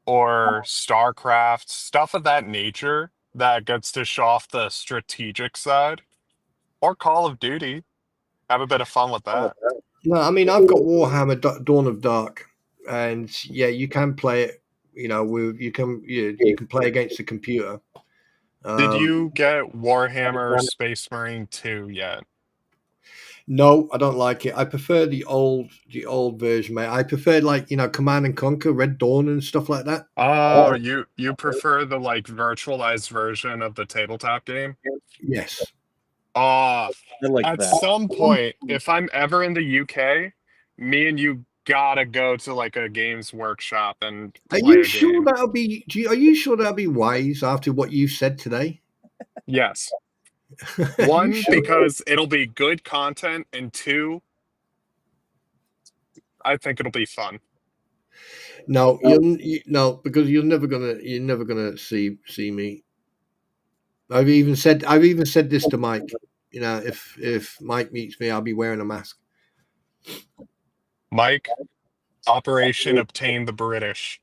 or StarCraft, stuff of that nature that gets to show off the strategic side, or Call of Duty. Have a bit of fun with that. No, I mean, I've got Warhammer Dawn of Dark, and yeah, you can play it. You can play against the computer. Did you get Warhammer Space Marine 2 yet? No, I don't like it. I prefer the old version, mate. I prefer like Command and Conquer, Red Dawn, and stuff like that. Oh, you prefer the like virtualized version of the tabletop game? Yes. At that. some point, if I'm ever in the UK, me and you gotta go to like a games workshop and play Are you a sure game. that'll be? Are you sure that'll be wise after what you said today? Yes. One, because it'll be good content, and 2, I think it'll be fun. No, because you're never gonna see me. I've even said this to Mike. If Mike meets me, I'll be wearing a mask. Mike, Operation Obtain the British.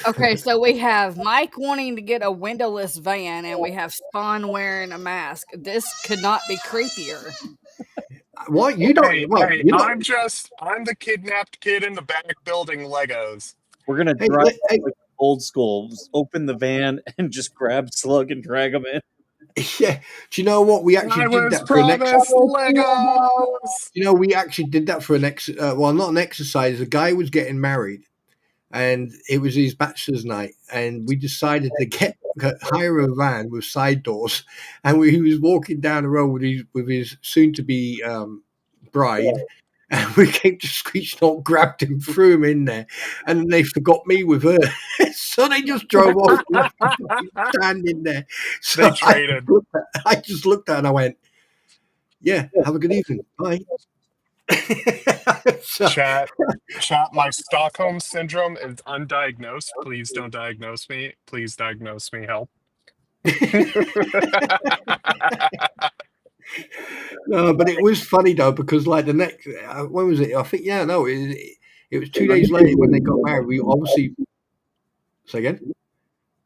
Okay, so we have Mike wanting to get a windowless van, and we have Spawn wearing a mask. This could not be creepier. What you don't? I'm the kidnapped kid in the back building Legos. We're gonna drive old school. Just open the van and just grab Slug and drag him in. Yeah. Do you know what? We actually did that for an exercise. Legos. We actually did that for an not an exercise. A guy was getting married, and it was his bachelor's night, and we decided to hire a van with side doors, and he was walking down the road with his soon to be bride, And we came to Screech Knoll, grabbed him, threw him in there, and then they forgot me with her. So they just drove off and left me standing there. So They traded. I just looked at her and I went, yeah, have a good evening. Bye. So, Chat, my Stockholm syndrome is undiagnosed. Please don't diagnose me. Please diagnose me. Help. no, but it was funny though, because like the next, when was it? I think, yeah, no, it was 2 days later when they got married. We obviously, say again?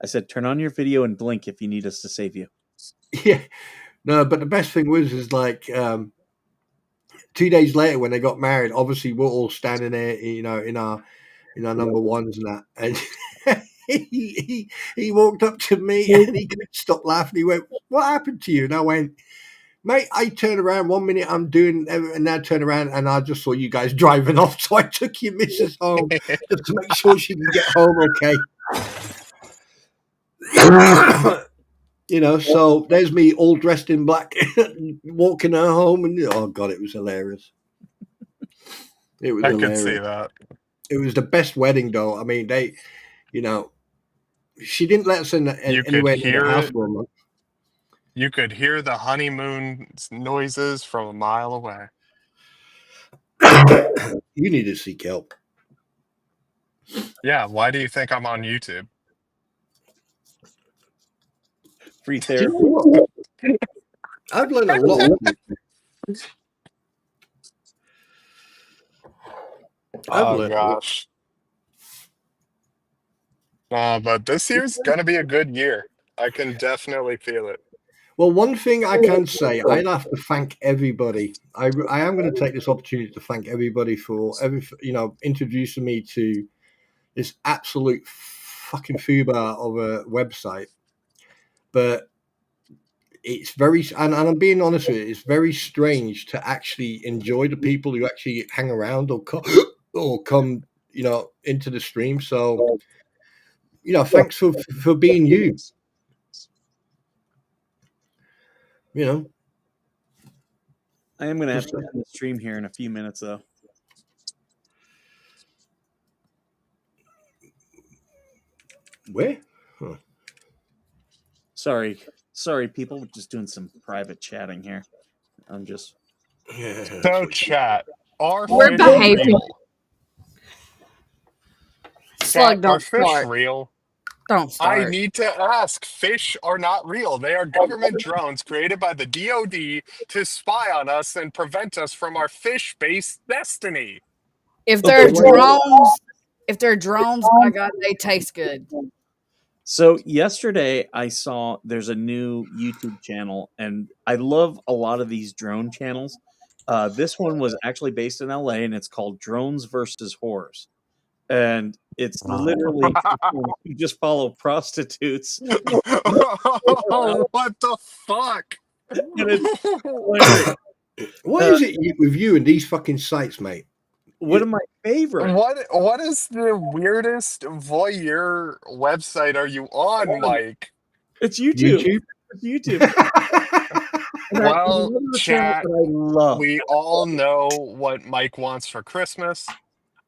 I said, turn on your video and blink if you need us to save you. Yeah, no, but the best thing was like 2 days later when they got married. Obviously, we're all standing there, you know, in our number ones and that, and he walked up to me and he couldn't stop laughing. He went, "What happened to you?" And I went, "Mate, I turned around 1 minute, I'm doing, and now turn around, and I just saw you guys driving off. So I took your missus home just to make sure she can get home okay." You know, so there's me all dressed in black, walking her home, and oh god, it was hilarious. It was hilarious. Could see that. It was the best wedding, though. I mean, they, you know, she didn't let us in anywhere near the house for a month. You could hear the honeymoon noises from a mile away. You need to seek help. Yeah, why do you think I'm on YouTube? Free therapy. I've learned a lot. Oh gosh. But this year's gonna be a good year. I can definitely feel it. Well, one thing I can say, I'd have to thank everybody. I am going to take this opportunity to thank everybody for introducing me to this absolute fucking foobar of a website. But it's very, and I'm being honest with you, it's very strange to actually enjoy the people who actually hang around or come, you know, into the stream. So, you know, thanks for being you. You know, I am going to have to end the stream here in a few minutes, though. Where? Huh. Sorry, people. We're just doing some private chatting here. I'm just. So, chat. We're behaving. Slug, don't are fish start. real? Don't start. I need to ask. Fish are not real. They are government drones created by the DoD to spy on us and prevent us from our fish-based destiny. If they're drones, my God, they taste good. So yesterday I saw there's a new YouTube channel, and I love a lot of these drone channels. This one was actually based in LA, and it's called Drones versus Whores. And it's literally you just follow prostitutes. What the fuck? What is it with you and these fucking sites, mate? One of my favorites. What is the weirdest voyeur website are you on, Mike? It's YouTube. It's YouTube. Well, chat, we all know what Mike wants for Christmas.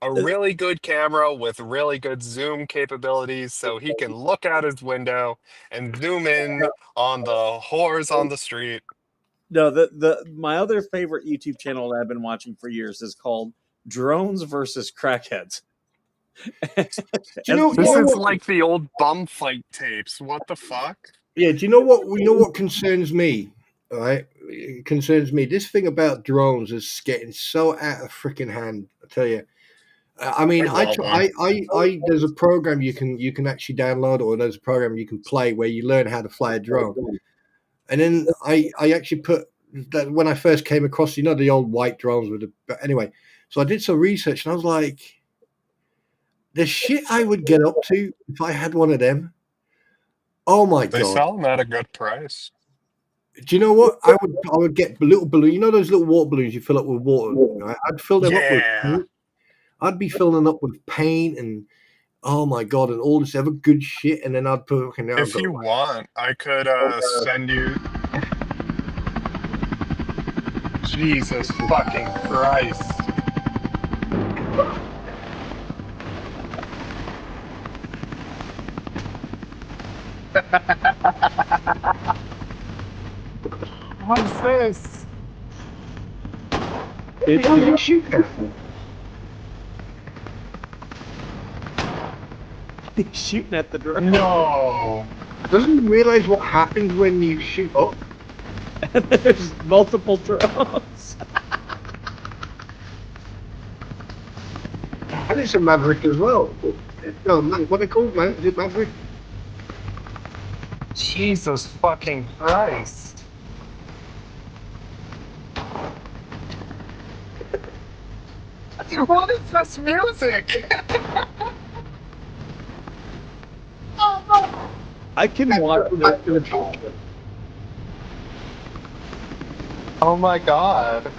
A really good camera with really good zoom capabilities so he can look out his window and zoom in on the whores on the street. No, my other favorite YouTube channel that I've been watching for years is called Drones versus Crackheads. This is like the old bum fight tapes. What the fuck? Yeah, do you know what? You know what concerns me? All right, it concerns me. This thing about drones is getting so out of freaking hand. I tell you. I mean, I there's a program you can actually download, or there's a program you can play where you learn how to fly a drone. And then I actually put that when I first came across, you know, the old white drones with the. But anyway, so I did some research and I was like, the shit I would get up to if I had one of them. Oh my God! They sell them at a good price. Do you know what? I would get little balloons. You know those little water balloons you fill up with water. Right? I'd fill them up with paint. I'd be filling them up with paint and oh my God, and all this other good shit. And then I'd put. If you want, I could send you. Jesus fucking Christ! What's this? It's how you shoot at. He's shooting at the drone. No. Doesn't he realize what happens when you shoot up? And there's multiple drones. And it's a Maverick as well. No, what they called, man? Is it Maverick? Jesus fucking Christ. What is this music? I can watch this. Oh my god.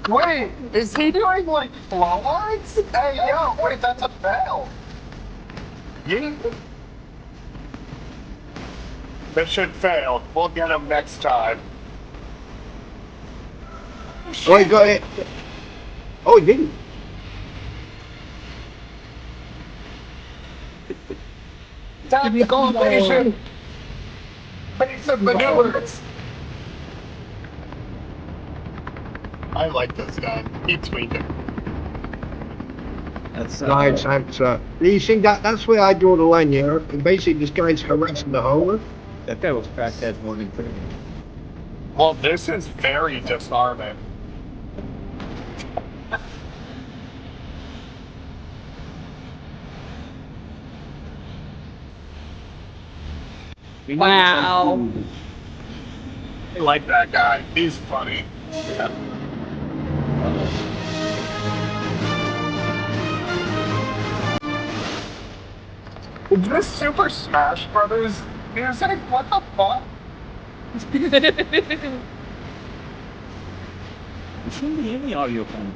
Wait, is he doing like flow lines? Hey, yo, wait, that's a fail. Yeet. Mission failed. We'll get him next time. Oh, he got it. Oh, he didn't. Tactical evasion. Basic maneuvers. I like this guy. He tweeted. That's Nice answer. You see, that's where I draw the line, you know? Basically, this guy's harassing the homeless. that guy was crackhead morning for me. Well, this is very disarming. Wow. I like that guy. He's funny. Is this Super Smash Brothers music? What the fuck? It shouldn't be any audio phone.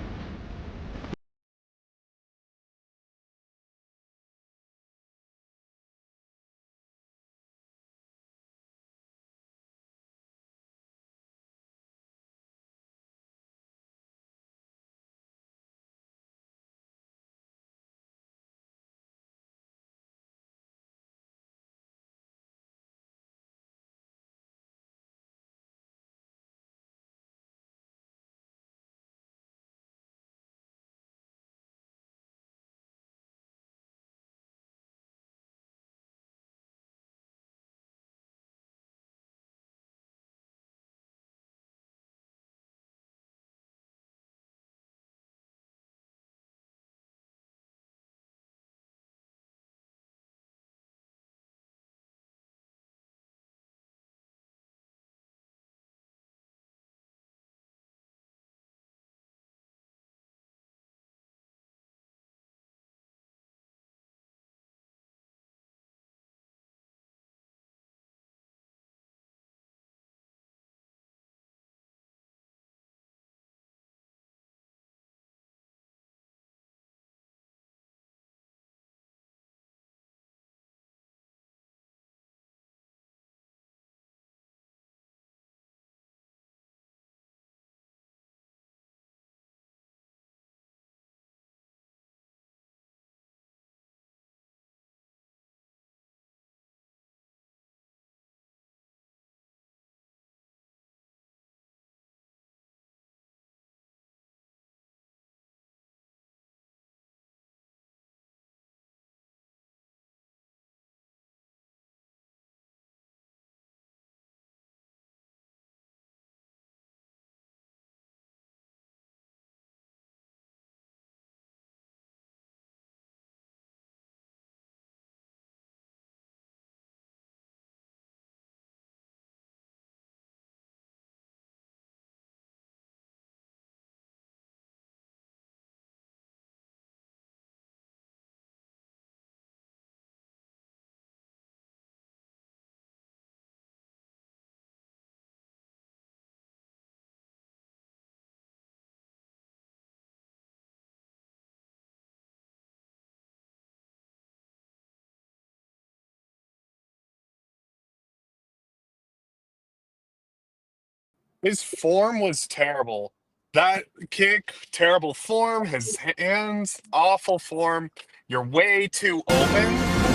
His form was terrible. That kick, terrible form. His hands, awful form. You're way too open.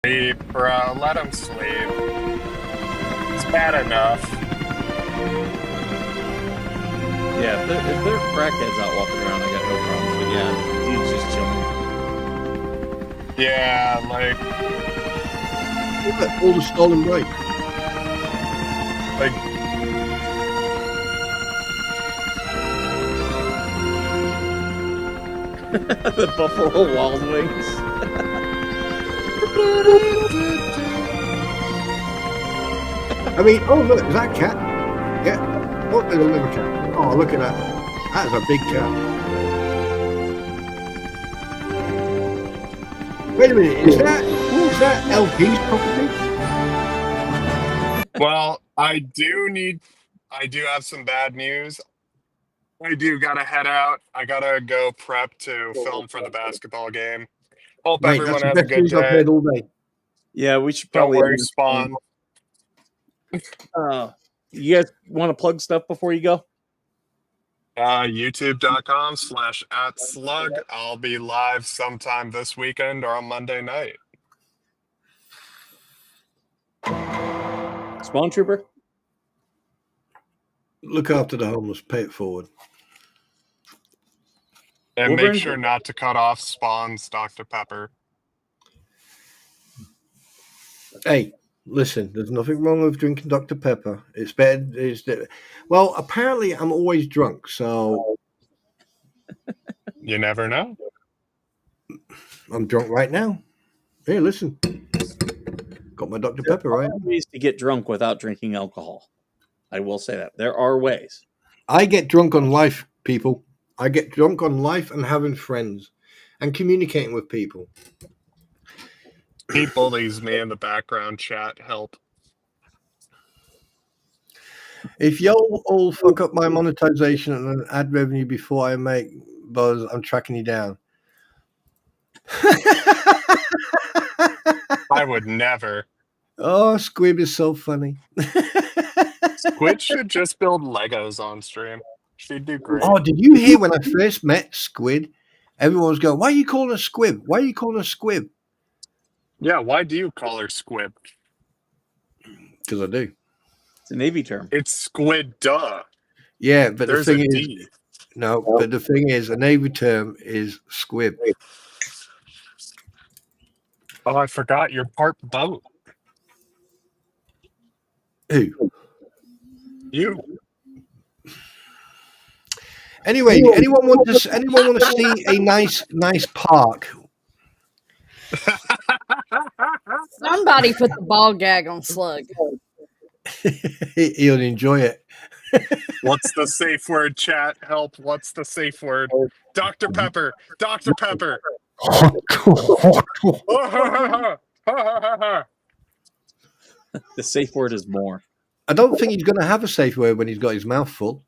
Sleep, bro. Let him sleep. It's bad enough. Yeah, if there are crackheads out walking around, I got no problem. But yeah, dude's just chilling. Yeah, like Look at all the stolen right. Like, the Buffalo Wild Wings. I mean, oh look, is that a cat? Yeah. Oh, there's a little cat. Oh, look at that. That's a big cat. Wait a minute, is that LP's property? well, I do have some bad news. I do gotta head out. I gotta go prep to film for the basketball game. Hope Mate, everyone that's the has a best good news I've day. heard all day. Yeah, we should Don't probably. worry, Spawn. You guys want to plug stuff before you go? YouTube.com/@slug. I'll be live sometime this weekend or on Monday night. Spawn Trooper? Look after the homeless, pay it forward. And Wilburn? make sure not to cut off Spawn's Dr. Pepper. Hey, listen, there's nothing wrong with drinking Dr. Pepper. It's better. Well, apparently I'm always drunk, so You never know. I'm drunk right now. Hey, listen. Got my Dr. Pepper, right? There are ways to get drunk without drinking alcohol. I will say that. There are ways. I get drunk on life, people. I get drunk on life and having friends and communicating with people. He bullies me in the background chat. Help. If y'all all fuck up my monetization and ad revenue before I make buzz, I'm tracking you down. I would never. Oh, Squib is so funny. Squid should just build Legos on stream. She'd do great. Oh, did you hear when I first met Squid? Everyone was going, "Why are you calling her Squib? Why are you calling her Squib?" Yeah, why do you call her Squib? Because I do. It's a Navy term. It's Squid, duh. Yeah, but There's the thing a is, D. no, but the thing is, a Navy term is Squib. Oh, I forgot you're part boat. Who? You. Anyway, anyone want to see a nice park? Somebody put the ball gag on Slug. He'll enjoy it. What's the safe word, chat? Help. What's the safe word? Dr. Pepper. Dr. Pepper. The safe word is more. I don't think he's going to have a safe word when he's got his mouth full.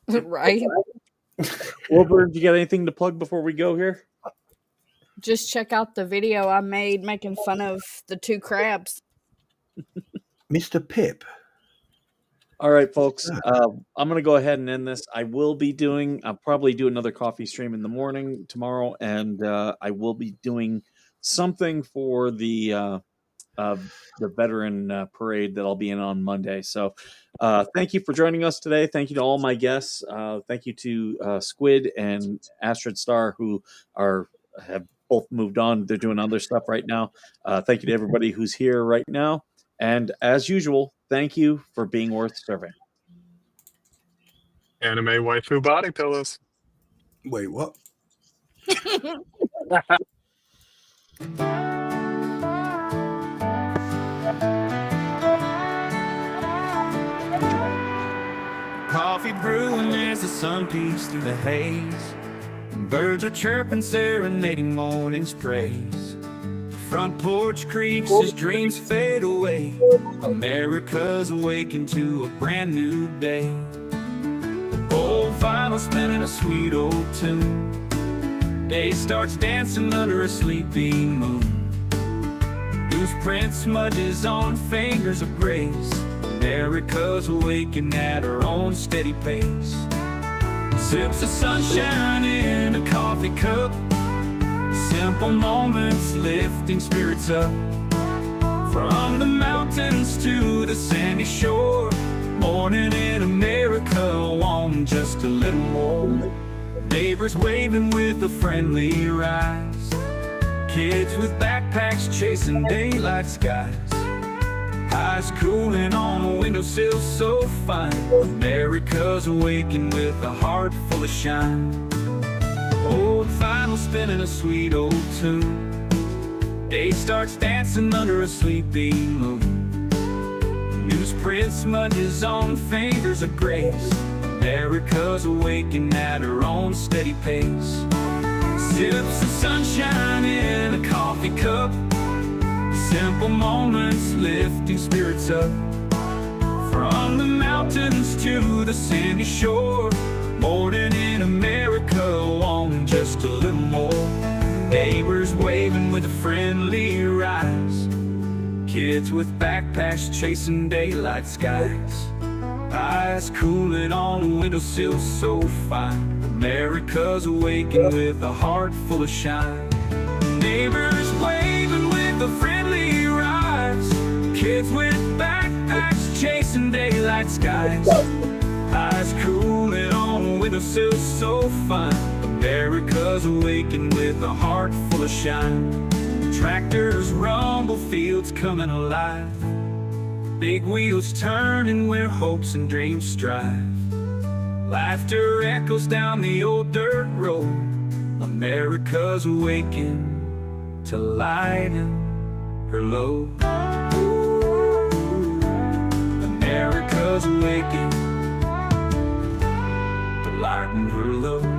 Right? Wilbur, do you got anything to plug before we go here? Just check out the video I made making fun of the two crabs. Mr. Pip. All right, folks. I'm going to go ahead and end this. I'll probably do another coffee stream in the morning tomorrow, and I will be doing something for the veteran parade that I'll be in on Monday. So thank you for joining us today. Thank you to all my guests. Thank you to Squid and Astrid Star, who have both moved on. They're doing other stuff right now. Thank you to everybody who's here right now. And as usual, thank you for being worth serving. Anime waifu body pillows. Wait, what? Coffee brewing as the sun peeks through the haze. Birds are chirping, serenading morning's praise. Front porch creaks as dreams fade away. America's awakened to a brand new day. Old vinyl spinning a sweet old tune. Day starts dancing under a sleeping moon. Loose print smudges on fingers of grace. America's awakened at her own steady pace. Sips of sunshine in a coffee cup. Simple moments lifting spirits up. From the mountains to the sandy shore. Morning in America, on just a little more. Neighbors waving with a friendly rise. Kids with backpacks chasing daylight skies. Eyes cooling on a windowsill so fine. America's awakened with a heart full of shine. Old vinyl spinning a sweet old tune. Day starts dancing under a sleeping moon. Newsprint smudges on fingers of grace. America's awakened at her own steady pace. Sips of sunshine in a coffee cup. Simple moments lifting spirits up. From the mountains to the sandy shore. Morning in America, on just a little more. Neighbors waving with a friendly rise. Kids with backpacks chasing daylight skies. Eyes cooling on a windowsill so fine. America's awakened with a heart full of shine. Neighbors waving with a friendly rise. Kids with backpacks chasing daylight skies. Eyes cooling on a windowsill so fine. America's awakened with a heart full of shine. Tractors rumble, fields coming alive. Big wheels turning where hopes and dreams strive. Laughter echoes down the old dirt road. America's awakened to lighten her load. America's awakened to lighten her load.